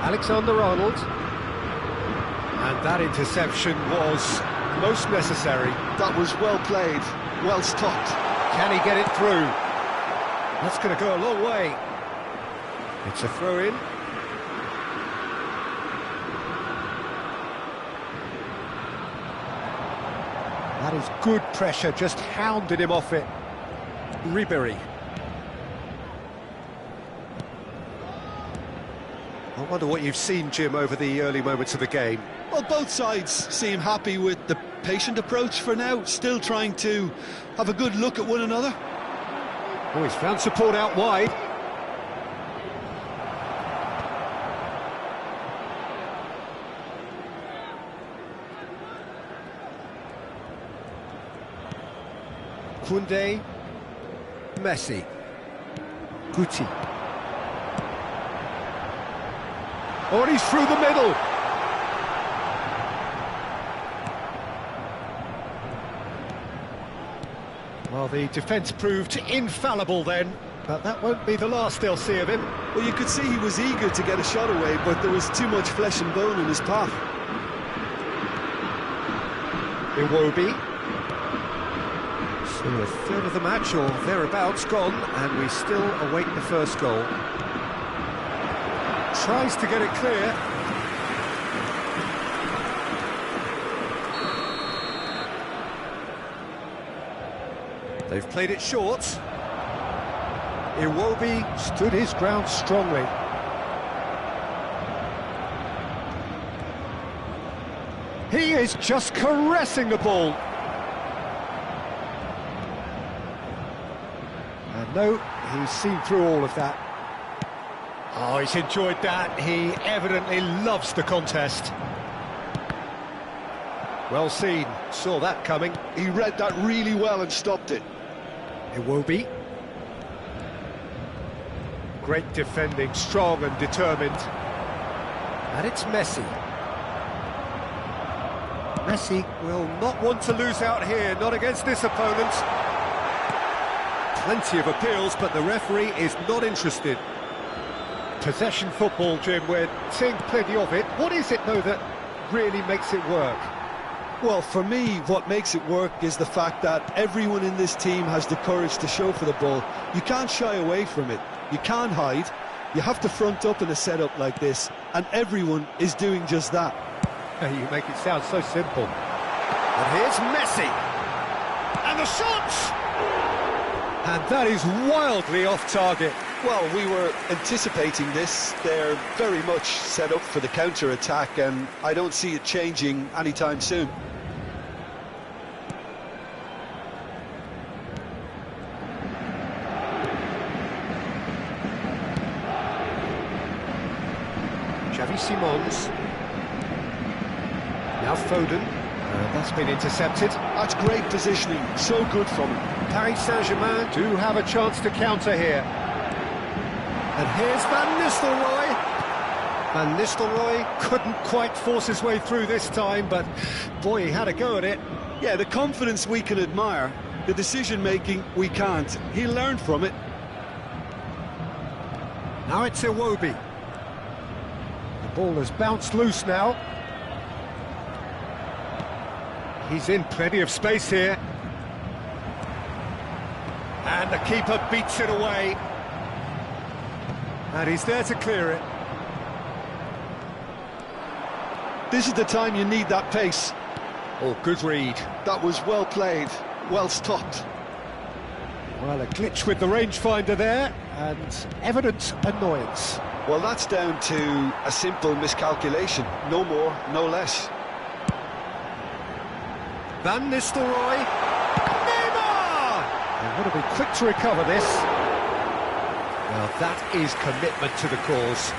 Alexander-Arnold, and that interception was most necessary. That was well played, well stopped. Can he get it through? That's going to go a long way. It's a throw-in. That is good pressure, just hounded him off it. Ribéry. I wonder what you've seen, Jim, over the early moments of the game. Well, both sides seem happy with the patient approach for now, still trying to have a good look at one another. Oh, he's found support out wide. Koundé, Messi, Guti. Oh, and he's through the middle. Well, the defence proved infallible then, but that won't be the last they'll see of him. Well, you could see he was eager to get a shot away, but there was too much flesh and bone in his path. Iwobi. So a third of the match, or thereabouts, gone, and we still await the first goal. Tries to get it clear. They've played it short. Iwobi stood his ground strongly. He is just caressing the ball. And no, he's seen through all of that. Oh, he's enjoyed that. He evidently loves the contest. Well seen, saw that coming. He read that really well and stopped it. Iwobi. Great defending, strong and determined. And it's Messi. Messi will not want to lose out here, not against this opponent. Plenty of appeals, but the referee is not interested. Possession football, Jim, we're seeing plenty of it. What is it, though, that really makes it work? Well, for me, what makes it work is the fact that everyone in this team has the courage to show for the ball. You can't shy away from it. You can't hide. You have to front up in a setup like this, and everyone is doing just that. You make it sound so simple. And here's Messi. And the shot! And that is wildly off target. Well, we were anticipating this. They're very much set up for the counter-attack, and I don't see it changing anytime soon. Xavi Simons. Now Foden. That's been intercepted. That's great positioning. So good from him. Paris Saint-Germain do have a chance to counter here. And here's Van Nistelrooy. Van Nistelrooy couldn't quite force his way through this time, but boy, he had a go at it. Yeah, the confidence we can admire, the decision-making we can't. He learned from it. Now it's Iwobi. The ball has bounced loose now. He's in plenty of space here. And the keeper beats it away. And he's there to clear it. This is the time you need that pace. Oh, good read. That was well played, well stopped. Well, a glitch with the rangefinder there, and evident annoyance. Well, that's down to a simple miscalculation. No more, no less. Van Nistelrooy. Neymar! They want to be quick to recover this. Well, that is commitment to the cause.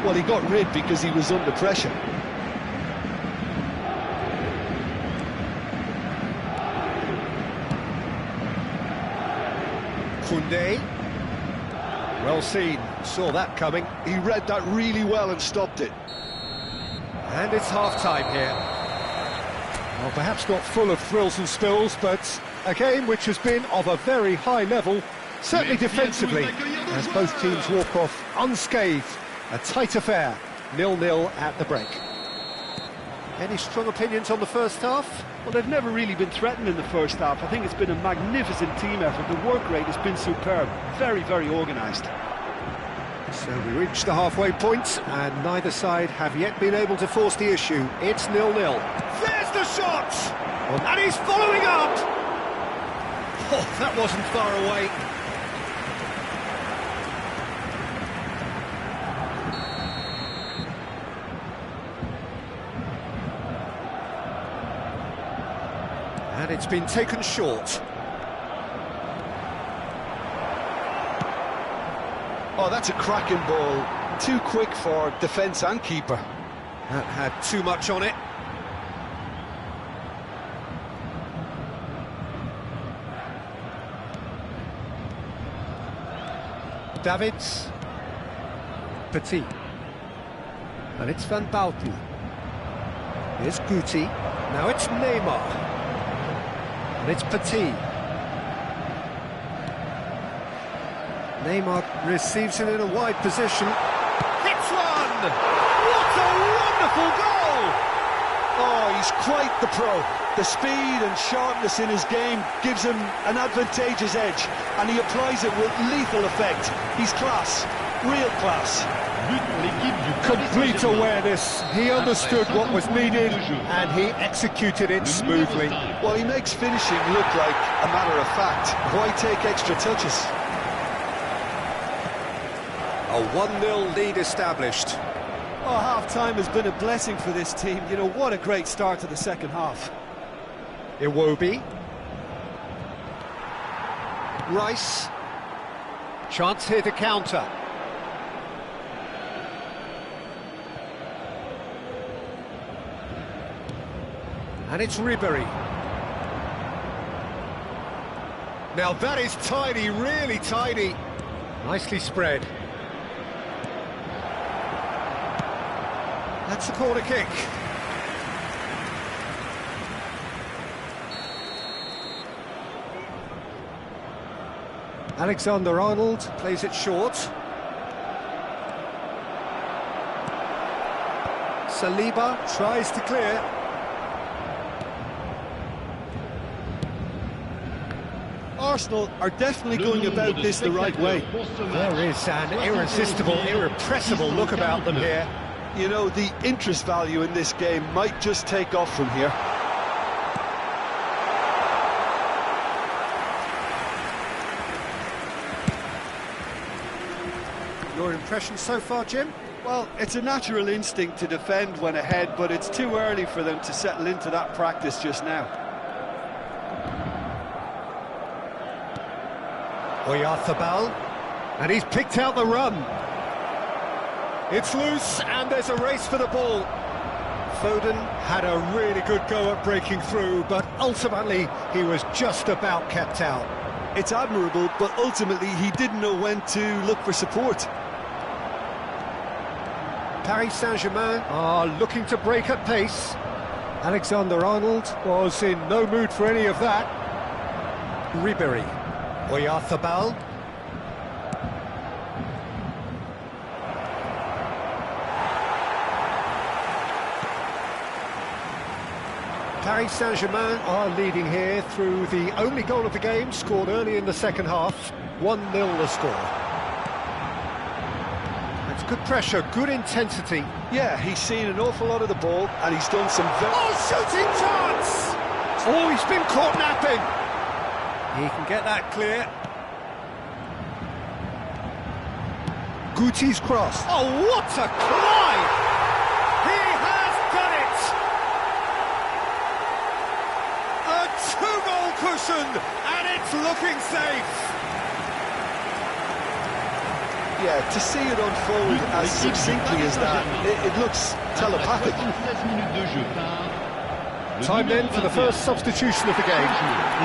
Well, he got rid because he was under pressure. Koundé. Well seen, saw that coming. He read that really well and stopped it. And it's half-time here. Well, perhaps not full of thrills and spills, but a game which has been of a very high level, certainly defensively, as both teams walk off unscathed. A tight affair, 0-0 at the break. Any strong opinions on the first half? Well, they've never really been threatened in the first half. I think it's been a magnificent team effort. The work rate has been superb. Very, very organised. So we reach the halfway point, and neither side have yet been able to force the issue. It's 0-0. There's the shot! And he's following up! Oh, that wasn't far away. And it's been taken short. Oh, that's a cracking ball. Too quick for defence and keeper. That had too much on it. Davids. Petit. And it's Van Bouten. Here's Guti. Now it's Neymar. And it's Petit. Neymar receives it in a wide position. Hits one! What a wonderful goal! Oh, he's quite the pro. The speed and sharpness in his game gives him an advantageous edge, and he applies it with lethal effect. He's class, real class. Complete awareness. He understood what was needed, and he executed it smoothly. Well, he makes finishing look like a matter of fact. Why take extra touches? A 1-0 lead established. Oh, half-time has been a blessing for this team. You know, what a great start to the second half. Iwobi. Rice. Chance here to counter. And it's Ribery. Now that is tidy, really tidy. Nicely spread. That's the corner kick. Alexander-Arnold plays it short. Saliba tries to clear. Arsenal are definitely going about this the right way. There is an irresistible, irrepressible look about them here. You know, the interest value in this game might just take off from here. Your impression so far, Jim? Well, it's a natural instinct to defend when ahead, but it's too early for them to settle into that practice just now. Oyarzabal, and he's picked out the run. It's loose, and there's a race for the ball. Foden had a really good go at breaking through, but ultimately he was just about kept out. It's admirable, but ultimately he didn't know when to look for support. Paris Saint-Germain are looking to break at pace. Alexander-Arnold was in no mood for any of that. Ribery. Oyarzabal. Paris Saint-Germain are leading here through the only goal of the game, scored early in the second half. 1-0 the score. That's good pressure, good intensity. Yeah, he's seen an awful lot of the ball, and he's done some very... Oh, shooting chance! Oh, he's been caught napping. He can get that clear. Guti's cross. Oh, what a climb! He has done it! A two-goal cushion, and it's looking safe. Yeah, to see it unfold as succinctly as that, it looks telepathic. Time then for the first substitution of the game.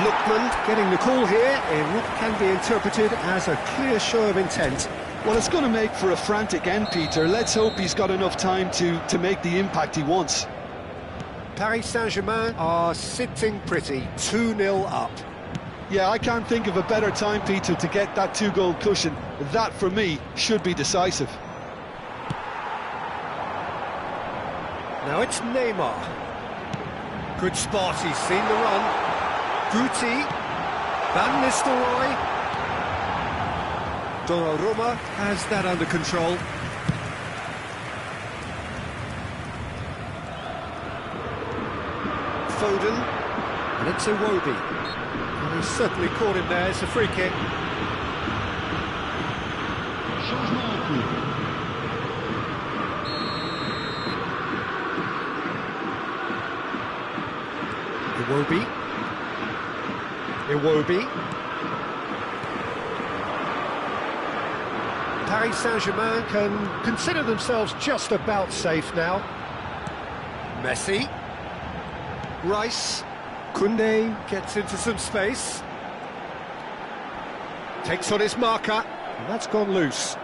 Lookman getting the call here in what can be interpreted as a clear show of intent. Well, it's going to make for a frantic end, Peter. Let's hope he's got enough time to make the impact he wants. Paris Saint-Germain are sitting pretty, 2-0 up. Yeah, I can't think of a better time, Peter, to get that two-goal cushion. That, for me, should be decisive. Now it's Neymar. Good spot, he's seen the run. Guti, Van Nistelrooy. Donnarumma has that under control. Foden, and it's Iwobi. Well, he's certainly caught him there. It's a free kick. Changement en cours. Iwobi. Paris Saint-Germain can consider themselves just about safe now. Messi. Rice. Koundé gets into some space. Takes on his marker, and that's gone loose.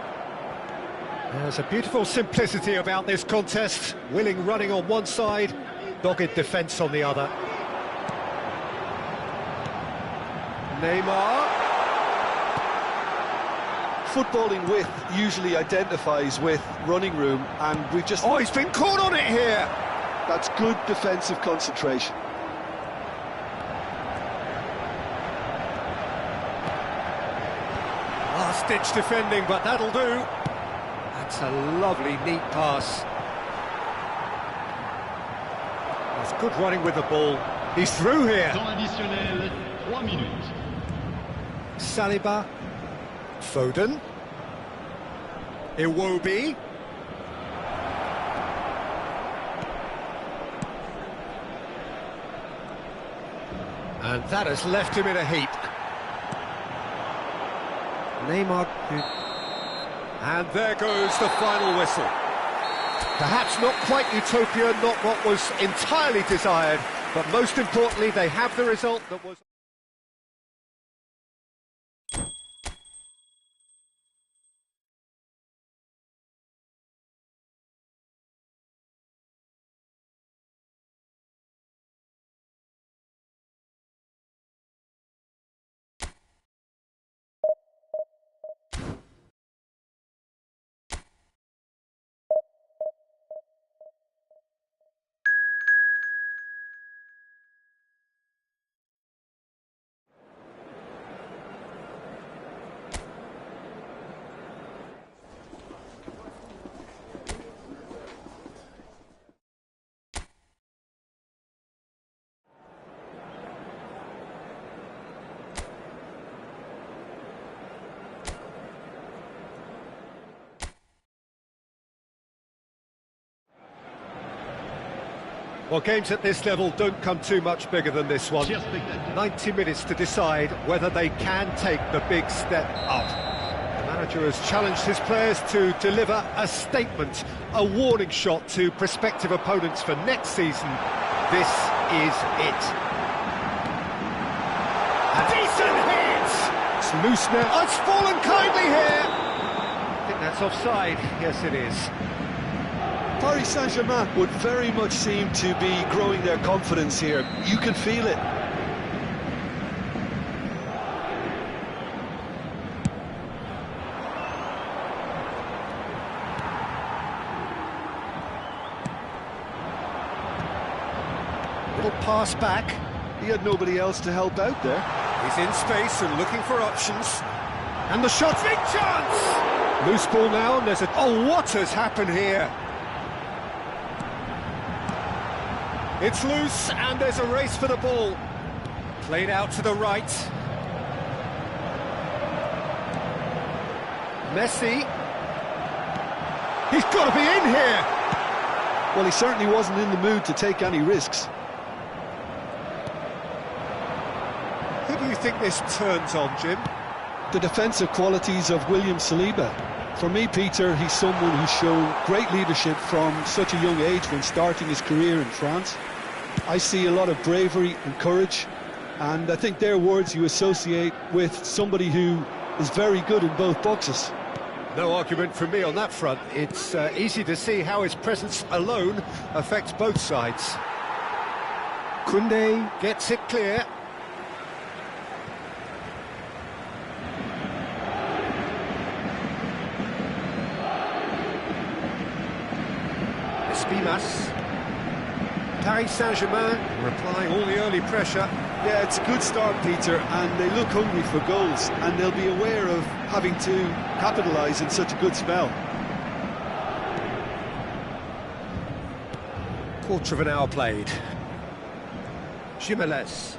There's a beautiful simplicity about this contest. Willing running on one side, dogged defence on the other. Neymar. Footballing width usually identifies with running room, and we've just... Oh, he's been caught on it here! That's good defensive concentration. Last-ditch defending, but that'll do. That's a lovely, neat pass. That's good running with the ball. He's through here. Temps additionnel, 3 minutes. Saliba. Foden. Iwobi. And that has left him in a heap. Neymar. And there goes the final whistle. Perhaps not quite utopia, not what was entirely desired, but most importantly, they have the result that was... Well, games at this level don't come too much bigger than this one. 90 minutes to decide whether they can take the big step up. The manager has challenged his players to deliver a statement, a warning shot to prospective opponents for next season. This is it. A decent hit! It's loose now. Oh, it's fallen kindly here! I think that's offside. Yes, it is. Paris Saint-Germain would very much seem to be growing their confidence here. You can feel it. Little pass back. He had nobody else to help out there. He's in space and looking for options. And the shot, big chance! Loose ball now, and there's a... Oh, what has happened here? It's loose, and there's a race for the ball. Played out to the right. Messi. He's got to be in here! Well, he certainly wasn't in the mood to take any risks. Who do you think this turns on, Jim? The defensive qualities of William Saliba. For me, Peter, he's someone who's shown great leadership from such a young age when starting his career in France. I see a lot of bravery and courage, and I think they're words you associate with somebody who is very good in both boxes. No argument from me on that front. It's easy to see how his presence alone affects both sides. Koundé gets it clear. Espimas. Paris Saint-Germain replying all the early pressure. Yeah, it's a good start, Peter, and they look hungry for goals, and they'll be aware of having to capitalise in such a good spell. Quarter of an hour played. Jimenez.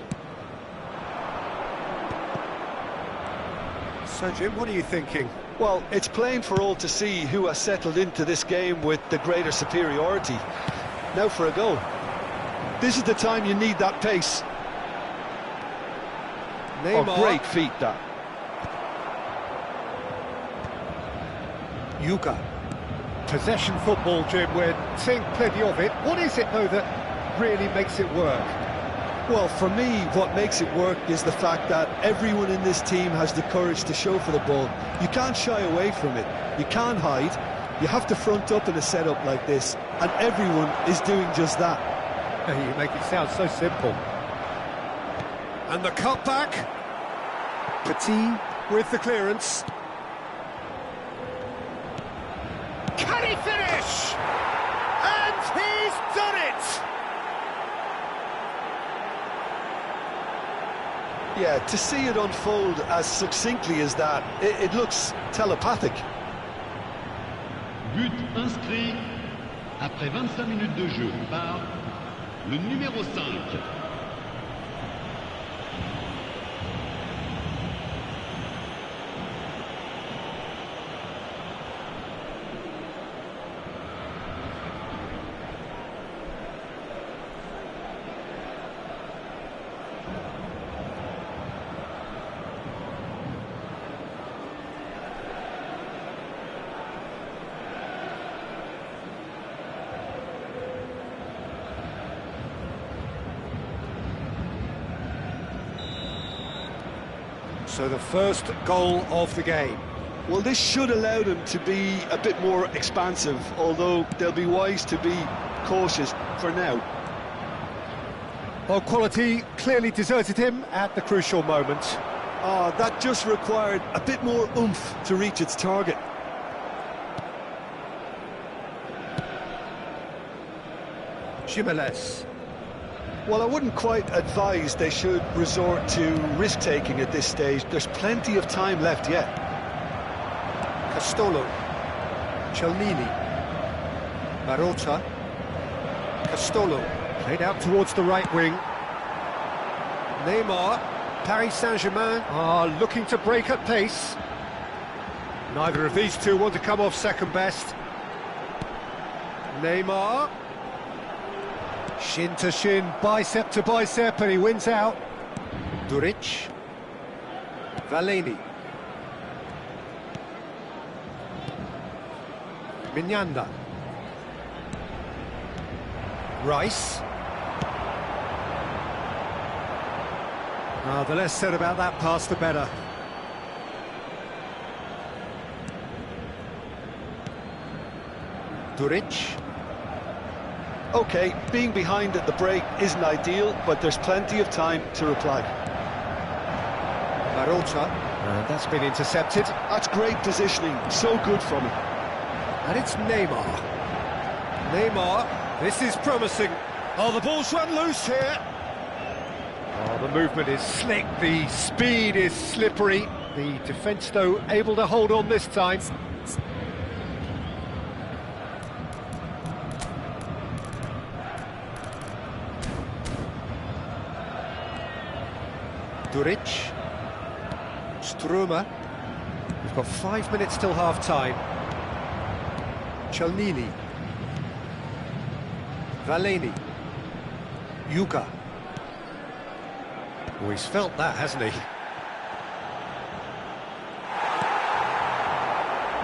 So, Jim, what are you thinking? Well, it's plain for all to see who has settled into this game with the greater superiority. Now for a goal. This is the time you need that pace. Neymar. Oh, great feat, that. Yuka. Possession football, Jim, we're seeing plenty of it. What is it, though, that really makes it work? Well, for me, what makes it work is the fact that everyone in this team has the courage to show for the ball. You can't shy away from it. You can't hide. You have to front up in a setup like this, and everyone is doing just that. You make it sound so simple. And the cutback. Petit with the clearance. Can he finish? And he's done it! Yeah, to see it unfold as succinctly as that, it looks telepathic. But inscrit après 25 minutes de jeu par le numéro 5. So the first goal of the game. Well, this should allow them to be a bit more expansive, although they'll be wise to be cautious for now. Well, quality clearly deserted him at the crucial moment. That just required a bit more oomph to reach its target. Jimenez. Well, I wouldn't quite advise they should resort to risk-taking at this stage. There's plenty of time left yet. Castolo. Cialnini. Marotta. Castolo. Played out towards the right wing. Neymar. Paris Saint-Germain are looking to break at pace. Neither of these two want to come off second best. Neymar. Shin to shin, bicep to bicep, and he wins out. Duric. Valeni. Mignanda. Rice. The less said about that pass, the better. Duric. OK, being behind at the break isn't ideal, but there's plenty of time to reply. Marotta. And that's been intercepted. That's great positioning, so good from him. And it's Neymar. Neymar, this is promising. Oh, the ball's run loose here. Oh, the movement is slick, the speed is slippery. The defence, though, able to hold on this time. Duric. Struma. We've got 5 minutes till half-time. Cialnini. Valeni. Yuka. Oh, he's felt that, hasn't he?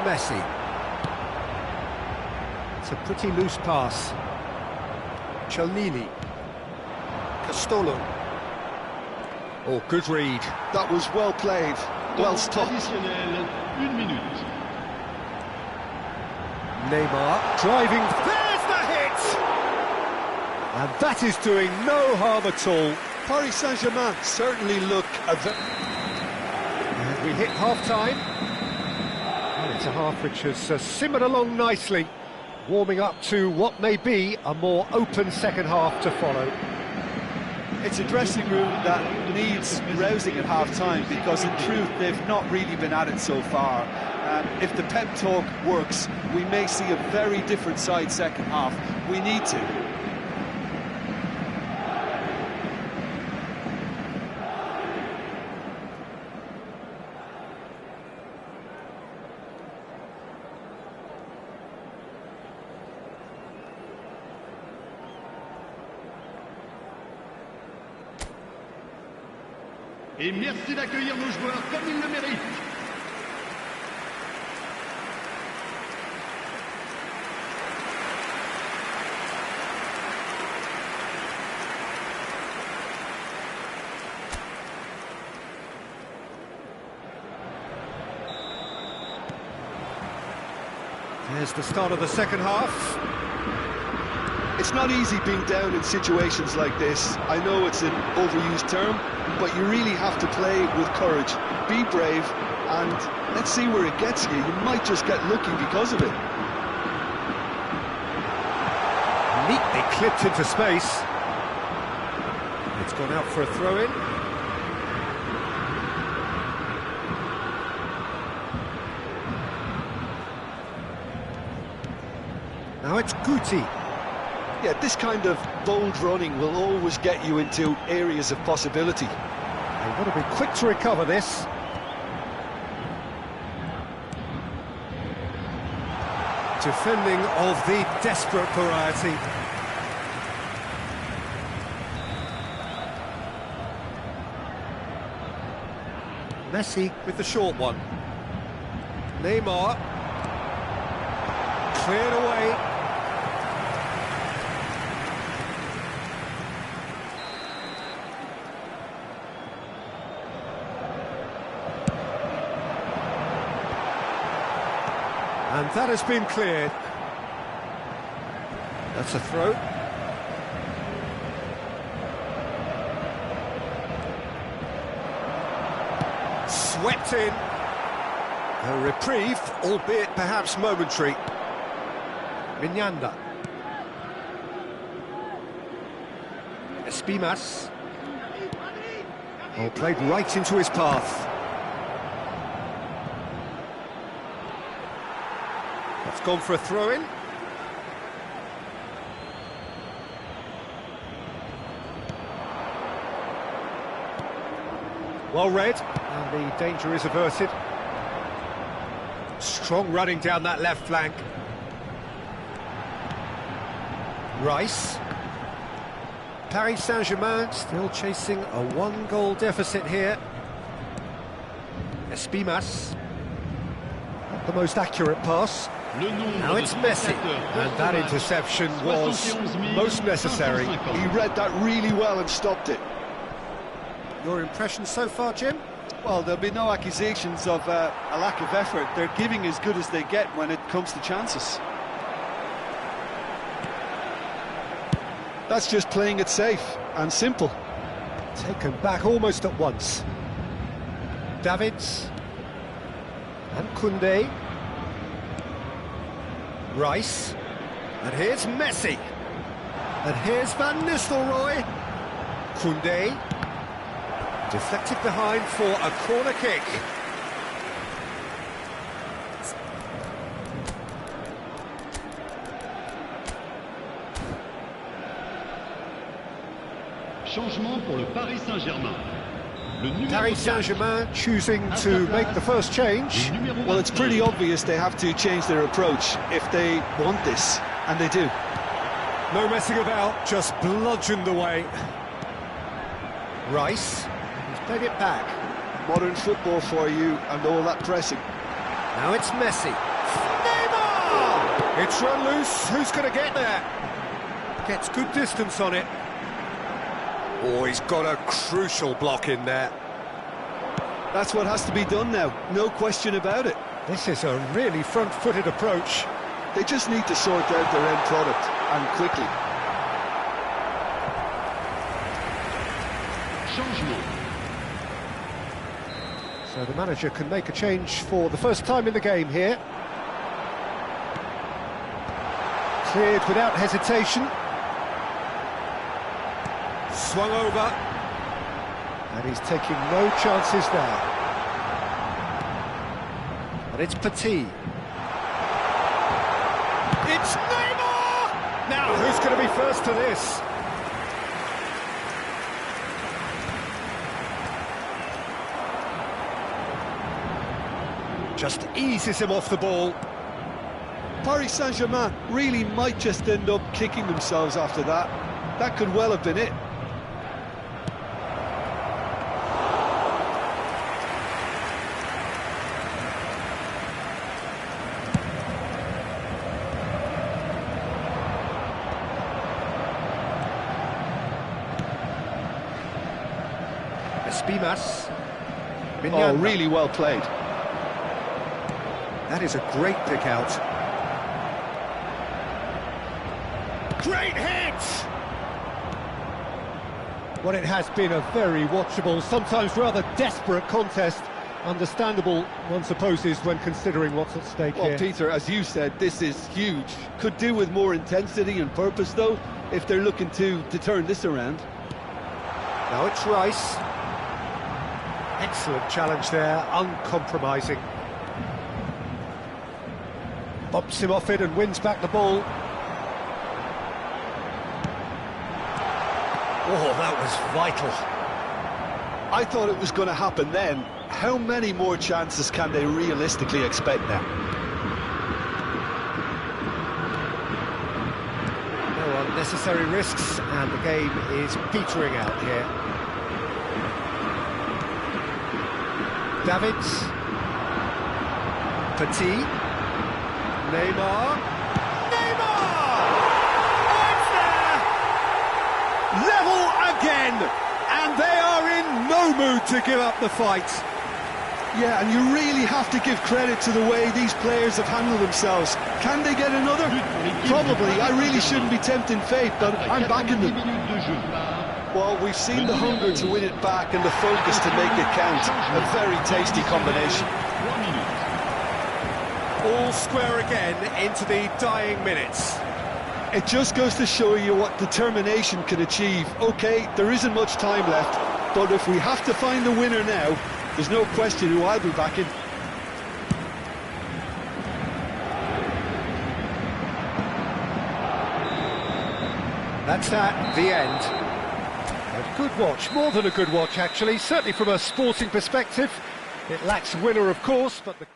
Messi. It's a pretty loose pass. Cialnini. Castolo. Oh, good read. That was well played, well stopped. Additionnel, 1 minute. Neymar driving. There's the hit! And that is doing no harm at all. Paris Saint-Germain certainly look And we hit half-time. Well, it's a half which has simmered along nicely, warming up to what may be a more open second half to follow. It's a dressing room that needs rousing at half-time because, in truth, they've not really been at it so far. If the pep talk works, we may see a very different side second half. We need to. Et merci d'accueillir nos joueurs comme ils le méritent. There's the start of the second half. It's not easy being down in situations like this. I know it's an overused term, but you really have to play with courage. Be brave, and let's see where it gets you. You might just get lucky because of it. Neatly clipped into space. It's gone out for a throw-in. Now it's Guti. Yeah, this kind of bold running will always get you into areas of possibility. They've got to be quick to recover this. Defending of the desperate variety. Messi with the short one. Neymar. Cleared away. And that has been cleared. That's a throw. Swept in. A reprieve, albeit perhaps momentary. Mignanda. Espimas. Oh, played right into his path. That's gone for a throw-in. Well read, and the danger is averted. Strong running down that left flank. Rice. Paris Saint-Germain still chasing a one-goal deficit here. Espimas. Not the most accurate pass. Now it's Messi, and that interception was most necessary. He read that really well and stopped it. Your impression so far, Jim? Well, there'll be no accusations of a lack of effort. They're giving as good as they get when it comes to chances. That's just playing it safe and simple. Taken back almost at once. Davids. And Koundé. Rice. And here's Messi. And here's Van Nistelrooy. Koundé. Deflected behind for a corner kick. Changement pour le Paris Saint-Germain. Paris Saint-Germain choosing to make the first change. Well, it's pretty obvious they have to change their approach if they want this, and they do. No messing about, just bludgeoned away. Rice, he's played it back. Modern football for you and all that pressing. Now it's Messi. Neymar! It's run loose, who's going to get there? Gets good distance on it. Oh, he's got a crucial block in there. That's what has to be done now, no question about it. This is a really front-footed approach. They just need to sort out their end product, and quickly. Changement. So the manager can make a change for the first time in the game here. Cleared without hesitation. Swung over. And he's taking no chances there. And it's Petit. It's Neymar! Now, who's going to be first to this? Just eases him off the ball. Paris Saint-Germain really might just end up kicking themselves after that. That could well have been it. Espimas. Oh, really well played. That is a great pick out. Great hit! Well, it has been a very watchable, sometimes rather desperate contest. Understandable, one supposes, when considering what's at stake here. Well, Peter, as you said, this is huge. Could do with more intensity and purpose, though, if they're looking to turn this around. Now it's Rice. Excellent challenge there, uncompromising. Bumps him off it and wins back the ball. Oh, that was vital. I thought it was going to happen then. How many more chances can they realistically expect now? No unnecessary risks, and the game is petering out here. Davids. Petit. Neymar. Neymar! It's there! Level again! And they are in no mood to give up the fight. Yeah, and you really have to give credit to the way these players have handled themselves. Can they get another? Probably. I really shouldn't be tempting fate, but I'm backing them. Well, we've seen the hunger to win it back and the focus to make it count. A very tasty combination. All square again into the dying minutes. It just goes to show you what determination can achieve. OK, there isn't much time left, but if we have to find the winner now, there's no question who I'll be backing. That's that, the end. A good watch, more than a good watch actually, certainly from a sporting perspective. It lacks winner, of course, but the...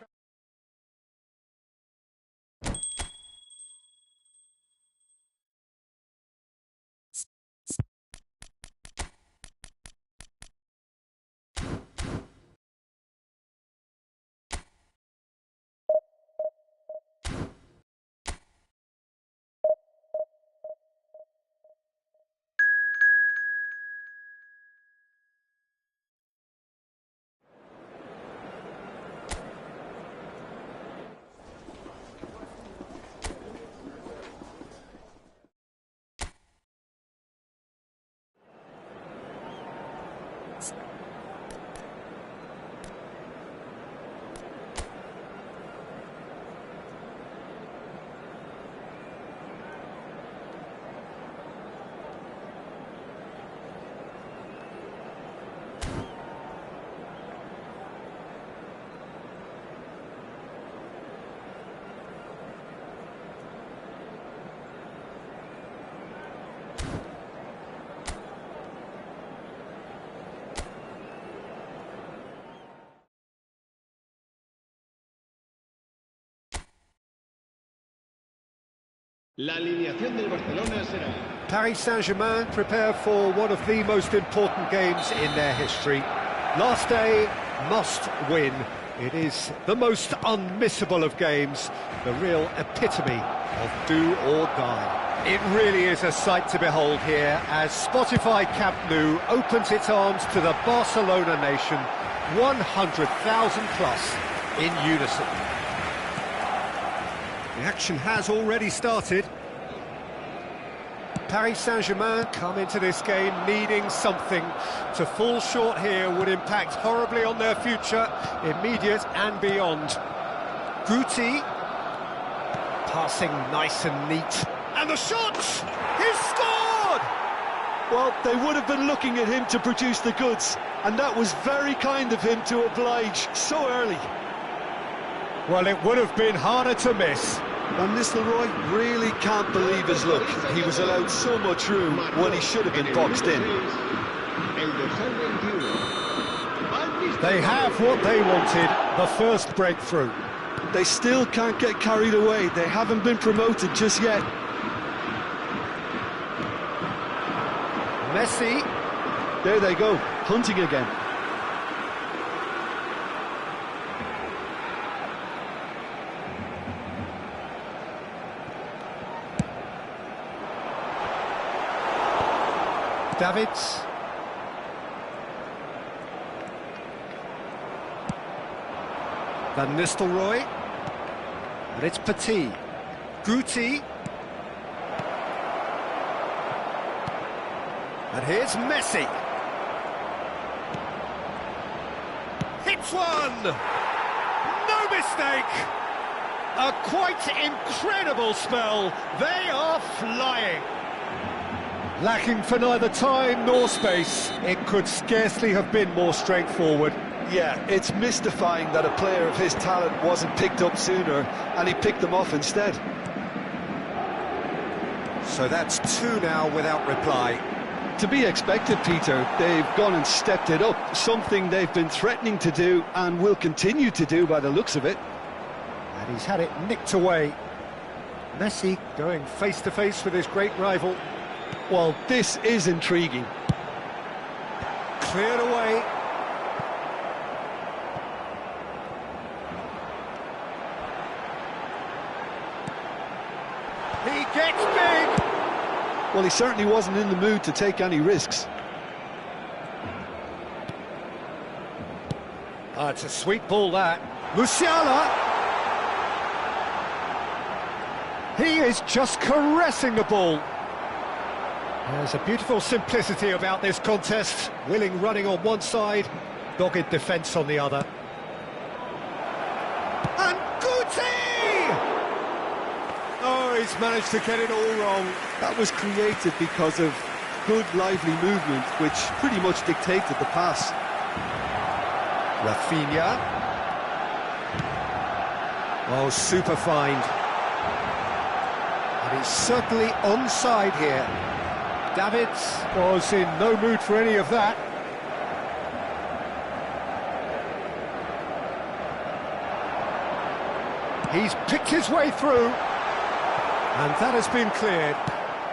La alineación del Barcelona será... Paris Saint-Germain prepare for one of the most important games in their history. Last day, must win. It is the most unmissable of games, the real epitome of do or die. It really is a sight to behold here as Spotify Camp Nou opens its arms to the Barcelona nation, 100,000 plus in unison. The action has already started. Paris Saint-Germain come into this game needing something. To fall short here would impact horribly on their future, immediate and beyond. Guti, passing nice and neat. And the shot! He's scored! Well, they would have been looking at him to produce the goods, and that was very kind of him to oblige so early. Well, it would have been harder to miss. Van Nistelrooy really can't believe his luck. He was allowed so much room when he should have been boxed in. They have what they wanted, the first breakthrough. They still can't get carried away. They haven't been promoted just yet. Messi. There they go, hunting again. Davids. Van Nistelrooy. And it's Petit. Guti. And here's Messi. Hits one! No mistake! A quite incredible spell. They are flying. Lacking for neither time nor space. It could scarcely have been more straightforward. Yeah, it's mystifying that a player of his talent wasn't picked up sooner, and he picked them off instead. So that's two now without reply. To be expected, Peter. They've gone and stepped it up, something they've been threatening to do and will continue to do by the looks of it. And he's had it nicked away. Messi going face-to-face with his great rival. Well, this is intriguing. Cleared away. He gets big! Well, he certainly wasn't in the mood to take any risks. It's a sweet ball, that. Musiala! He is just caressing the ball. There's a beautiful simplicity about this contest. Willing running on one side, dogged defence on the other. And Guti! Oh, he's managed to get it all wrong. That was created because of good, lively movement, which pretty much dictated the pass. Rafinha. Oh, super find. And he's certainly onside here. Davids was in no mood for any of that. He's picked his way through. And that has been cleared.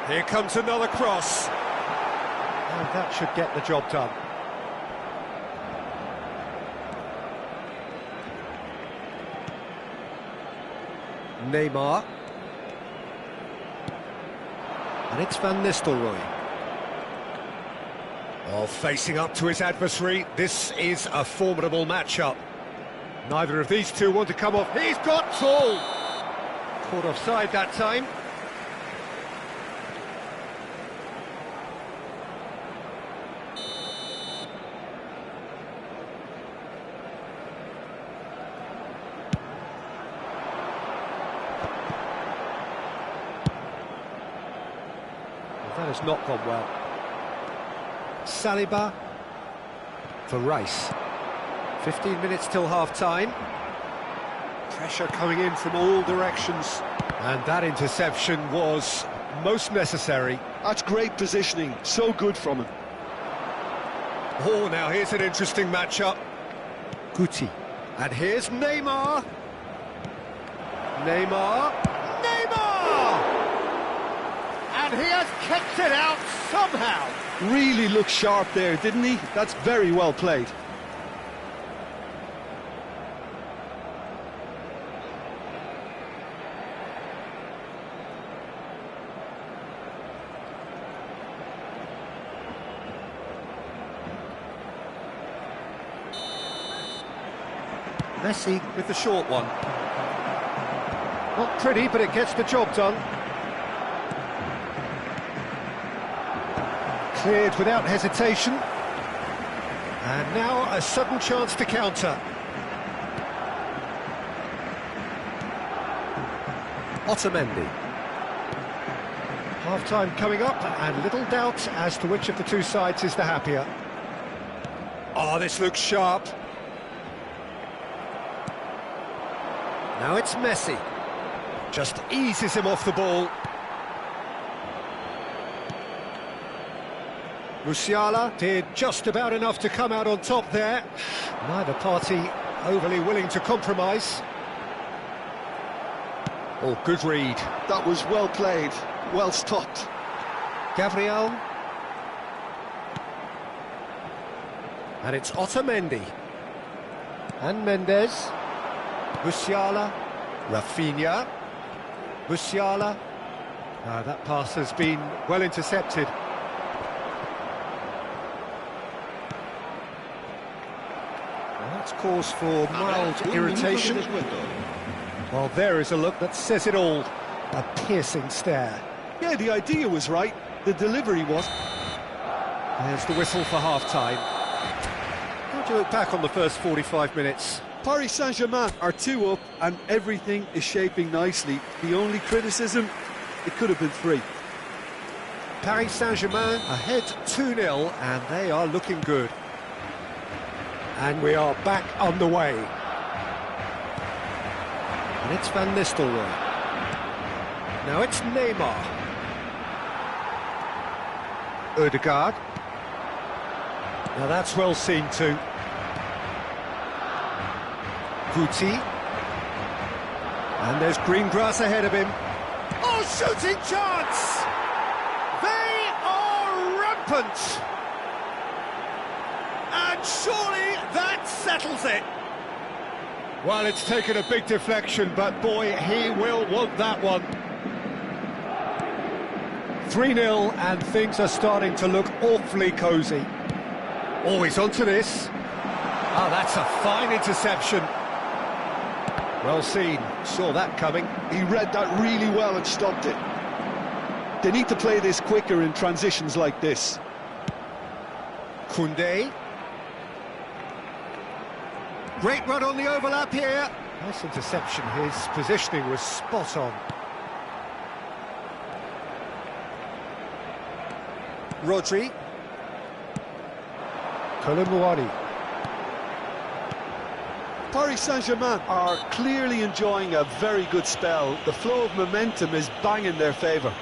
Here comes another cross. And that should get the job done. Neymar. And it's Van Nistelrooy. Oh, facing up to his adversary, this is a formidable matchup. Neither of these two want to come off. He's got tall! Caught offside that time. That has not gone well. Saliba for Rice. 15 minutes till half-time. Pressure coming in from all directions. And that interception was most necessary. That's great positioning, so good from him. Oh, now here's an interesting matchup. Guti. And here's Neymar. Neymar. And he has kept it out somehow. Really looked sharp there, didn't he? That's very well played. Messi with the short one. Not pretty, but it gets the job done. Cleared without hesitation. And now a sudden chance to counter. Otamendi. Half-time coming up, and little doubt as to which of the two sides is the happier. Oh, this looks sharp. Now it's Messi. Just eases him off the ball. Musiala did just about enough to come out on top there. Neither party overly willing to compromise. Oh, good read. That was well played, well stopped. Gabriel. And it's Otamendi. And Mendes. Musiala. Rafinha. Musiala. That pass has been well intercepted. Well, that's cause for mild irritation. Well, there is a look that says it all. A piercing stare. Yeah, the idea was right, the delivery was. There's the whistle for half-time. How do you look back on the first 45 minutes? Paris Saint-Germain are 2 up and everything is shaping nicely. The only criticism, it could have been 3. Paris Saint-Germain ahead 2-0 and they are looking good. And we are back on the way. And it's Van Nistelrooy. Now it's Neymar. Ødegaard. Now that's well seen too. Guti. And there's green grass ahead of him. Oh, shooting chance! They are rampant! And surely that settles it. Well, it's taken a big deflection, but boy, he will want that one. 3-0, and things are starting to look awfully cosy. Oh, he's onto this. Oh, that's a fine interception. Well seen, saw that coming. He read that really well and stopped it. They need to play this quicker in transitions like this. Koundé. Great run on the overlap here. Nice interception, his positioning was spot on. Rodri. Koulibaly. Paris Saint-Germain are clearly enjoying a very good spell. The flow of momentum is bang in their favour.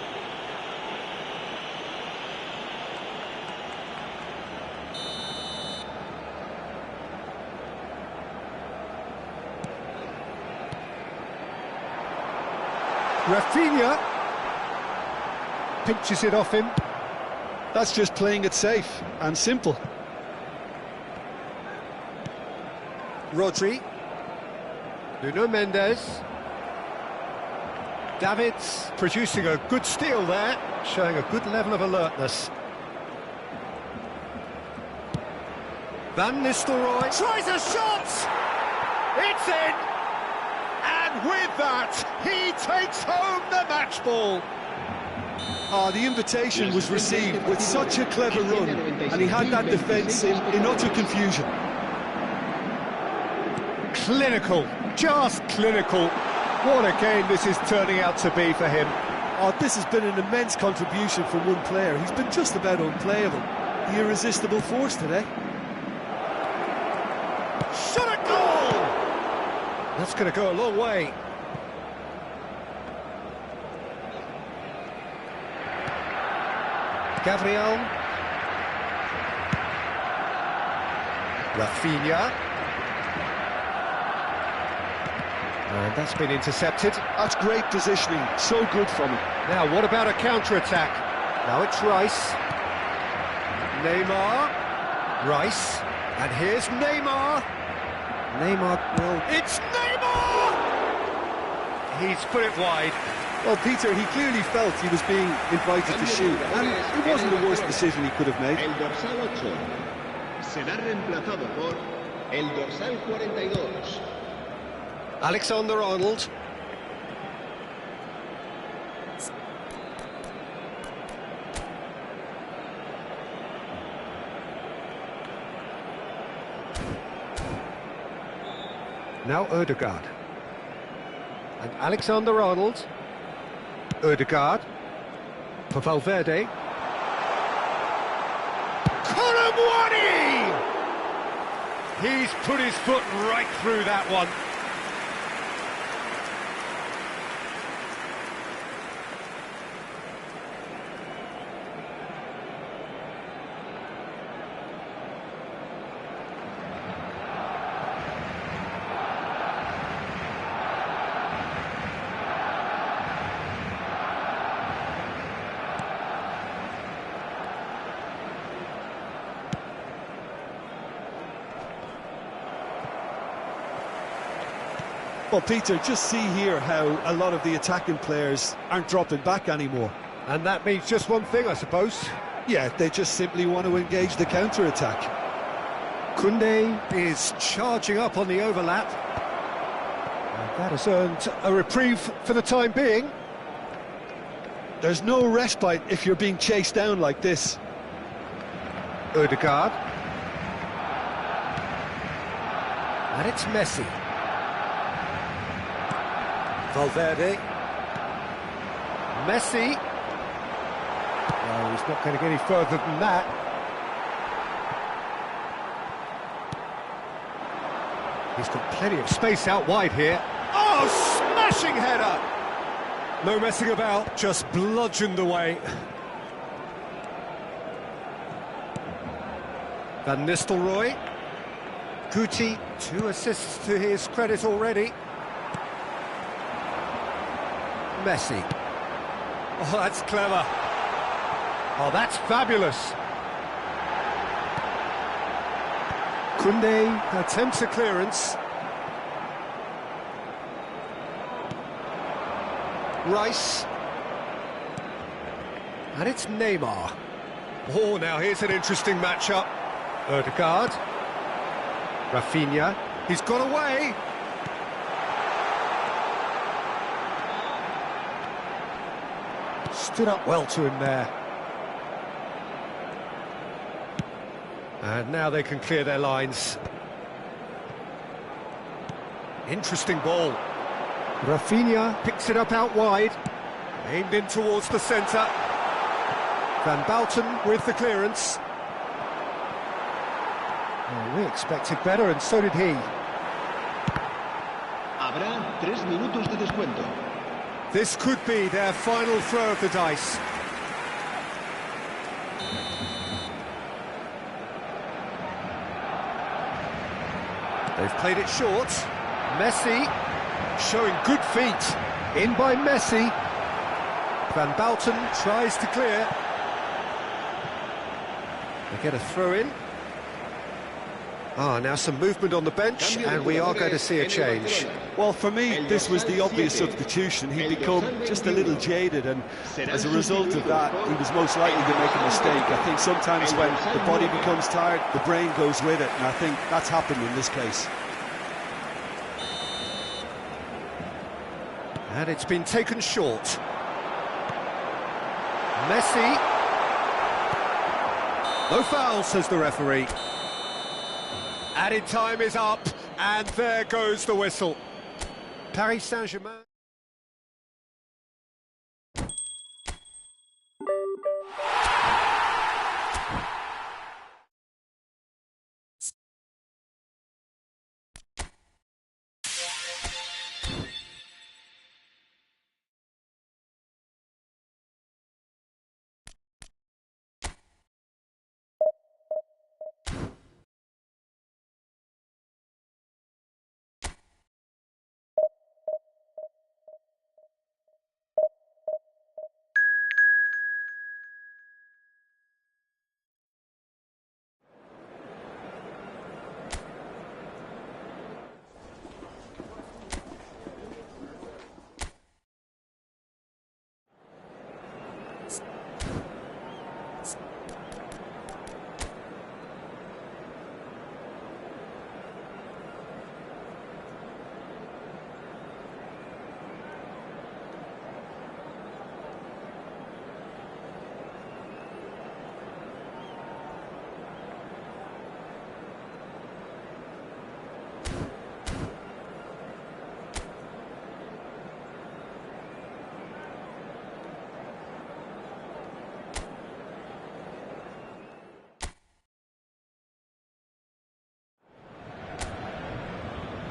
Rafinha pinches it off him. That's just playing it safe and simple. Rodri. Nuno Mendes. Davids producing a good steal there, showing a good level of alertness. Van Nistelrooy tries a shot! It's in! And with that, he takes home the match ball. The invitation was received with such a clever run, and he had that defence in utter confusion. Clinical, just clinical. What a game this is turning out to be for him. Oh, this has been an immense contribution from one player. He's been just about unplayable. The irresistible force today. Shot a goal! That's going to go a long way. Gabriel. Rafinha. And that's been intercepted. That's great positioning, so good from him. Now, what about a counter-attack? Now it's Rice. Neymar. Rice. And here's Neymar. Neymar will... It's Neymar! He's put it wide. Well, Peter, he clearly felt he was being invited to shoot, and it wasn't the worst decision he could have made. El dorsal 8 será reemplazado por el dorsal 42. Alexander-Arnold. Now Ødegaard. And Alexander-Arnold. Ødegaard. for Valverde. Colomwani! He's put his foot right through that one. Well, Peter, just see here how a lot of the attacking players aren't dropping back anymore. And that means just one thing, I suppose. Yeah, they just simply want to engage the counter-attack. Koundé is charging up on the overlap. And that has earned a reprieve for the time being. There's no respite if you're being chased down like this. Odegaard. And it's Messi. Valverde. Messi. No, he's not going to get any further than that. He's got plenty of space out wide here. Oh, smashing header! No messing about, just bludgeoned away. Van Nistelrooy. Guti, 2 assists to his credit already. Messi. Oh, that's clever. Oh, that's fabulous. Koundé attempts a clearance. Rice. And it's Neymar. Oh, now here's an interesting matchup. Odegaard. Rafinha. He's got away. Stood up well to him there. And now they can clear their lines. Interesting ball. Rafinha picks it up out wide. Aimed in towards the centre. Van Bauten with the clearance. Oh, we expected better, and so did he. Habrá 3 minutos de descuento. This could be their final throw of the dice. They've played it short. Messi showing good feet. In by Messi. Van Bauten tries to clear. They get a throw in. Now some movement on the bench, and we are going to see a change. Well, for me, this was the obvious substitution. He'd become just a little jaded, and as a result of that, he was most likely to make a mistake. I think sometimes when the body becomes tired, the brain goes with it, and I think that's happened in this case. And it's been taken short. Messi. No foul, says the referee. Added time is up, and there goes the whistle. Paris Saint-Germain.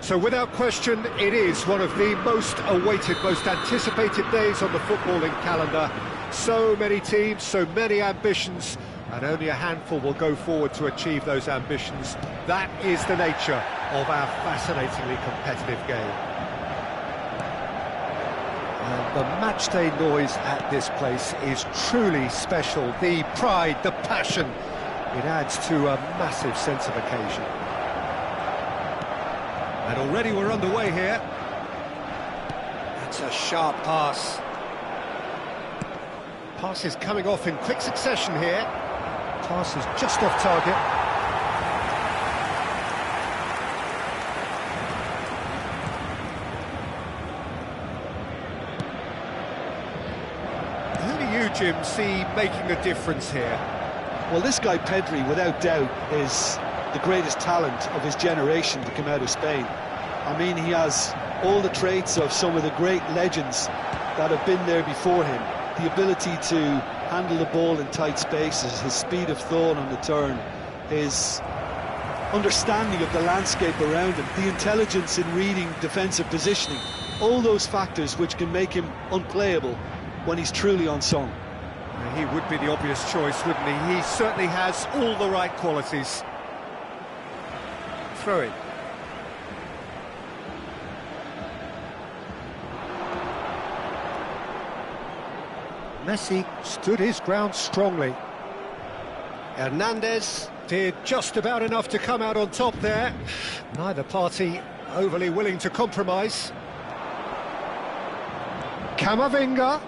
So without question, it is one of the most awaited, most anticipated days on the footballing calendar. So many teams, so many ambitions, and only a handful will go forward to achieve those ambitions. That is the nature of our fascinatingly competitive game. And the matchday noise at this place is truly special. The pride, the passion, it adds to a massive sense of occasion. And already we're underway here. That's a sharp pass. Pass is coming off in quick succession here. Pass is just off target. Who do you, Jim, see making a difference here? Well, this guy Pedri, without doubt, is the greatest talent of his generation to come out of Spain. I mean, he has all the traits of some of the great legends that have been there before him. The ability to handle the ball in tight spaces, his speed of thought on the turn, his understanding of the landscape around him, the intelligence in reading defensive positioning, all those factors which can make him unplayable when he's truly on song. He would be the obvious choice, wouldn't he? He certainly has all the right qualities. Throw it. Messi stood his ground strongly. Hernandez did just about enough to come out on top there. Neither party overly willing to compromise. Camavinga.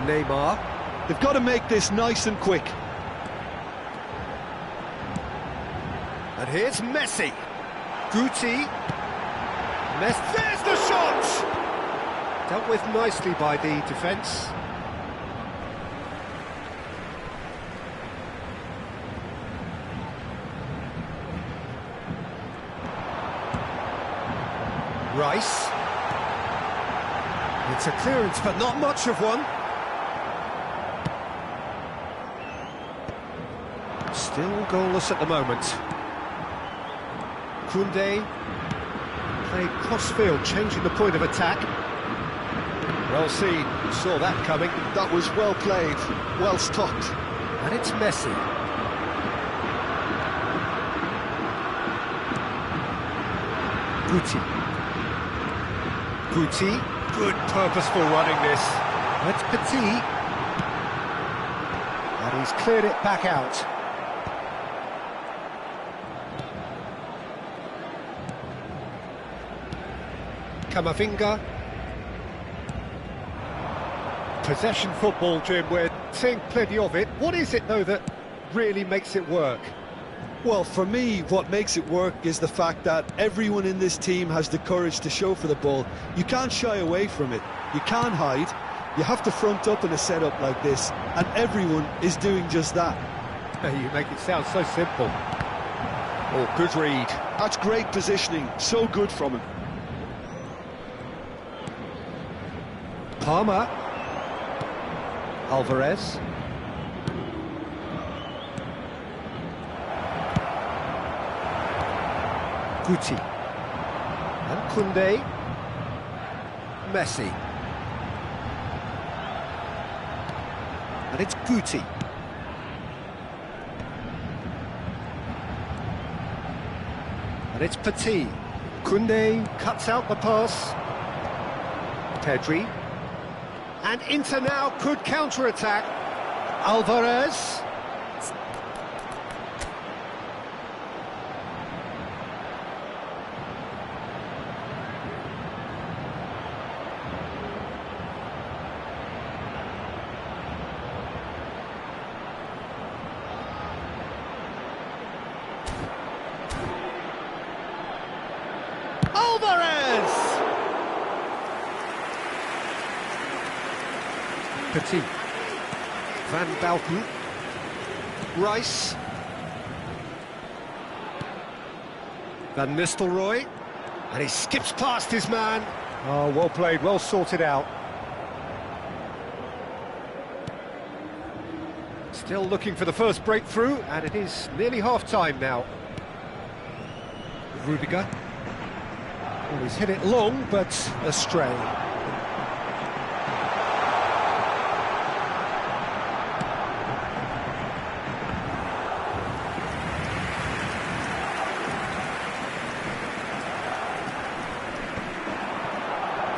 Neymar. They've got to make this nice and quick. And here's Messi. Guti. Messi. There's the shot! Dealt with nicely by the defence. Rice. It's a clearance, but not much of one. Still goalless at the moment. Koundé played cross-field, changing the point of attack. Well seen, saw that coming. That was well played, well stopped. And it's Messi. Guti. Good purposeful running this. That's Petit. And he's cleared it back out. Camavinga. Possession football, Jim, we're seeing plenty of it. What is it, though, that really makes it work? Well, for me, what makes it work is the fact that everyone in this team has the courage to show for the ball. You can't shy away from it. You can't hide. You have to front up in a setup like this, and everyone is doing just that. You make it sound so simple. Oh, good read. That's great positioning. So good from him. Palmer. Alvarez. Guti. And Koundé. Messi. And it's Guti. And it's Petit. Koundé cuts out the pass. Pedri. And Inter now could counter-attack. Alvarez. Alvarez! Petit. Van Balken. Rice. Van Nistelrooy. And he skips past his man. Oh, well played, well sorted out. Still looking for the first breakthrough, and it is nearly half-time now. Rudiger. Well, he's hit it long, but astray.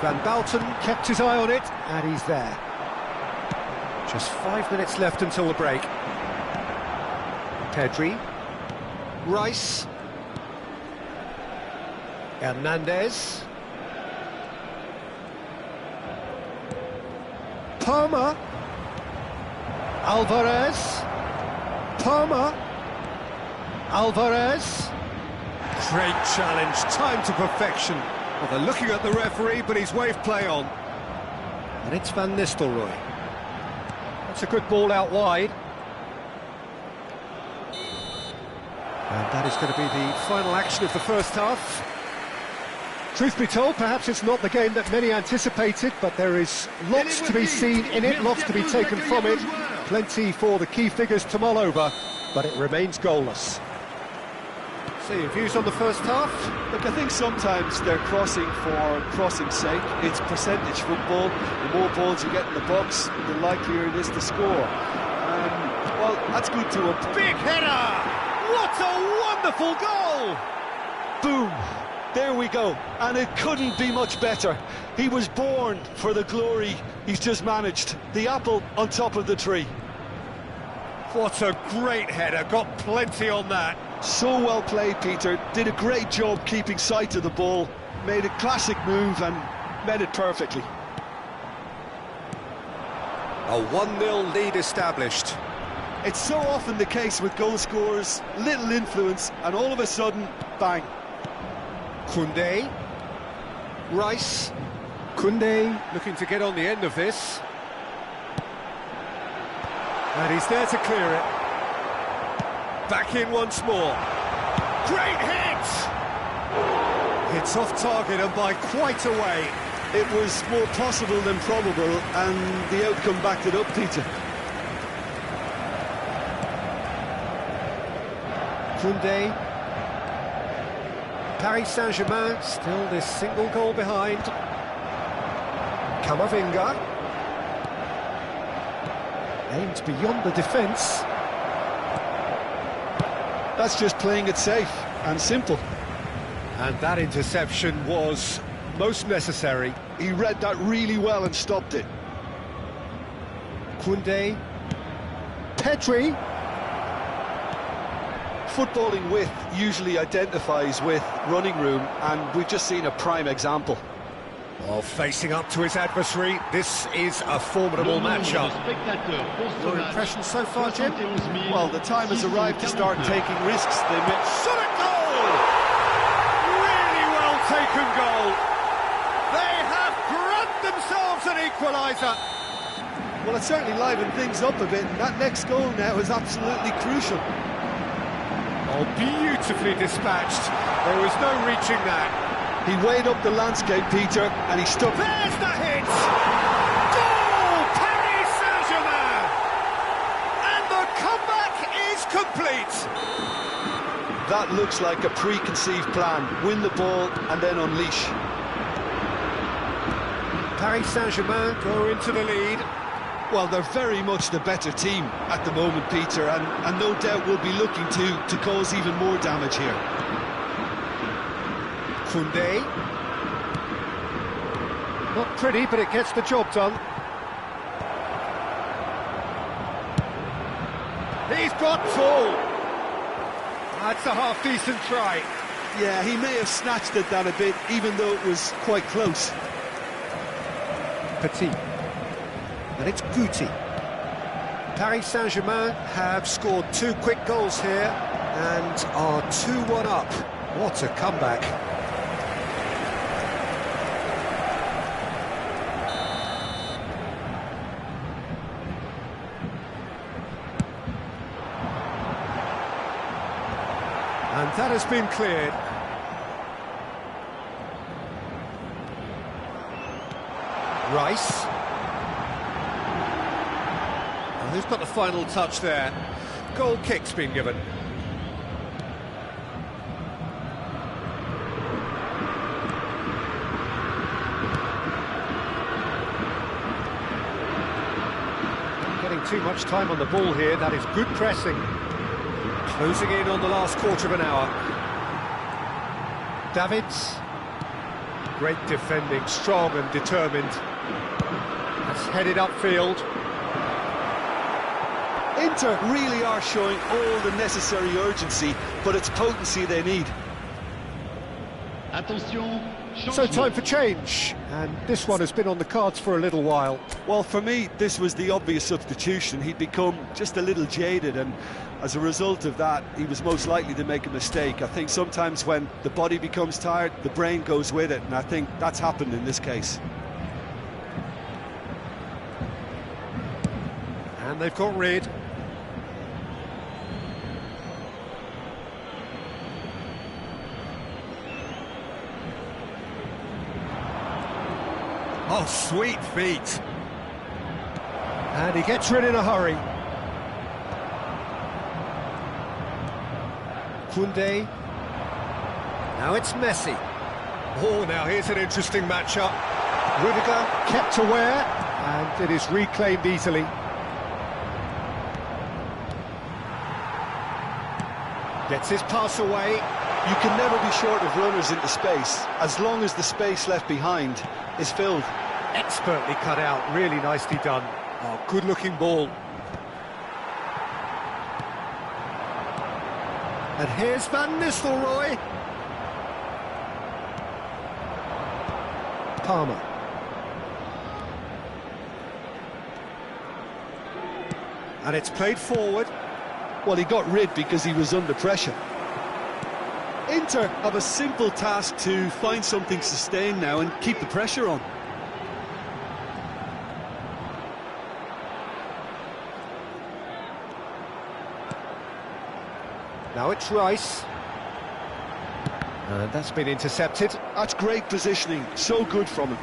Van Balten kept his eye on it, and he's there. Just 5 minutes left until the break. Pedri. Rice. Hernandez. Palmer. Alvarez. Palmer. Alvarez. Great challenge, time to perfection. Well, they're looking at the referee, but he's waved play on. And it's Van Nistelrooy. That's a good ball out wide. And that is going to be the final action of the first half. Truth be told, perhaps it's not the game that many anticipated, but there is lots to be seen in it, lots to be taken from it. Plenty for the key figures to mull over, but it remains goalless. So your views on the first half? Look, I think sometimes they're crossing for crossing's sake. It's percentage football. The more balls you get in the box, the likelier it is to score. Well, that's good to a big header! What a wonderful goal! Boom! There we go. And it couldn't be much better. He was born for the glory he's just managed. The apple on top of the tree. What a great header, got plenty on that. So well played, Peter. Did a great job keeping sight of the ball. Made a classic move and met it perfectly. A 1-0 lead established. It's so often the case with goal scorers, little influence, and all of a sudden, bang. Koundé. Rice. Koundé looking to get on the end of this. And he's there to clear it. Back in once more. Great hit! It's off target and by quite a way. It was more possible than probable, and the outcome backed it up, Peter. Koundé. Paris Saint-Germain still this single goal behind. Camavinga. Aimed beyond the defence. That's just playing it safe and simple. And that interception was most necessary. He read that really well and stopped it. Koundé. Pedri. Footballing width usually identifies with running room, and we've just seen a prime example. Well, facing up to his adversary, this is a formidable matchup. Your impression so far, Jim? Well, the time has arrived to start taking risks. They Solid goal! Really well taken goal. They have grabbed themselves an equaliser. Well, it certainly livened things up a bit, and that next goal now is absolutely crucial. Oh, beautifully dispatched. There was no reaching that. He weighed up the landscape, Peter, and he stuck. There's the hit! Goal! Paris Saint-Germain! And the comeback is complete! That looks like a preconceived plan. Win the ball and then unleash. Paris Saint-Germain go into the lead. Well, they're very much the better team at the moment, Peter, and no doubt will be looking to cause even more damage here. Koundé. Not pretty, but it gets the job done. He's got full. That's a half-decent try. Yeah, he may have snatched at that a bit, even though it was quite close. Petit. And it's Guti. Paris Saint-Germain have scored 2 quick goals here and are 2-1 up. What a comeback. And that has been cleared. Rice. And who's got the final touch there? Goal kick's been given. too much time on the ball here. That is good pressing. Closing in on the last quarter of an hour. Davids. Great defending, strong and determined. That's headed upfield. Inter really are showing all the necessary urgency, but it's potency they need. Attention, So changement. time for change, and this one has been on the cards for a little while. Well, for me, this was the obvious substitution. He'd become just a little jaded, and as a result of that, he was most likely to make a mistake. I think sometimes when the body becomes tired, the brain goes with it, and I think that's happened in this case. And they've got rid. Oh, sweet feet. And he gets rid in a hurry. Koundé. Now it's Messi. Oh, now here's an interesting matchup. Rudiger kept aware, and it is reclaimed easily. Gets his pass away. You can never be short of runners into space, as long as the space left behind is filled. Expertly cut out, really nicely done. Oh, good-looking ball. And here's Van Nistelrooy. Palmer. And it's played forward. Well, he got rid because he was under pressure. Inter have a simple task to find something sustained now and keep the pressure on. Now it's Rice. And that's been intercepted. That's great positioning, so good from him.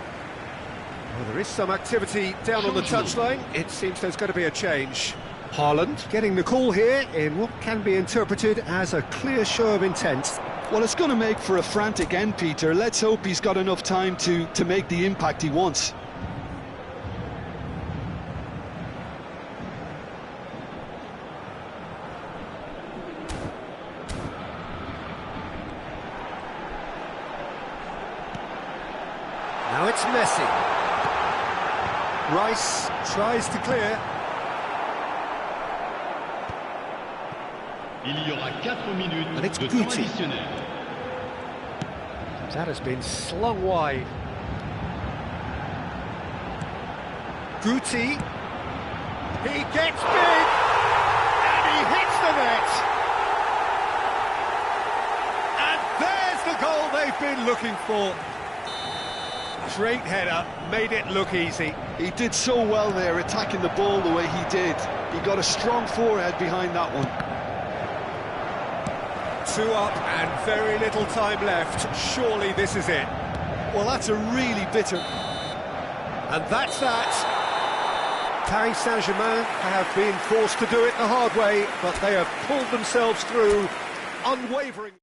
Well, there is some activity down on the touchline. It seems there's going to be a change. Haaland getting the call here in what can be interpreted as a clear show of intent. Well, it's going to make for a frantic end, Peter. Let's hope he's got enough time to make the impact he wants. Now it's Messi. Rice tries to clear. Il y aura 4 minutes And it's de temps Guti. additionnel. That has been slung wide. Guti. He gets big. And he hits the net. And there's the goal they've been looking for. Great header, made it look easy. He did so well there, attacking the ball the way he did. He got a strong forehead behind that one. 2 up and very little time left. Surely this is it. Well, that's a really bitter... And that's that. Paris Saint-Germain have been forced to do it the hard way, but they have pulled themselves through unwavering.